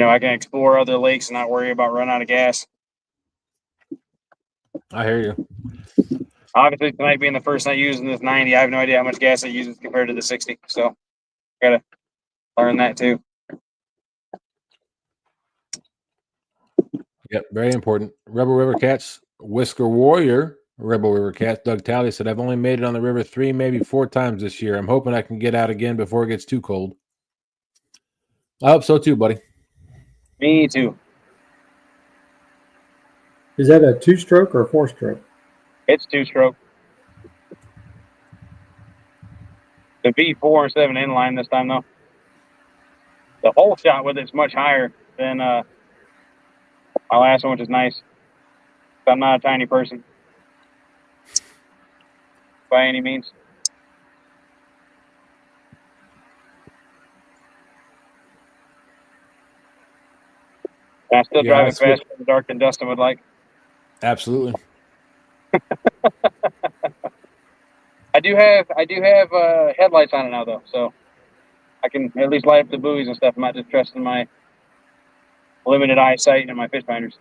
[SPEAKER 2] I can explore other lakes and not worry about running out of gas.
[SPEAKER 1] I hear you.
[SPEAKER 2] Obviously, tonight being the first night using this 90, I have no idea how much gas it uses compared to the 60. So gotta learn that too.
[SPEAKER 1] Yep, very important. Rebel River Cats, Whisker Warrior, Rebel River Cats, Doug Talley said, I've only made it on the river 3, maybe 4 times this year. I'm hoping I can get out again before it gets too cold. I hope so too, buddy.
[SPEAKER 2] Me too.
[SPEAKER 3] Is that a 2-stroke or a 4-stroke?
[SPEAKER 2] It's 2-stroke. The V4 instead of an inline this time, though. The hole shot with it's much higher than my last one, which is nice. I'm not a tiny person by any means. And I still drive it faster in the dark than Dustin would like.
[SPEAKER 1] Absolutely.
[SPEAKER 2] I do have headlights on it now, though, so I can at least light up the buoys and stuff. I'm not just trusting my limited eyesight and my fish finders.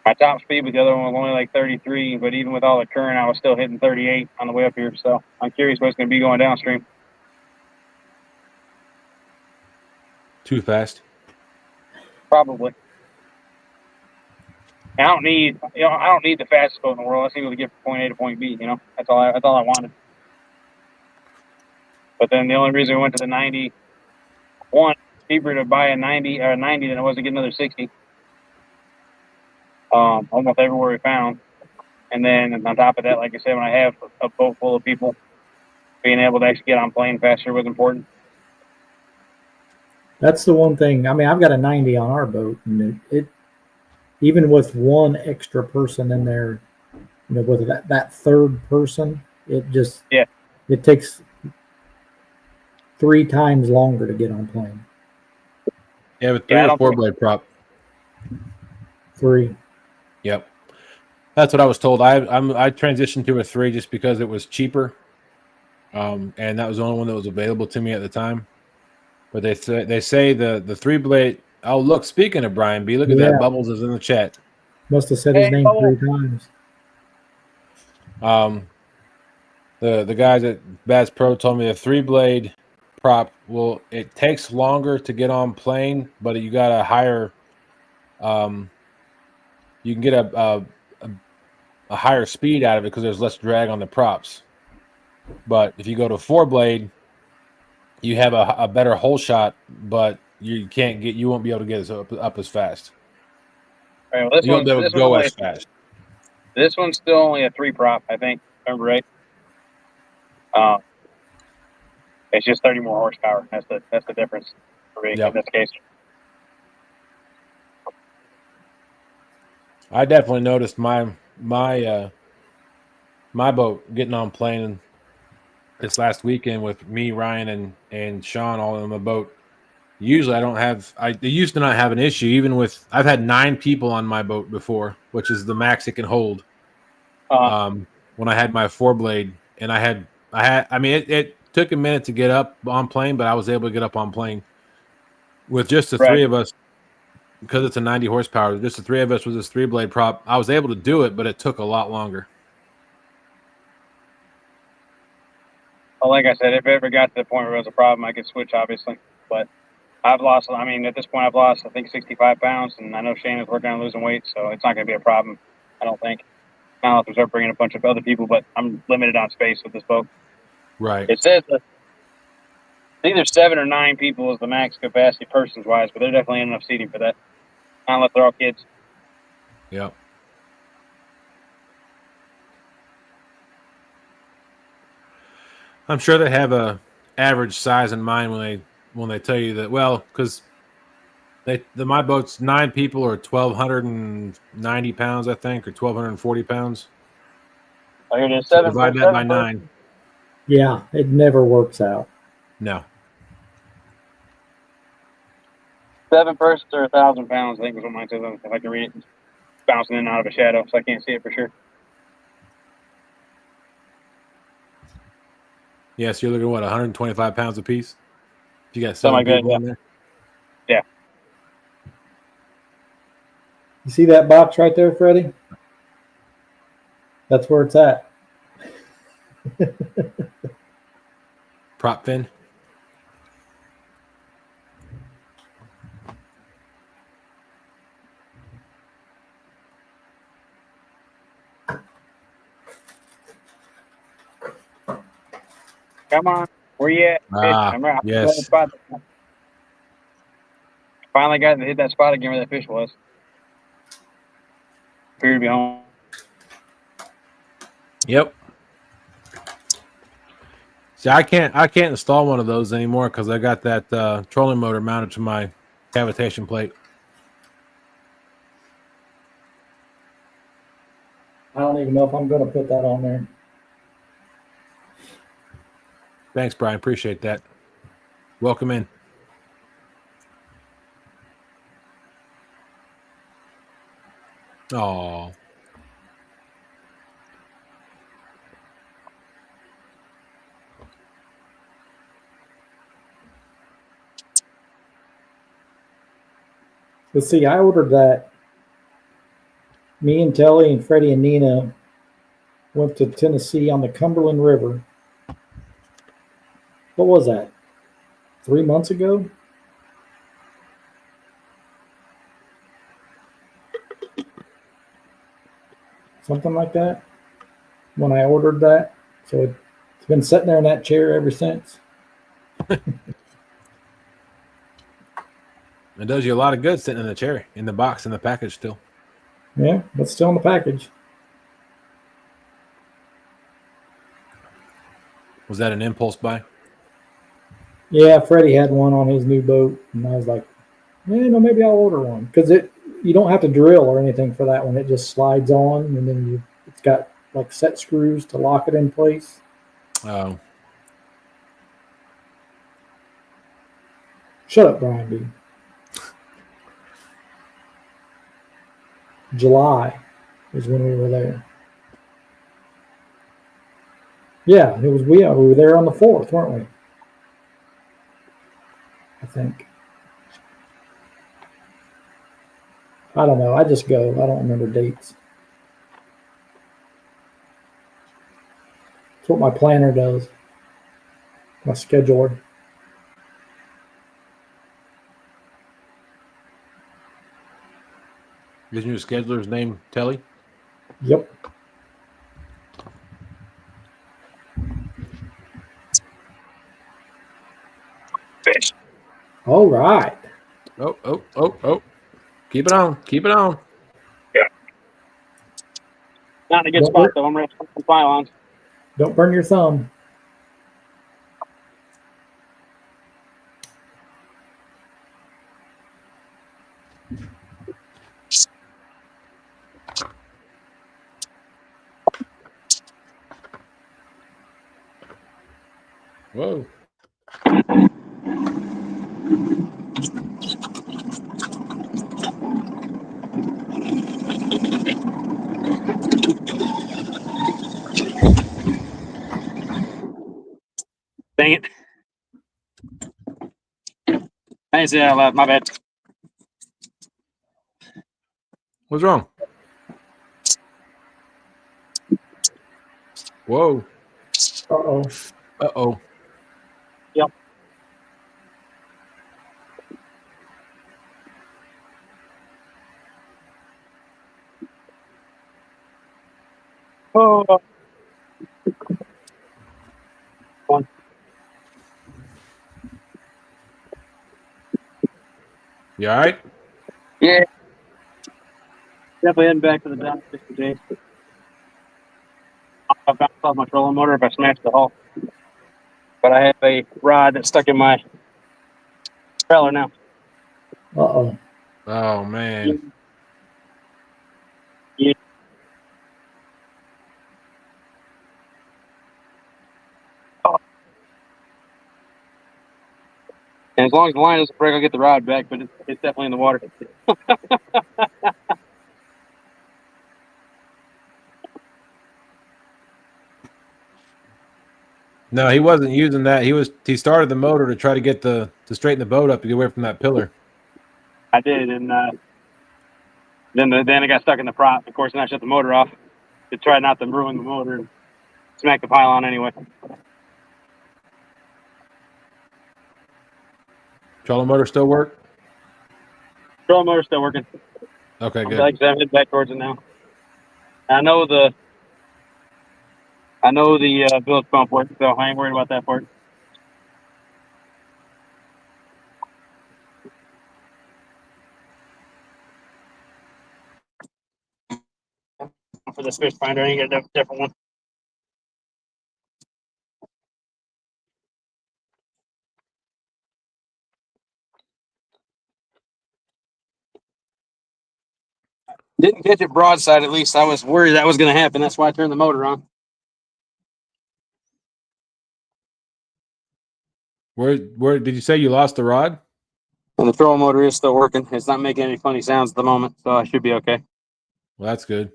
[SPEAKER 2] My top speed with the other one was only like 33, but even with all the current, I was still hitting 38 on the way up here. So I'm curious what's going to be going downstream.
[SPEAKER 1] Too fast.
[SPEAKER 2] Probably. And I don't need the fastest boat in the world. I just need to get from point A to point B. That's all I wanted. But then the only reason we went to the 90, one, cheaper to buy a 90 than it was to get another 60. Almost everywhere we found. And then on top of that, like I said, when I have a boat full of people, being able to actually get on plane faster was important.
[SPEAKER 3] That's the one thing. I mean, I've got a 90 on our boat, and it even with one extra person in there, with that third person, it just it takes 3 times longer to get on plane.
[SPEAKER 1] Yeah, with 3 or 4 blade prop.
[SPEAKER 3] 3.
[SPEAKER 1] Yep. That's what I was told. I transitioned to a 3 just because it was cheaper, and that was the only one that was available to me at the time. But they say the 3 blade. Oh, look! Speaking of Brian B, look at that. Bubbles is in the chat.
[SPEAKER 3] Must have said his name 3 times.
[SPEAKER 1] The guys at Bass Pro told me the 3 blade prop it takes longer to get on plane, but you got a higher you can get a higher speed out of it because there's less drag on the props. But if you go to 4 blade, you have a better hole shot, but you won't be able to get up as fast.
[SPEAKER 2] All right, well,
[SPEAKER 1] you won't be able to go as fast.
[SPEAKER 2] This one's still only a 3 prop, I think. Remember right? It's just 30 more horsepower. That's the difference for me in this case.
[SPEAKER 1] I definitely noticed my boat getting on plane this last weekend with me, Ryan, and Sean all on the boat. Usually I used to not have an issue, even with I've had 9 people on my boat before, which is the max it can hold. When I had my 4 blade, and it took a minute to get up on plane, but I was able to get up on plane with just the 3 of us, because it's a 90 horsepower. Just the 3 of us with this 3 blade prop. I was able to do it, but it took a lot longer.
[SPEAKER 2] Well, like I said, if it ever got to the point where it was a problem, I could switch, obviously. But I've lost, at this point, I think 65 pounds, and I know Shane is working on losing weight, so it's not going to be a problem, I don't think. Now, if we start bringing a bunch of other people, but I'm limited on space with this boat.
[SPEAKER 1] Right.
[SPEAKER 2] It says either 7 or 9 people is the max capacity persons-wise, but they're definitely enough seating for that. Not unless they're all kids.
[SPEAKER 1] Yep. I'm sure they have a average size in mind when they tell you that. Well, because my boat's 9 people or 1,290 pounds, I think, or 1,240 pounds.
[SPEAKER 2] Oh, here it is. 7.
[SPEAKER 1] Divide that by 9.
[SPEAKER 3] Yeah, it never works out.
[SPEAKER 1] No.
[SPEAKER 2] 7 persons or 1,000 pounds, I think was what mine says. If I can read it, it's bouncing in and out of a shadow, so I can't see it for sure.
[SPEAKER 1] Yes, you're looking at what, 125 pounds a piece? If you got 7 people in there?
[SPEAKER 2] Yeah.
[SPEAKER 3] You see that box right there, Freddie? That's where it's at.
[SPEAKER 1] Prop fin?
[SPEAKER 2] Come on. Where you at?
[SPEAKER 1] Yes.
[SPEAKER 2] Finally got to hit that spot again where that fish was. Appeared to be home.
[SPEAKER 1] Yep. See, I can't install one of those anymore because I got that trolling motor mounted to my cavitation plate.
[SPEAKER 3] I don't even know if I'm going to put that on there.
[SPEAKER 1] Thanks, Brian. Appreciate that. Welcome in. Oh.
[SPEAKER 3] But see, I ordered that. Me and Telly and Freddie and Nina went to Tennessee on the Cumberland River. What was that? 3 months ago? Something like that. When I ordered that. So it's been sitting there in that chair ever since.
[SPEAKER 1] It does you a lot of good sitting in the chair, in the box, in the package still.
[SPEAKER 3] Yeah, but still in the package.
[SPEAKER 1] Was that an impulse buy?
[SPEAKER 3] Yeah, Freddie had one on his new boat, and I was like, maybe I'll order one because you don't have to drill or anything for that one. It just slides on, and then it's got like set screws to lock it in place.
[SPEAKER 1] Oh,
[SPEAKER 3] Shut up, Brian B. July is when we were there. Yeah, we were there on the 4th, weren't we? I think. I don't know. I just go. I don't remember dates. That's what my planner does. My scheduler.
[SPEAKER 1] isn't your scheduler's name Telly?
[SPEAKER 3] Yep.
[SPEAKER 2] Fish.
[SPEAKER 3] All right.
[SPEAKER 1] Oh. Keep it on. Keep it on.
[SPEAKER 2] Not in a good spot, though. I'm ready for some pylons.
[SPEAKER 3] Don't burn your thumb.
[SPEAKER 1] Whoa.
[SPEAKER 2] Dang it. I didn't say that out loud. My bad.
[SPEAKER 1] What's wrong? Whoa.
[SPEAKER 3] Uh-oh.
[SPEAKER 1] Uh-oh.
[SPEAKER 2] Yep. Oh. One.
[SPEAKER 1] You all right?
[SPEAKER 2] Yeah. Definitely heading back to the dock just today. I bounced off my trolling motor if I smashed the hull. But I have a rod that's stuck in my trailer now.
[SPEAKER 3] Uh-oh.
[SPEAKER 1] Oh, man.
[SPEAKER 2] Yeah. Oh. And as long as the line doesn't break, I'll get the rod back, but it's definitely in the water.
[SPEAKER 1] No, he wasn't using that. He started the motor to try to get to straighten the boat up to get away from that pillar.
[SPEAKER 2] I did, and then it got stuck in the prop. Of course, then I shut the motor off to try not to ruin the motor and smack the pylon anyway.
[SPEAKER 1] Trolling motor still work?
[SPEAKER 2] Trolling motor's still working.
[SPEAKER 1] Okay, good.
[SPEAKER 2] Like I said, I'm heading back towards it now. I know the bilge pump works, so I ain't worried about that part. For this fish finder, I ain't got a different one. Didn't catch it broadside, at least. I was worried that was going to happen. That's why I turned the motor on.
[SPEAKER 1] Where did you say you lost the rod?
[SPEAKER 2] And the trolling motor is still working. It's not making any funny sounds at the moment, so I should be okay.
[SPEAKER 1] Well, that's good.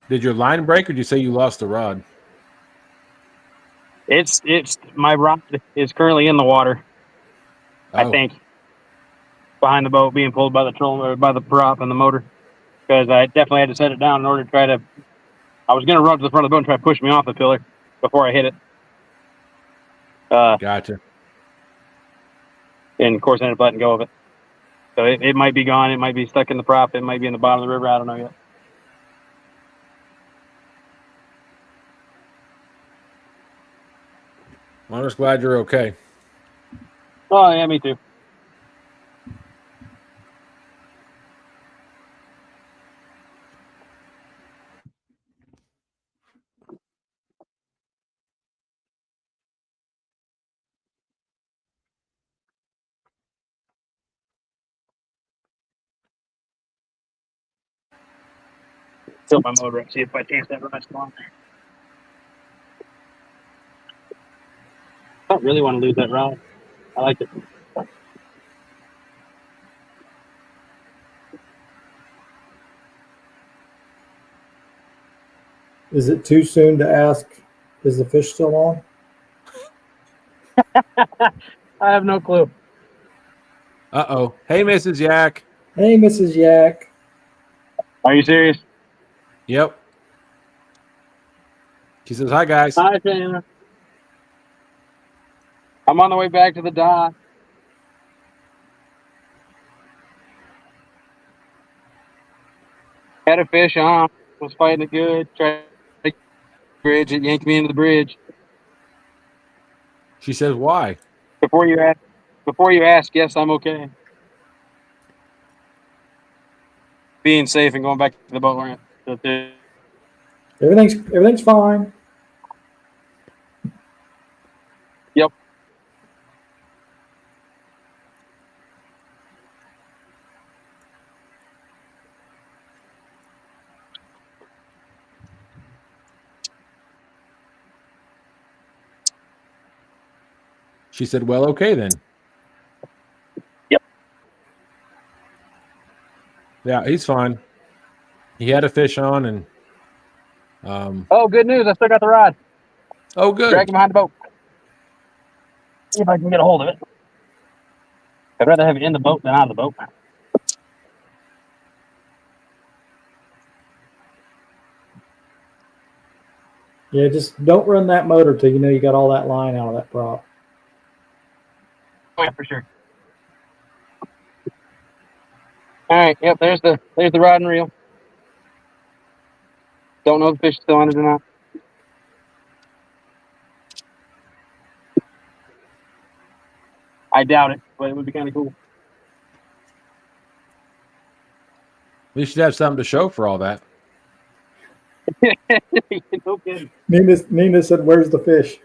[SPEAKER 1] Did your line break, or did you say you lost the rod?
[SPEAKER 2] It's my rod is currently in the water.
[SPEAKER 1] Oh.
[SPEAKER 2] I think behind the boat, being pulled by the trolling, by the prop and the motor, because I definitely had to set it down in order to try to. I was going to run to the front of the boat and try to push me off the pillar before I hit it.
[SPEAKER 1] Gotcha.
[SPEAKER 2] And of course, I ended up letting go of it. So it might be gone. It might be stuck in the prop. It might be in the bottom of the river. I don't know yet.
[SPEAKER 1] Well, I'm just glad you're okay.
[SPEAKER 2] Oh, yeah, me too. tilt my motor up, see if I chance that rod's still on there. I don't really want to lose that rod. I like it.
[SPEAKER 3] Is it too soon to ask, is the fish still on?
[SPEAKER 2] I have no clue.
[SPEAKER 1] Uh-oh. Hey, Mrs. Yak.
[SPEAKER 3] Hey, Mrs. Yak.
[SPEAKER 2] Are you serious?
[SPEAKER 1] Yep. She says, hi, guys.
[SPEAKER 2] Hi, Taylor. I'm on the way back to the dock. Had a fish on. Was fighting it good. Tried to bridge. It yanked me into the bridge.
[SPEAKER 1] She says, why?
[SPEAKER 2] Before you ask, yes, I'm okay. Being safe and going back to the boat ramp. That's it.
[SPEAKER 3] Everything's fine.
[SPEAKER 2] Yep.
[SPEAKER 1] She said, well, okay then.
[SPEAKER 2] Yep.
[SPEAKER 1] Yeah, he's fine. He had a fish on and
[SPEAKER 2] Oh, good news. I still got the rod.
[SPEAKER 1] oh good.
[SPEAKER 2] Drag him behind the boat. See if I can get a hold of it. I'd rather have it in the boat than out of the boat.
[SPEAKER 3] Yeah, just don't run that motor till you know you got all that line out of that prop.
[SPEAKER 2] Oh, yeah, for sure. All right. Yep. There's the rod and reel. Don't know if the fish is still on it or not. I doubt it, but it would be kind of cool.
[SPEAKER 1] We should have something to show for all that.
[SPEAKER 2] No kidding.
[SPEAKER 3] Nina said, "Where's the fish?"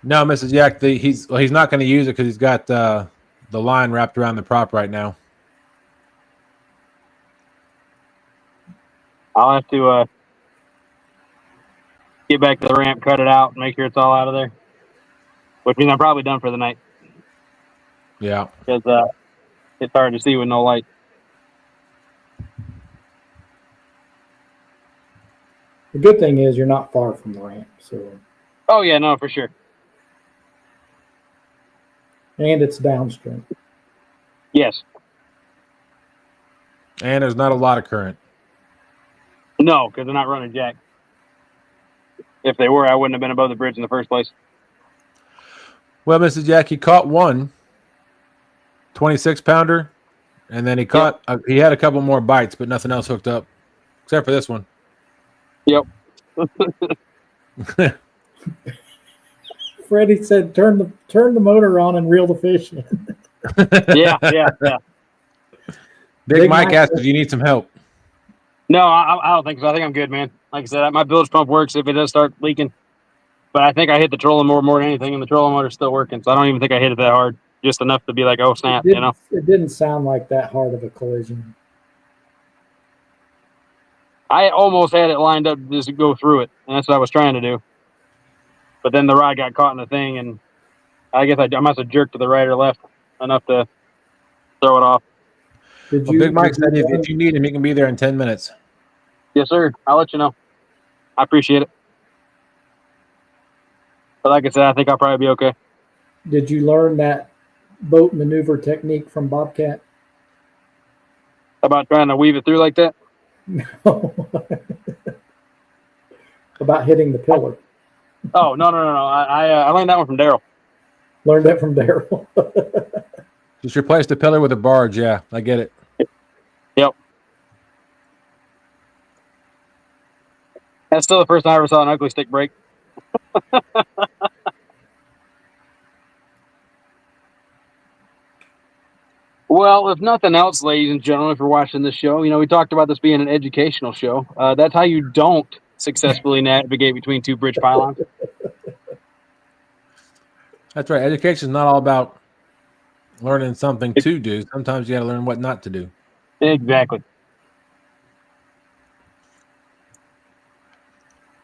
[SPEAKER 1] No, Mrs. Yak, he's not going to use it because he's got the line wrapped around the prop right now.
[SPEAKER 2] I'll have to get back to the ramp, cut it out, and make sure it's all out of there. Which means I'm probably done for the night
[SPEAKER 1] Yeah.
[SPEAKER 2] because it's hard to see with no light.
[SPEAKER 3] The good thing is you're not far from the ramp, so.
[SPEAKER 2] Oh yeah, no, for sure.
[SPEAKER 3] And it's downstream.
[SPEAKER 2] Yes.
[SPEAKER 1] And there's not a lot of current.
[SPEAKER 2] No, because they're not running jack. If they were, I wouldn't have been above the bridge in the first place.
[SPEAKER 1] Well, Mrs. Yak, he caught one 26-pounder, and then he caught he had a couple more bites, but nothing else hooked up except for this one.
[SPEAKER 2] Yep.
[SPEAKER 3] Freddie said, "Turn the motor on and reel the fish in."
[SPEAKER 2] Yeah.
[SPEAKER 1] Big Mike asked if you need some help.
[SPEAKER 2] No, I don't think so. I think I'm good, man. Like I said, my bilge pump works if it does start leaking. But I think I hit the trolling more than anything, and the trolling motor's still working. So I don't even think I hit it that hard. Just enough to be like, oh, snap, you know?
[SPEAKER 3] It didn't sound like that hard of a collision.
[SPEAKER 2] I almost had it lined up just to go through it, and that's what I was trying to do. But then the rod got caught in the thing, and I guess I must have jerked to the right or left enough to throw it off.
[SPEAKER 1] Big Mike said if you need him, he can be there in 10 minutes.
[SPEAKER 2] Yes, sir. I'll let you know. I appreciate it. But like I said, I think I'll probably be okay.
[SPEAKER 3] Did you learn that boat maneuver technique from Bobcat?
[SPEAKER 2] About trying to weave it through like that?
[SPEAKER 3] No. About hitting the pillar.
[SPEAKER 2] Oh, no. I learned that one from Daryl.
[SPEAKER 3] Learned that from Daryl.
[SPEAKER 1] Just replace the pillar with a barge. Yeah, I get it.
[SPEAKER 2] Yep. That's still the first time I ever saw an ugly stick break. Well, if nothing else, ladies and gentlemen, if you're watching this show, we talked about this being an educational show. That's how you don't successfully navigate between two bridge pylons.
[SPEAKER 1] That's right. Education is not all about learning something to do. Sometimes you got to learn what not to do.
[SPEAKER 2] Exactly.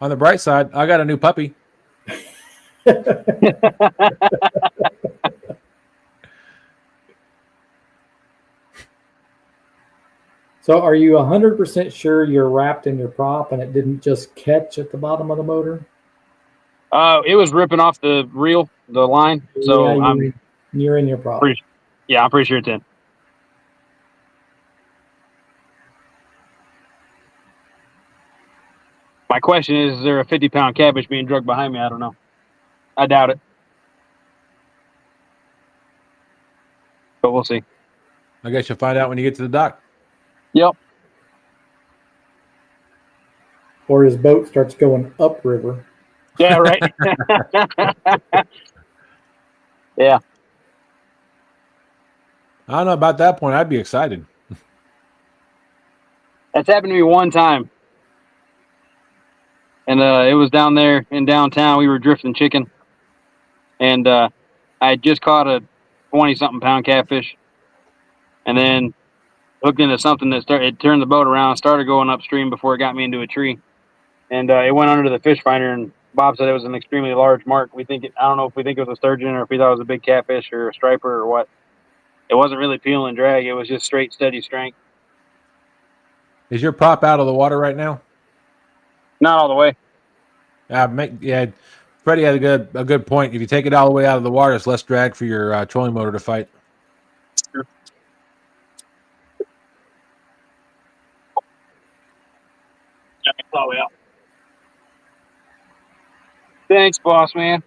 [SPEAKER 1] On the bright side, I got a new puppy.
[SPEAKER 3] So are you 100% sure you're wrapped in your prop and it didn't just catch at the bottom of the motor?
[SPEAKER 2] It was ripping off the reel, the line. So
[SPEAKER 3] yeah,
[SPEAKER 2] I'm
[SPEAKER 3] you're in your prop.
[SPEAKER 2] I'm pretty sure it's in. My question is there a 50-pound catfish being drugged behind me? I don't know. I doubt it. But we'll see.
[SPEAKER 1] I guess you'll find out when you get to the dock.
[SPEAKER 2] Yep.
[SPEAKER 3] Or his boat starts going upriver.
[SPEAKER 2] Yeah, right. Yeah.
[SPEAKER 1] I don't know about that point. I'd be excited.
[SPEAKER 2] That's happened to me one time. And it was down there in downtown. We were drifting chicken. And I had just caught a 20-something pound catfish. And then hooked into something that it turned the boat around, started going upstream before it got me into a tree. And it went under the fish finder, and Bob said it was an extremely large mark. I don't know if we think it was a sturgeon or if we thought it was a big catfish or a striper or what. It wasn't really peel and drag. It was just straight, steady strength.
[SPEAKER 1] Is your prop out of the water right now?
[SPEAKER 2] Not all the way.
[SPEAKER 1] Freddie had a good point. If you take it all the way out of the water, it's less drag for your trolling motor to fight.
[SPEAKER 2] Sure. Yeah, it's all the way out. Thanks, boss man.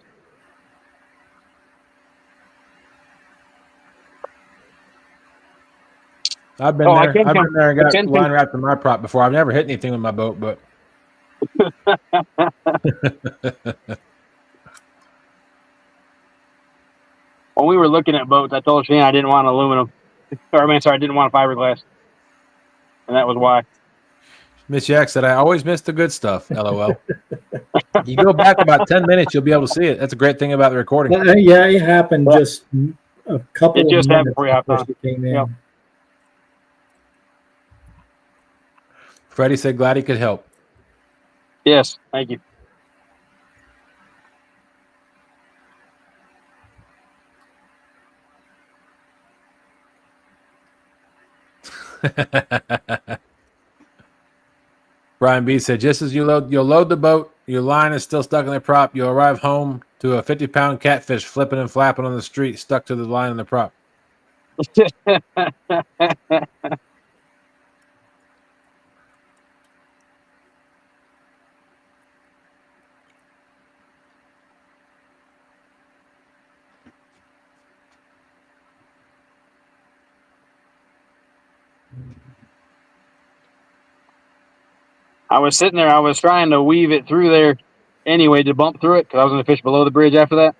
[SPEAKER 1] I've been there. I've been there and got line wrapped in my prop before. I've never hit anything with my boat, but
[SPEAKER 2] when we were looking at boats, I told Shane I didn't want aluminum. I didn't want fiberglass. And that was why.
[SPEAKER 1] Miss Jack said, I always miss the good stuff, LOL. You go back about 10 minutes, you'll be able to see it. That's a great thing about the recording.
[SPEAKER 3] Yeah, it happened just a couple of minutes.
[SPEAKER 2] It just happened before you hopped on.
[SPEAKER 3] Yep.
[SPEAKER 1] Freddie said, glad he could help.
[SPEAKER 2] Yes, thank you.
[SPEAKER 1] Brian B said, just as you'll load the boat, your line is still stuck in the prop. You'll arrive home to a 50-pound catfish flipping and flapping on the street, stuck to the line in the prop.
[SPEAKER 2] I was sitting there. I was trying to weave it through there anyway to bump through it because I was going to fish below the bridge after that.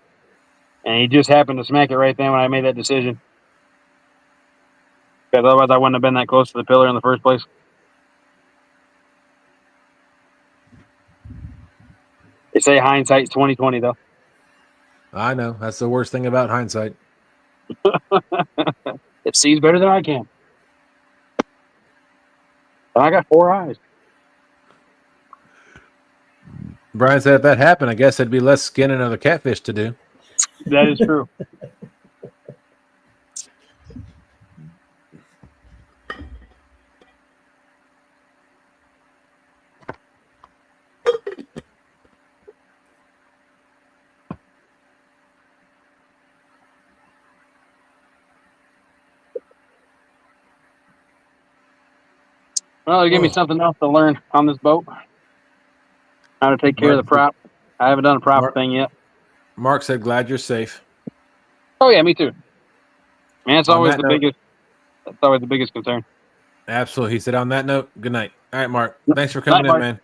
[SPEAKER 2] And he just happened to smack it right then when I made that decision. Because otherwise I wouldn't have been that close to the pillar in the first place. They say hindsight's 20/20 though.
[SPEAKER 1] I know. That's the worst thing about hindsight.
[SPEAKER 2] It sees better than I can. I got 4 eyes.
[SPEAKER 1] Brian said if that happened, I guess there'd be less skinning of the catfish to do.
[SPEAKER 2] That is true. Well, they gave me something else to learn on this boat. How to take care of the prop. I haven't done a prop thing yet.
[SPEAKER 1] Mark said, glad you're safe.
[SPEAKER 2] Oh, yeah, me too. Man, it's always the biggest. That's always the biggest concern.
[SPEAKER 1] Absolutely. He said, on that note, good night. All right, Mark. Thanks for coming in, man.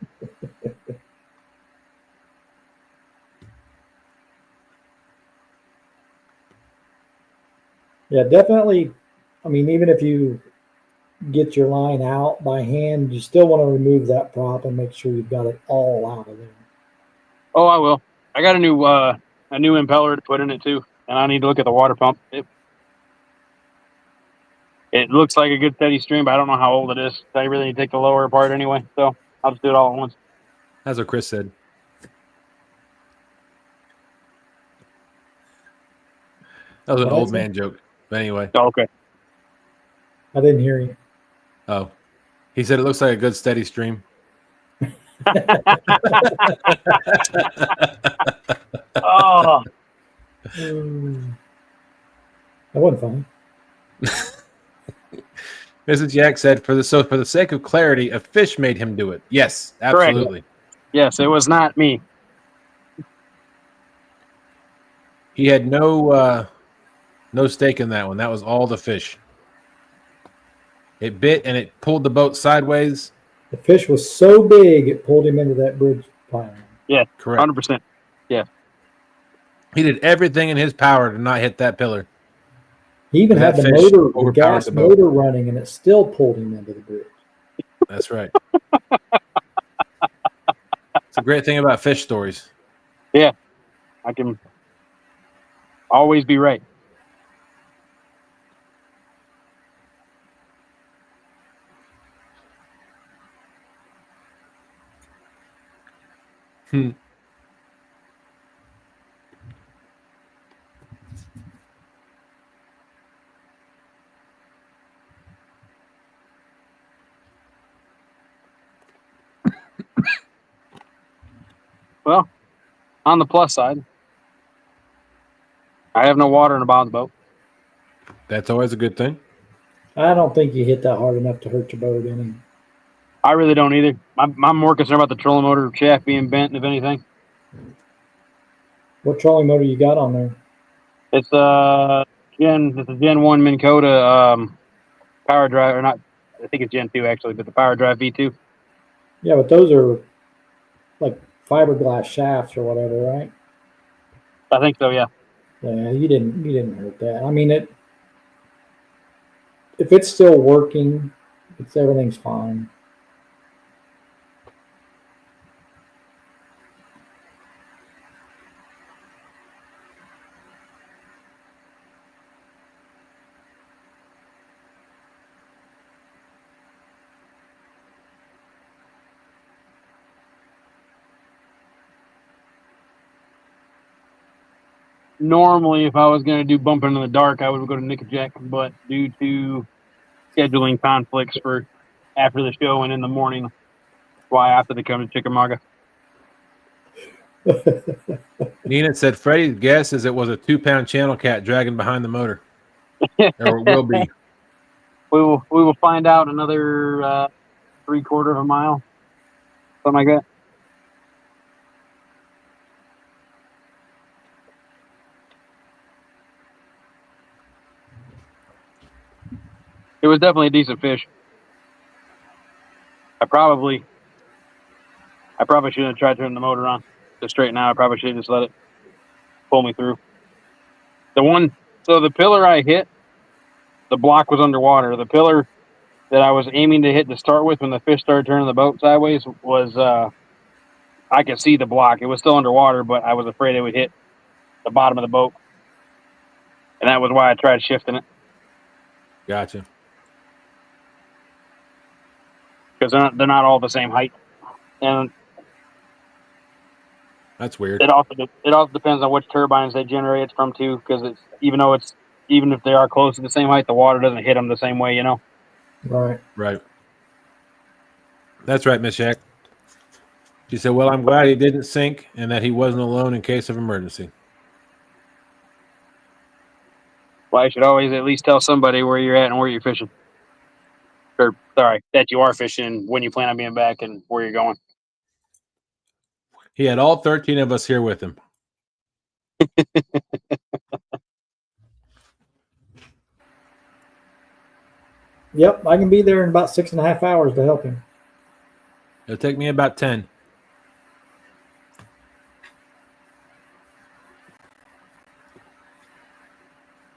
[SPEAKER 3] Yeah, definitely. I mean, even if you get your line out by hand, you still want to remove that prop and make sure you've got it all out of there.
[SPEAKER 2] Oh, I will. I got a new impeller to put in it too, and I need to look at the water pump. It looks like a good steady stream, but I don't know how old it is. I really need to take the lower part anyway, so I'll just do it all at once.
[SPEAKER 1] That's what Chris said. That was an old man joke. But anyway.
[SPEAKER 2] Oh, okay.
[SPEAKER 3] I didn't hear you.
[SPEAKER 1] Oh. He said it looks like a good steady stream.
[SPEAKER 2] Oh.
[SPEAKER 3] That wasn't funny.
[SPEAKER 1] Mrs. Jack said, for the sake of clarity, a fish made him do it. Yes, absolutely.
[SPEAKER 2] Correct. Yes, it was not me.
[SPEAKER 1] He had no stake in that one. That was all the fish. It bit and it pulled the boat sideways.
[SPEAKER 3] The fish was so big it pulled him into that bridge pile.
[SPEAKER 2] Yeah,
[SPEAKER 1] correct.
[SPEAKER 2] 100%. Yeah.
[SPEAKER 1] He did everything in his power to not hit that pillar.
[SPEAKER 3] He even had the gas motor running, and it still pulled him into the bridge.
[SPEAKER 1] That's right. It's a great thing about fish stories.
[SPEAKER 2] Yeah, I can always be right. Well, on the plus side, I have no water in the bottom of the boat.
[SPEAKER 1] That's always a good thing.
[SPEAKER 3] I don't think you hit that hard enough to hurt your boat any. I
[SPEAKER 2] really don't either. I'm more concerned about the trolling motor shaft being bent, if anything.
[SPEAKER 3] What trolling motor you got on there?
[SPEAKER 2] It's a Gen 1 Minn Kota power drive, or not? I think it's Gen 2 actually, but the power drive V2.
[SPEAKER 3] Yeah, but those are like fiberglass shafts or whatever, right?
[SPEAKER 2] I think so. Yeah.
[SPEAKER 3] Yeah, you didn't hurt that. I mean, if it's still working, everything's fine.
[SPEAKER 2] Normally, if I was going to do bumping in the dark, I would go to Nickajack, but due to scheduling conflicts for after the show and in the morning, that's why I have to come to Chickamauga.
[SPEAKER 1] Nina said Freddie's guess is it was a 2-pound channel cat dragging behind the motor. Or it will be.
[SPEAKER 2] We will find out another 3/4 of a mile, something like that. It was definitely a decent fish. I probably shouldn't have tried turning the motor on to straighten out. I probably should have just let it pull me through. So the pillar I hit, the block was underwater. The pillar that I was aiming to hit to start with when the fish started turning the boat sideways was, I could see the block. It was still underwater, but I was afraid it would hit the bottom of the boat. And that was why I tried shifting it.
[SPEAKER 1] Gotcha.
[SPEAKER 2] Because they're not all the same height. And
[SPEAKER 1] that's weird.
[SPEAKER 2] It also depends on which turbines they generate it from too, because even if they are close to the same height, the water doesn't hit them the same way, you know.
[SPEAKER 3] Right.
[SPEAKER 1] That's right, Miss Jack. She said, "Well, I'm glad he didn't sink and that he wasn't alone in case of emergency."
[SPEAKER 2] Well, I should always at least tell somebody where you're at and where you're fishing. Or sorry, that you are fishing, when you plan on being back, and where you're going.
[SPEAKER 1] He had all 13 of us here with him.
[SPEAKER 3] Yep, I can be there in about 6.5 hours to help him.
[SPEAKER 1] It'll take me about 10.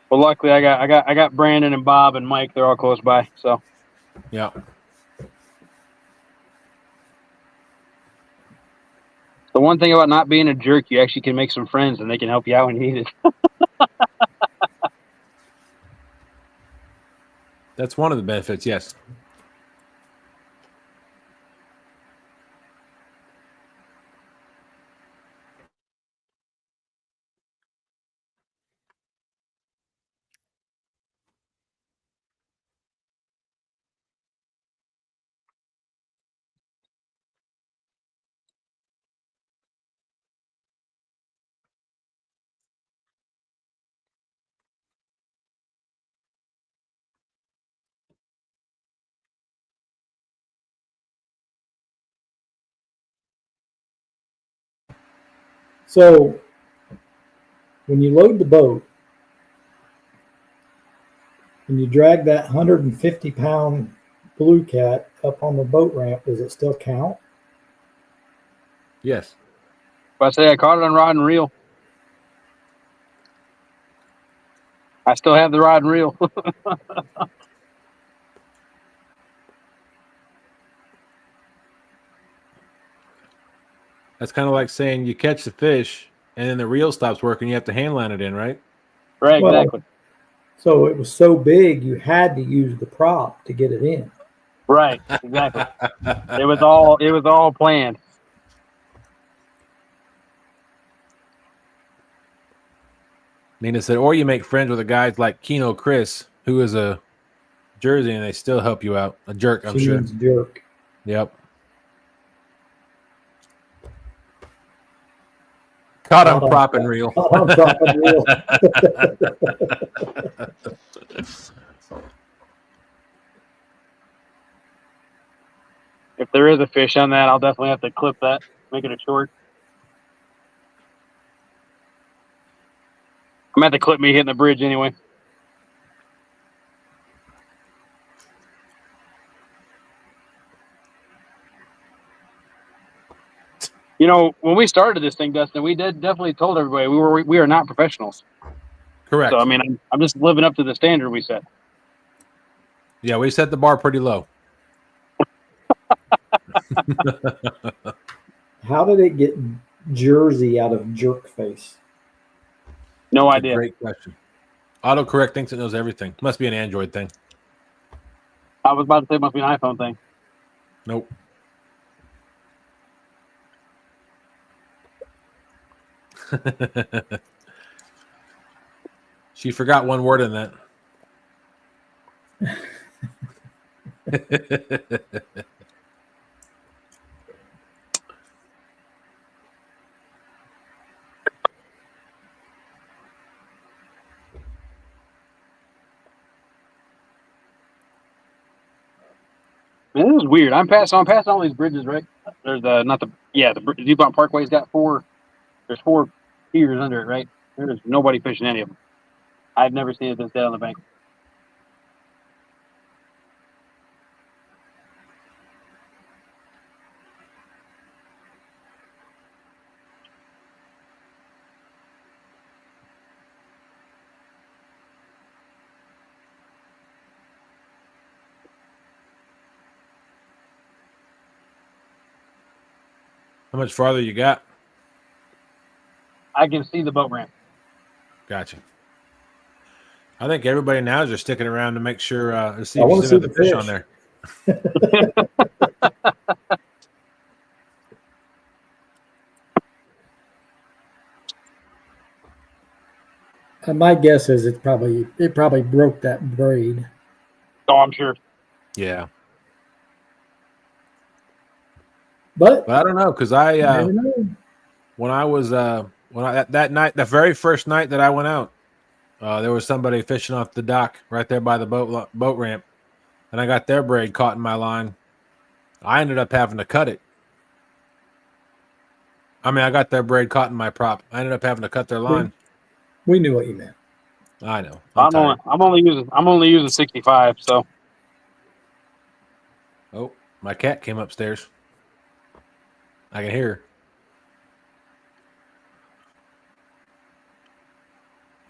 [SPEAKER 2] Well, luckily I got Brandon and Bob and Mike. They're all close by, so
[SPEAKER 1] yeah.
[SPEAKER 2] The one thing about not being a jerk, you actually can make some friends, and they can help you out when you need it.
[SPEAKER 1] That's one of the benefits, yes.
[SPEAKER 3] So when you load the boat and you drag that 150-pound blue cat up on the boat ramp, does it still count?
[SPEAKER 1] Yes.
[SPEAKER 2] But I say I caught it on rod and reel. I still have the rod and reel.
[SPEAKER 1] That's kind of like saying you catch the fish and then the reel stops working. You have to hand line it in, right?
[SPEAKER 2] Right,
[SPEAKER 3] Well,
[SPEAKER 2] exactly.
[SPEAKER 3] so it was so big you had to use the prop to get it in.
[SPEAKER 2] Right, exactly. It was all planned.
[SPEAKER 1] Nina said, or you make friends with a guy like Keno Chris, who is a Jersey, and they still help you out. A jerk, I'm
[SPEAKER 3] She
[SPEAKER 1] sure.
[SPEAKER 3] means jerk.
[SPEAKER 1] Yep. Caught on prop and reel.
[SPEAKER 3] Caught on prop and reel.
[SPEAKER 2] If there is a fish on that, I'll definitely have to clip that, make it a short. I'm gonna have to clip me hitting the bridge anyway. You know, when we started this thing, Dustin, we definitely told everybody we are not professionals.
[SPEAKER 1] Correct.
[SPEAKER 2] So I mean, I'm just living up to the standard we set.
[SPEAKER 1] Yeah, we set the bar pretty low.
[SPEAKER 3] How did it get Jersey out of jerk face?
[SPEAKER 2] No
[SPEAKER 1] That's
[SPEAKER 2] idea.
[SPEAKER 1] a great question. Autocorrect thinks it knows everything. Must be an Android thing.
[SPEAKER 2] I was about to say it must be an iPhone thing.
[SPEAKER 1] Nope. She forgot one word in that.
[SPEAKER 2] Man, this is weird. I'm passing all these bridges, right? There's the DuPont Parkway's got there's 4 piers under it, right? There's nobody fishing any of them. I've never seen it this dead on the bank.
[SPEAKER 1] How much farther you got?
[SPEAKER 2] I can see the boat ramp.
[SPEAKER 1] Gotcha. I think everybody now is just sticking around to make sure to see
[SPEAKER 3] I
[SPEAKER 1] if
[SPEAKER 3] want
[SPEAKER 1] you
[SPEAKER 3] to
[SPEAKER 1] still
[SPEAKER 3] see
[SPEAKER 1] got
[SPEAKER 3] the
[SPEAKER 1] the fish
[SPEAKER 3] fish
[SPEAKER 1] on there.
[SPEAKER 3] And my guess is it probably broke that braid.
[SPEAKER 2] Oh, I'm sure.
[SPEAKER 1] Yeah.
[SPEAKER 3] But
[SPEAKER 1] I don't know, because
[SPEAKER 3] you never know.
[SPEAKER 1] when I was that night, the very first night that I went out, there was somebody fishing off the dock right there by the boat ramp, and I got their braid caught in my line. I ended up having to cut it. I mean, I got their braid caught in my prop. I ended up having to cut their line.
[SPEAKER 3] We knew what you meant.
[SPEAKER 1] I know.
[SPEAKER 2] I'm only using 65. So
[SPEAKER 1] Oh, my cat came upstairs. I can hear her.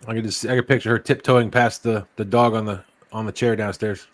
[SPEAKER 1] I can picture her tiptoeing past the dog on the chair downstairs.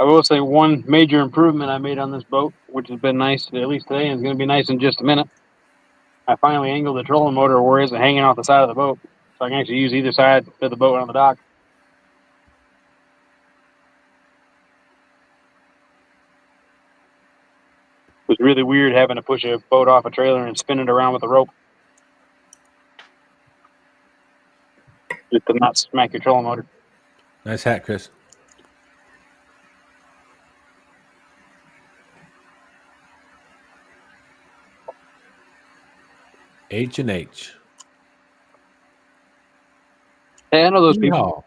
[SPEAKER 2] I will say one major improvement I made on this boat, which has been nice at least today, and it's going to be nice in just a minute. I finally angled the trolling motor where it isn't hanging off the side of the boat, so I can actually use either side of the boat on the dock. It was really weird having to push a boat off a trailer and spin it around with a rope, just to not smack your trolling motor.
[SPEAKER 1] Nice hat, Chris. H&H.
[SPEAKER 2] Hey, I know those people.
[SPEAKER 1] Yeehaw.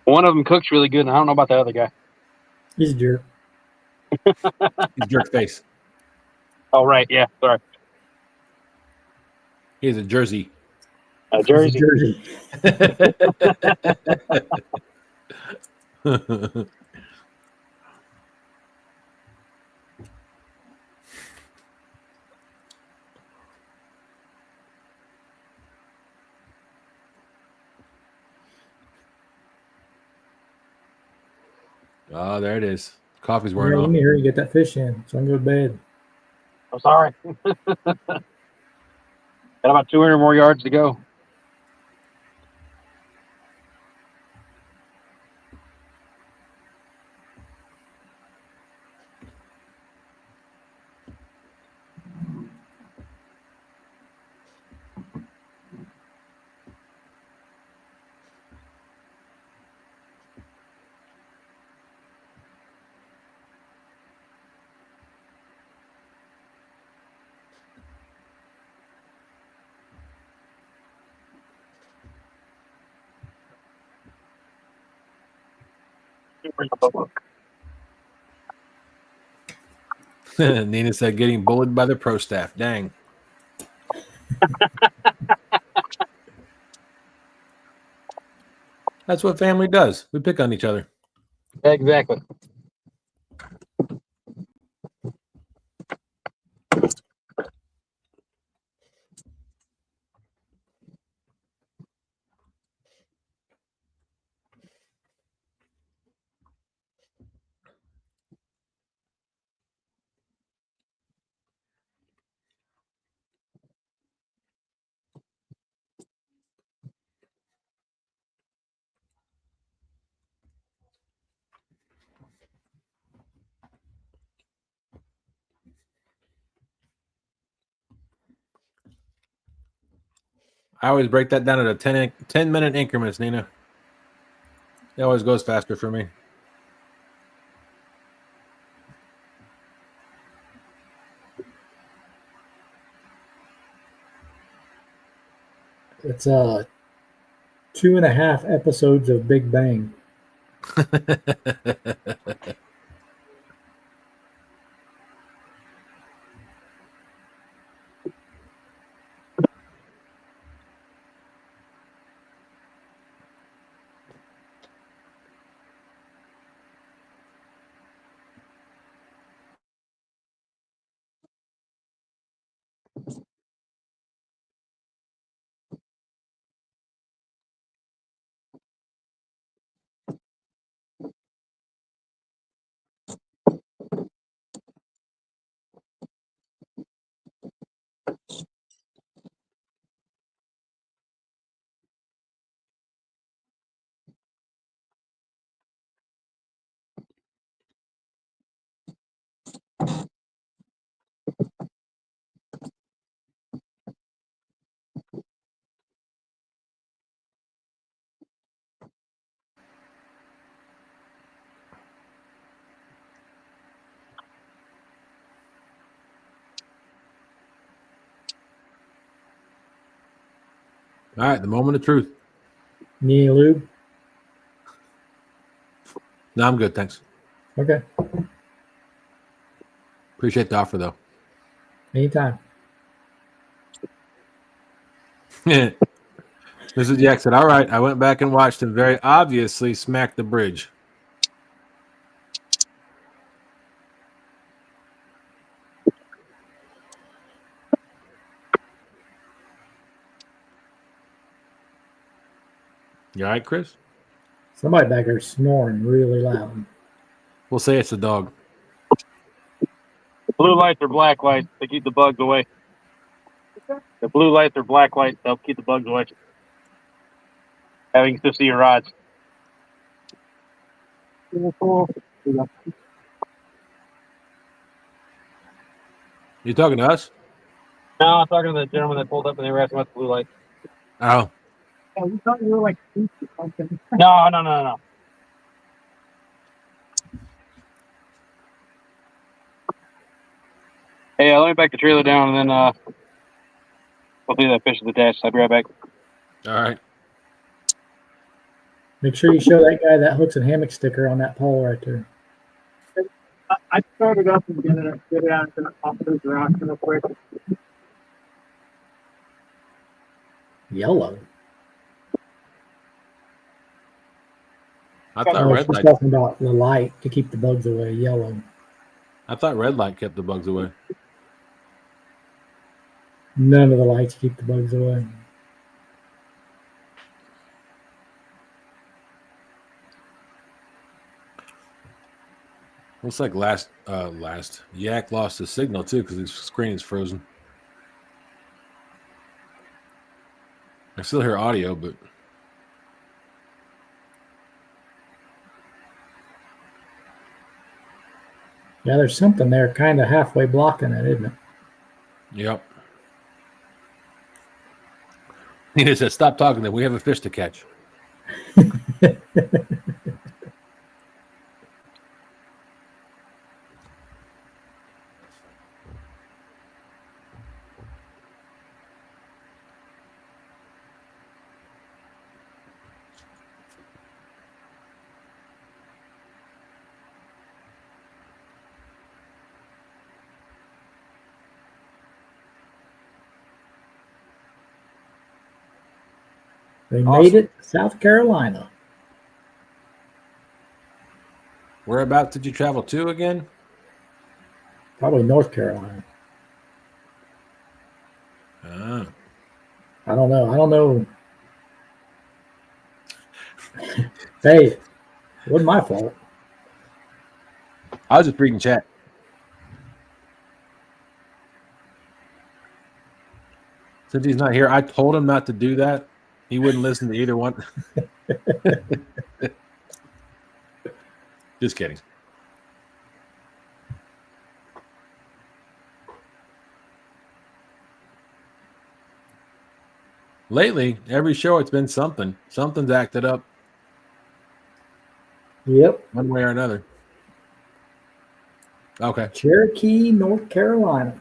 [SPEAKER 2] One of them cooks really good, and I don't know about the other guy.
[SPEAKER 3] He's a jerk.
[SPEAKER 1] He's jerk face.
[SPEAKER 2] Oh, right, yeah, sorry.
[SPEAKER 1] He's a Jersey.
[SPEAKER 2] Jersey.
[SPEAKER 3] Jersey.
[SPEAKER 1] Oh, there it is. Coffee's
[SPEAKER 3] Yeah,
[SPEAKER 1] wearing
[SPEAKER 3] let
[SPEAKER 1] off.
[SPEAKER 3] me hear you get that fish in, so I can go to bed.
[SPEAKER 2] I'm sorry. Got about 200 more yards to go.
[SPEAKER 1] Nina said getting bullied by the pro staff. Dang. That's what family does. We pick on each other.
[SPEAKER 2] Exactly.
[SPEAKER 1] I always break that down at 10-minute increments, Nina. It always goes faster for me.
[SPEAKER 3] It's 2.5 episodes of Big Bang.
[SPEAKER 1] All right, the moment of truth.
[SPEAKER 3] Need any lube?
[SPEAKER 1] No, I'm good, thanks.
[SPEAKER 3] Okay,
[SPEAKER 1] Appreciate the offer, though.
[SPEAKER 3] anytime.
[SPEAKER 1] Mrs. Jack said, all right, I went back and watched him very obviously smack the bridge. You all right, Chris?
[SPEAKER 3] Somebody back there snoring really loud.
[SPEAKER 1] We'll say it's the dog.
[SPEAKER 2] Blue lights or black lights to keep the bugs away. The blue lights or black lights to help keep the bugs away. Having to see your rods.
[SPEAKER 1] You talking to us?
[SPEAKER 2] No, I'm talking to the gentleman that pulled up and they were asking about the blue light.
[SPEAKER 1] Oh.
[SPEAKER 4] Yeah, we thought you were like or something.
[SPEAKER 2] No. Hey, let me back the trailer down and then we'll do that fish at the dash. I'll be right back.
[SPEAKER 1] All right.
[SPEAKER 3] Make sure you show that guy that hooks and hammock sticker on that pole right there.
[SPEAKER 4] I started up and get it out off those rocks real quick.
[SPEAKER 3] Yellow.
[SPEAKER 1] I thought
[SPEAKER 3] Oh,
[SPEAKER 1] red
[SPEAKER 3] she's
[SPEAKER 1] light.
[SPEAKER 3] talking about the light to keep the bugs away. Yellow.
[SPEAKER 1] I thought red light kept the bugs away.
[SPEAKER 3] None of the lights keep the bugs away.
[SPEAKER 1] Looks like last Yak lost his signal too because his screen is frozen. I still hear audio, but
[SPEAKER 3] Yeah, there's something there kind of halfway blocking it, isn't it?
[SPEAKER 1] yep. He just said, "Stop talking. Then we have a fish to catch."
[SPEAKER 3] They
[SPEAKER 1] Awesome.
[SPEAKER 3] made it to South Carolina.
[SPEAKER 1] Whereabouts did you travel to again?
[SPEAKER 3] Probably North Carolina.
[SPEAKER 1] Ah.
[SPEAKER 3] I don't know. Hey, it wasn't my fault.
[SPEAKER 1] I was just reading chat. Since he's not here, I told him not to do that. He wouldn't listen to either one. Just kidding. Lately, every show it's been something. Something's acted up
[SPEAKER 3] Yep.
[SPEAKER 1] one way or another. Okay.
[SPEAKER 3] Cherokee, North Carolina.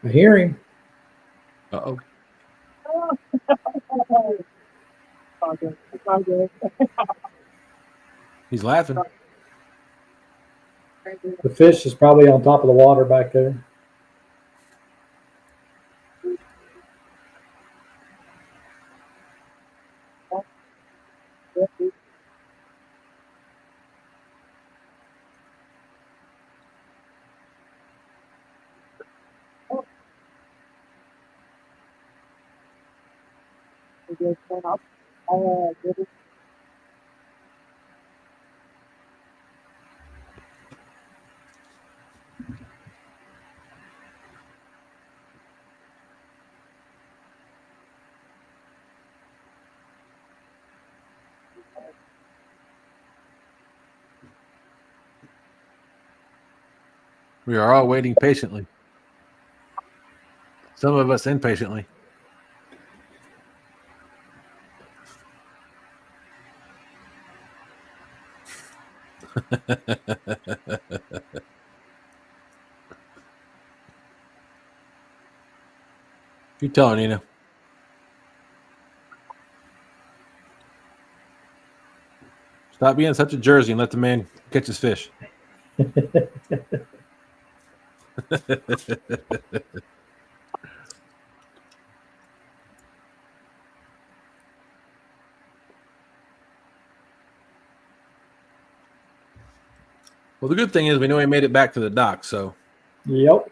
[SPEAKER 3] I hear him.
[SPEAKER 1] Uh-oh. He's laughing.
[SPEAKER 3] The fish is probably on top of the water back there.
[SPEAKER 1] We are all waiting patiently. Some of us impatiently. You tell her, Nina. Stop being such a Jersey and let the man catch his fish. Well, the good thing is we know he made it back to the dock, so.
[SPEAKER 3] Yep.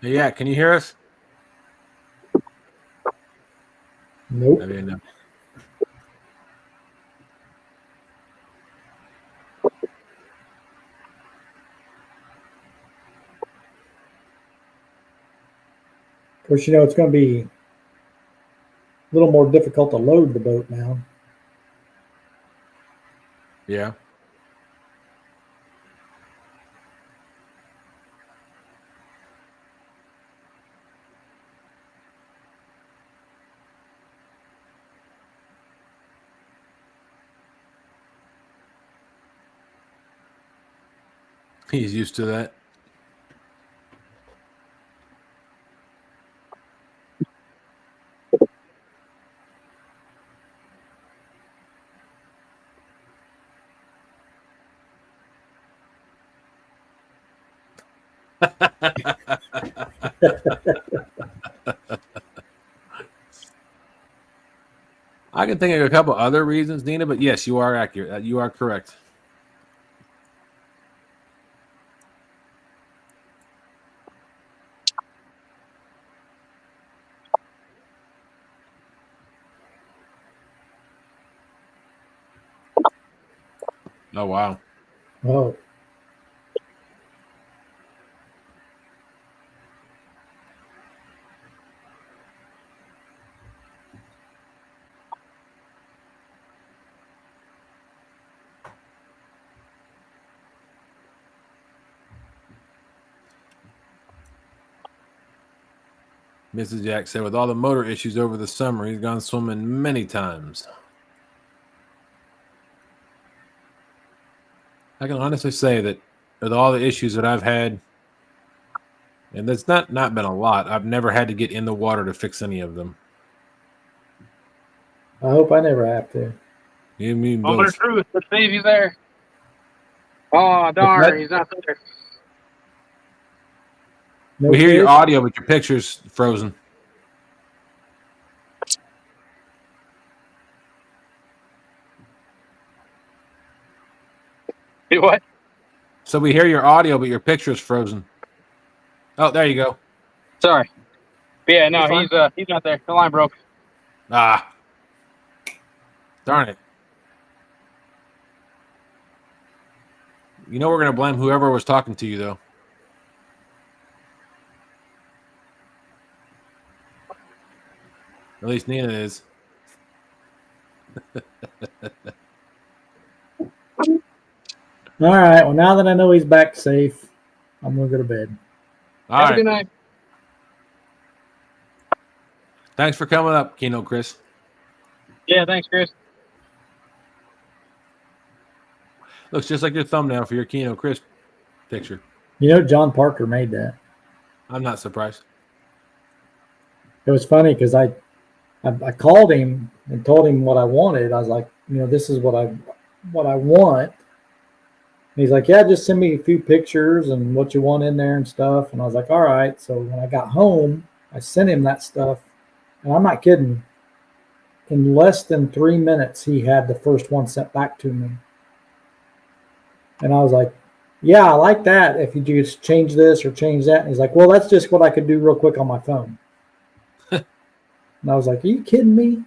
[SPEAKER 1] Yeah, can you hear us?
[SPEAKER 3] Nope.
[SPEAKER 1] I didn't know.
[SPEAKER 3] Of course, you know, it's going to be a little more difficult to load the boat now.
[SPEAKER 1] Yeah. He's used to that. I can think of a couple other reasons, Nina, but yes, you are accurate. You are correct. Oh, wow.
[SPEAKER 3] Oh,
[SPEAKER 1] Mrs. Jack said, with all the motor issues over the summer, he's gone swimming many times. I can honestly say that with all the issues that I've had, and that's not been a lot, I've never had to get in the water to fix any of them.
[SPEAKER 3] I hope I never have to.
[SPEAKER 1] You mean
[SPEAKER 2] Moment of
[SPEAKER 1] both?
[SPEAKER 2] truth. Let's see if he's there. Oh, darn. He's not there.
[SPEAKER 3] No
[SPEAKER 1] We hear your
[SPEAKER 3] fish?
[SPEAKER 1] audio, but your picture's frozen.
[SPEAKER 2] Do what?
[SPEAKER 1] So we hear your audio, but your picture's frozen. Oh, there you go.
[SPEAKER 2] Sorry. But yeah, no,
[SPEAKER 1] You're fine.
[SPEAKER 2] he's not there. The line broke.
[SPEAKER 1] Ah. Darn it. You know we're going to blame whoever was talking to you, though. At least Nina is.
[SPEAKER 3] All right. Well, now that I know he's back safe, I'm going to go to bed.
[SPEAKER 1] All
[SPEAKER 2] Have
[SPEAKER 1] right.
[SPEAKER 2] a good night.
[SPEAKER 1] Thanks for coming up, Keno Chris.
[SPEAKER 2] Yeah, thanks, Chris.
[SPEAKER 1] Looks just like your thumbnail for your Keno Chris picture.
[SPEAKER 3] You know, John Parker made that.
[SPEAKER 1] I'm not surprised.
[SPEAKER 3] It was funny because I called him and told him what I wanted. I was like, you know, this is what I want. And he's like, yeah, just send me a few pictures and what you want in there and stuff. And I was like, all right. So when I got home, I sent him that stuff. And I'm not kidding. In less than 3 minutes, he had the first one sent back to me. And I was like, yeah, I like that. If you just change this or change that. And he's like, well, that's just what I could do real quick on my phone. And I was like, are you kidding me?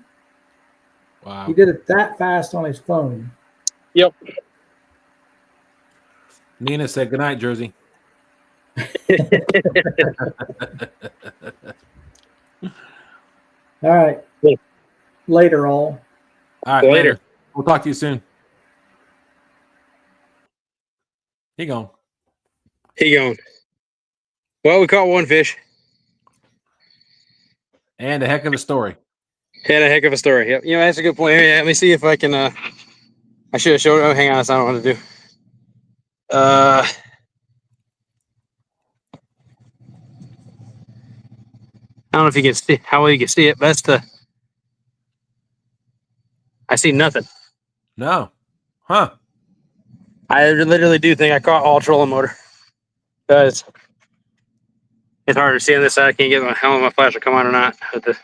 [SPEAKER 1] Wow.
[SPEAKER 3] He did it that fast on his phone.
[SPEAKER 2] Yep.
[SPEAKER 1] Nina said good night, Jersey.
[SPEAKER 3] All right.
[SPEAKER 2] Yeah.
[SPEAKER 3] Later, all.
[SPEAKER 1] All right, later. We'll talk to you soon. He gone.
[SPEAKER 2] He going. Well, we caught one fish.
[SPEAKER 1] And a heck of a story.
[SPEAKER 2] Had a heck of a story. Yep. You know, that's a good point. Yeah, let me see if I can. I should have showed. Oh, hang on. That's not what I want to do. I don't know if you can see how well you can see it. But that's the. I see nothing.
[SPEAKER 1] No. Huh.
[SPEAKER 2] I literally do think I caught all trolling motor. Because it's hard to see on this side. I can't get my how my flash will come on or not with the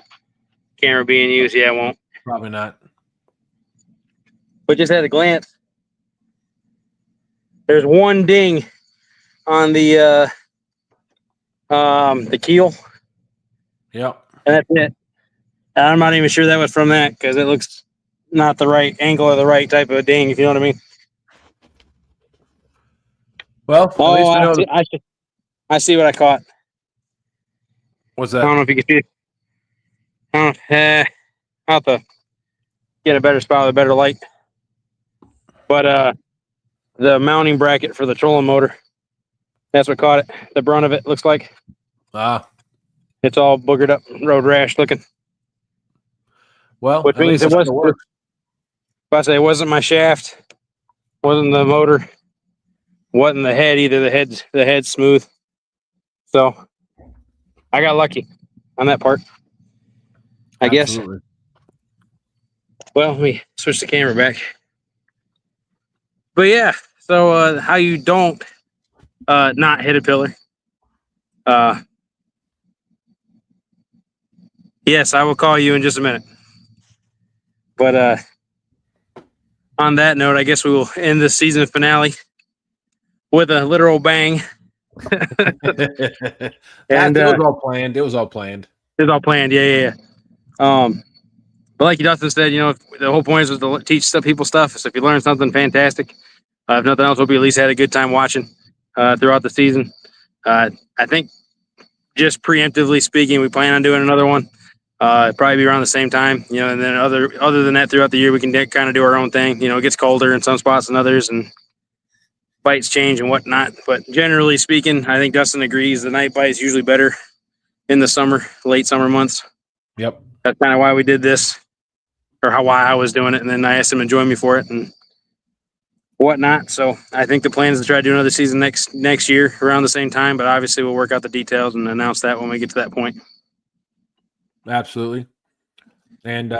[SPEAKER 2] camera being used. Yeah, it won't.
[SPEAKER 1] Probably not.
[SPEAKER 2] But just at a glance, there's one ding on the keel,
[SPEAKER 1] Yep.
[SPEAKER 2] and that's it. And I'm not even sure that was from that because it looks not the right angle or the right type of ding, if you know what I mean.
[SPEAKER 1] Well, at least we know.
[SPEAKER 2] I see what I caught.
[SPEAKER 1] What's
[SPEAKER 2] I don't
[SPEAKER 1] that?
[SPEAKER 2] know if you can see it. I'll have to get a better spot with a better light. But the mounting bracket for the trolling motor, that's what caught it. The brunt of it looks like. It's all boogered up, road rash looking.
[SPEAKER 1] Well,
[SPEAKER 2] Which
[SPEAKER 1] at
[SPEAKER 2] means
[SPEAKER 1] least
[SPEAKER 2] it was. If I say it wasn't my shaft, wasn't the motor, wasn't the head either. The head's smooth. So I got lucky on that part, I guess. Well, let me switch the camera back. But yeah, so how you don't not hit a pillar. Yes, I will call you in just a minute. But on that note, I guess we will end the season finale with a literal bang.
[SPEAKER 1] And it was all planned. It was all planned.
[SPEAKER 2] It was all planned. Yeah. But like Dustin said, you know, the whole point is to teach people stuff. So if you learn something, fantastic. If nothing else, hope you at least had a good time watching throughout the season. I think just preemptively speaking, we plan on doing another one. Probably be around the same time, you know, and then other than that, throughout the year, we can kind of do our own thing. You know, it gets colder in some spots than others, and bites change and whatnot. But generally speaking, I think Dustin agrees the night bite is usually better in the summer, late summer months.
[SPEAKER 1] Yep.
[SPEAKER 2] That's kind of why we did this, or why I was doing it, and then I asked him to join me for it and whatnot. So I think the plan is to try to do another season next year around the same time. But obviously, we'll work out the details and announce that when we get to that point.
[SPEAKER 1] Absolutely. And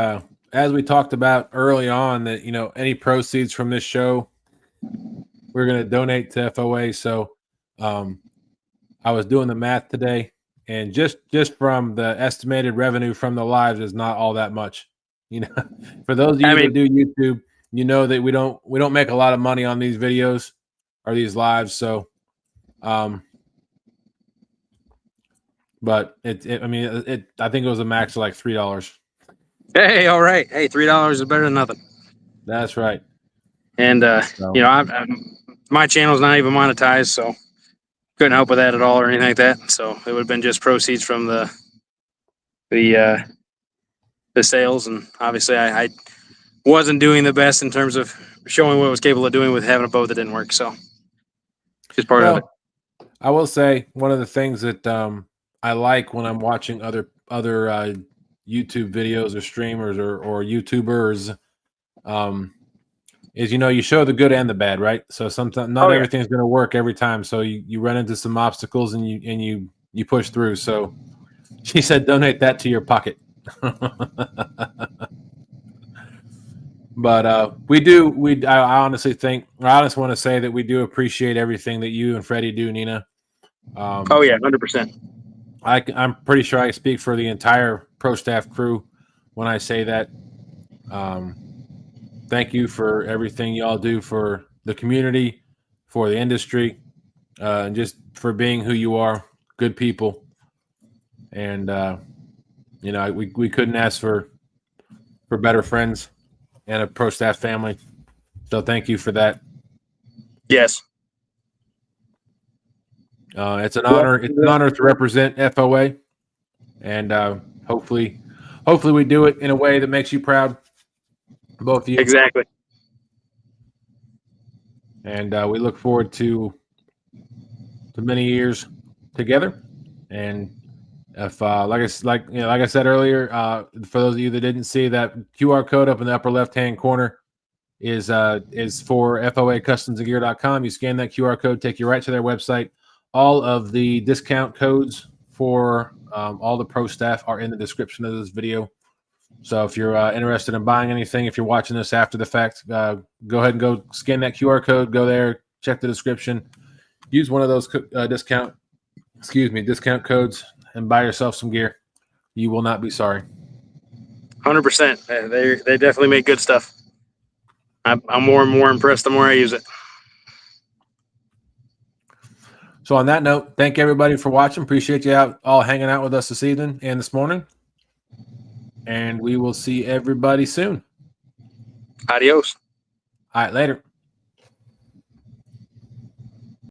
[SPEAKER 1] as we talked about early on, that, you know, any proceeds from this show, we're going to donate to FOA. So I was doing the math today, and just from the estimated revenue from the lives is not all that much. You know, for those of you that do YouTube, you know that we don't make a lot of money on these videos or these lives. So, but I think it was a max of like $3.
[SPEAKER 2] Hey, all right. Hey, $3 is better than nothing.
[SPEAKER 1] That's right.
[SPEAKER 2] And you know, my channel's not even monetized, so couldn't help with that at all or anything like that. So it would have been just proceeds from the sales, and obviously I wasn't doing the best in terms of showing what I was capable of doing with having a boat that didn't work. So just part of it.
[SPEAKER 1] I will say one of the things that I like when I'm watching other YouTube videos or streamers or YouTubers is, you know, you show the good and the bad, right? So sometimes not everything's going to work every time. So you run into some obstacles and you push through. So she said, donate that to your pocket. But I honestly want to say that we do appreciate everything that you and Freddie do, Nina.
[SPEAKER 2] 100%.
[SPEAKER 1] I'm pretty sure I speak for the entire pro staff crew when I say that. Thank you for everything y'all do for the community, for the industry, and just for being who you are, good people. And You know, we couldn't ask for better friends and a pro staff family. So thank you for that.
[SPEAKER 5] Yes.
[SPEAKER 1] It's an honor. It's an honor to represent FOA, and hopefully we do it in a way that makes you proud, both of you.
[SPEAKER 5] Exactly.
[SPEAKER 1] And we look forward to many years together. And if like I said earlier, for those of you that didn't see, that QR code up in the upper left hand corner is for FOAcustomsandgear.com. You scan that QR code, take you right to their website. All of the discount codes for all the pro staff are in the description of this video. So if you're interested in buying anything, if you're watching this after the fact, go ahead and go scan that QR code, go there, check the description, use one of those discount codes, and buy yourself some gear. You will not be sorry.
[SPEAKER 5] 100%. They definitely make good stuff. I'm more and more impressed the more I use it.
[SPEAKER 1] So on that note, thank everybody for watching. Appreciate you all hanging out with us this evening and this morning. And we will see everybody soon.
[SPEAKER 5] Adios.
[SPEAKER 1] All right, later.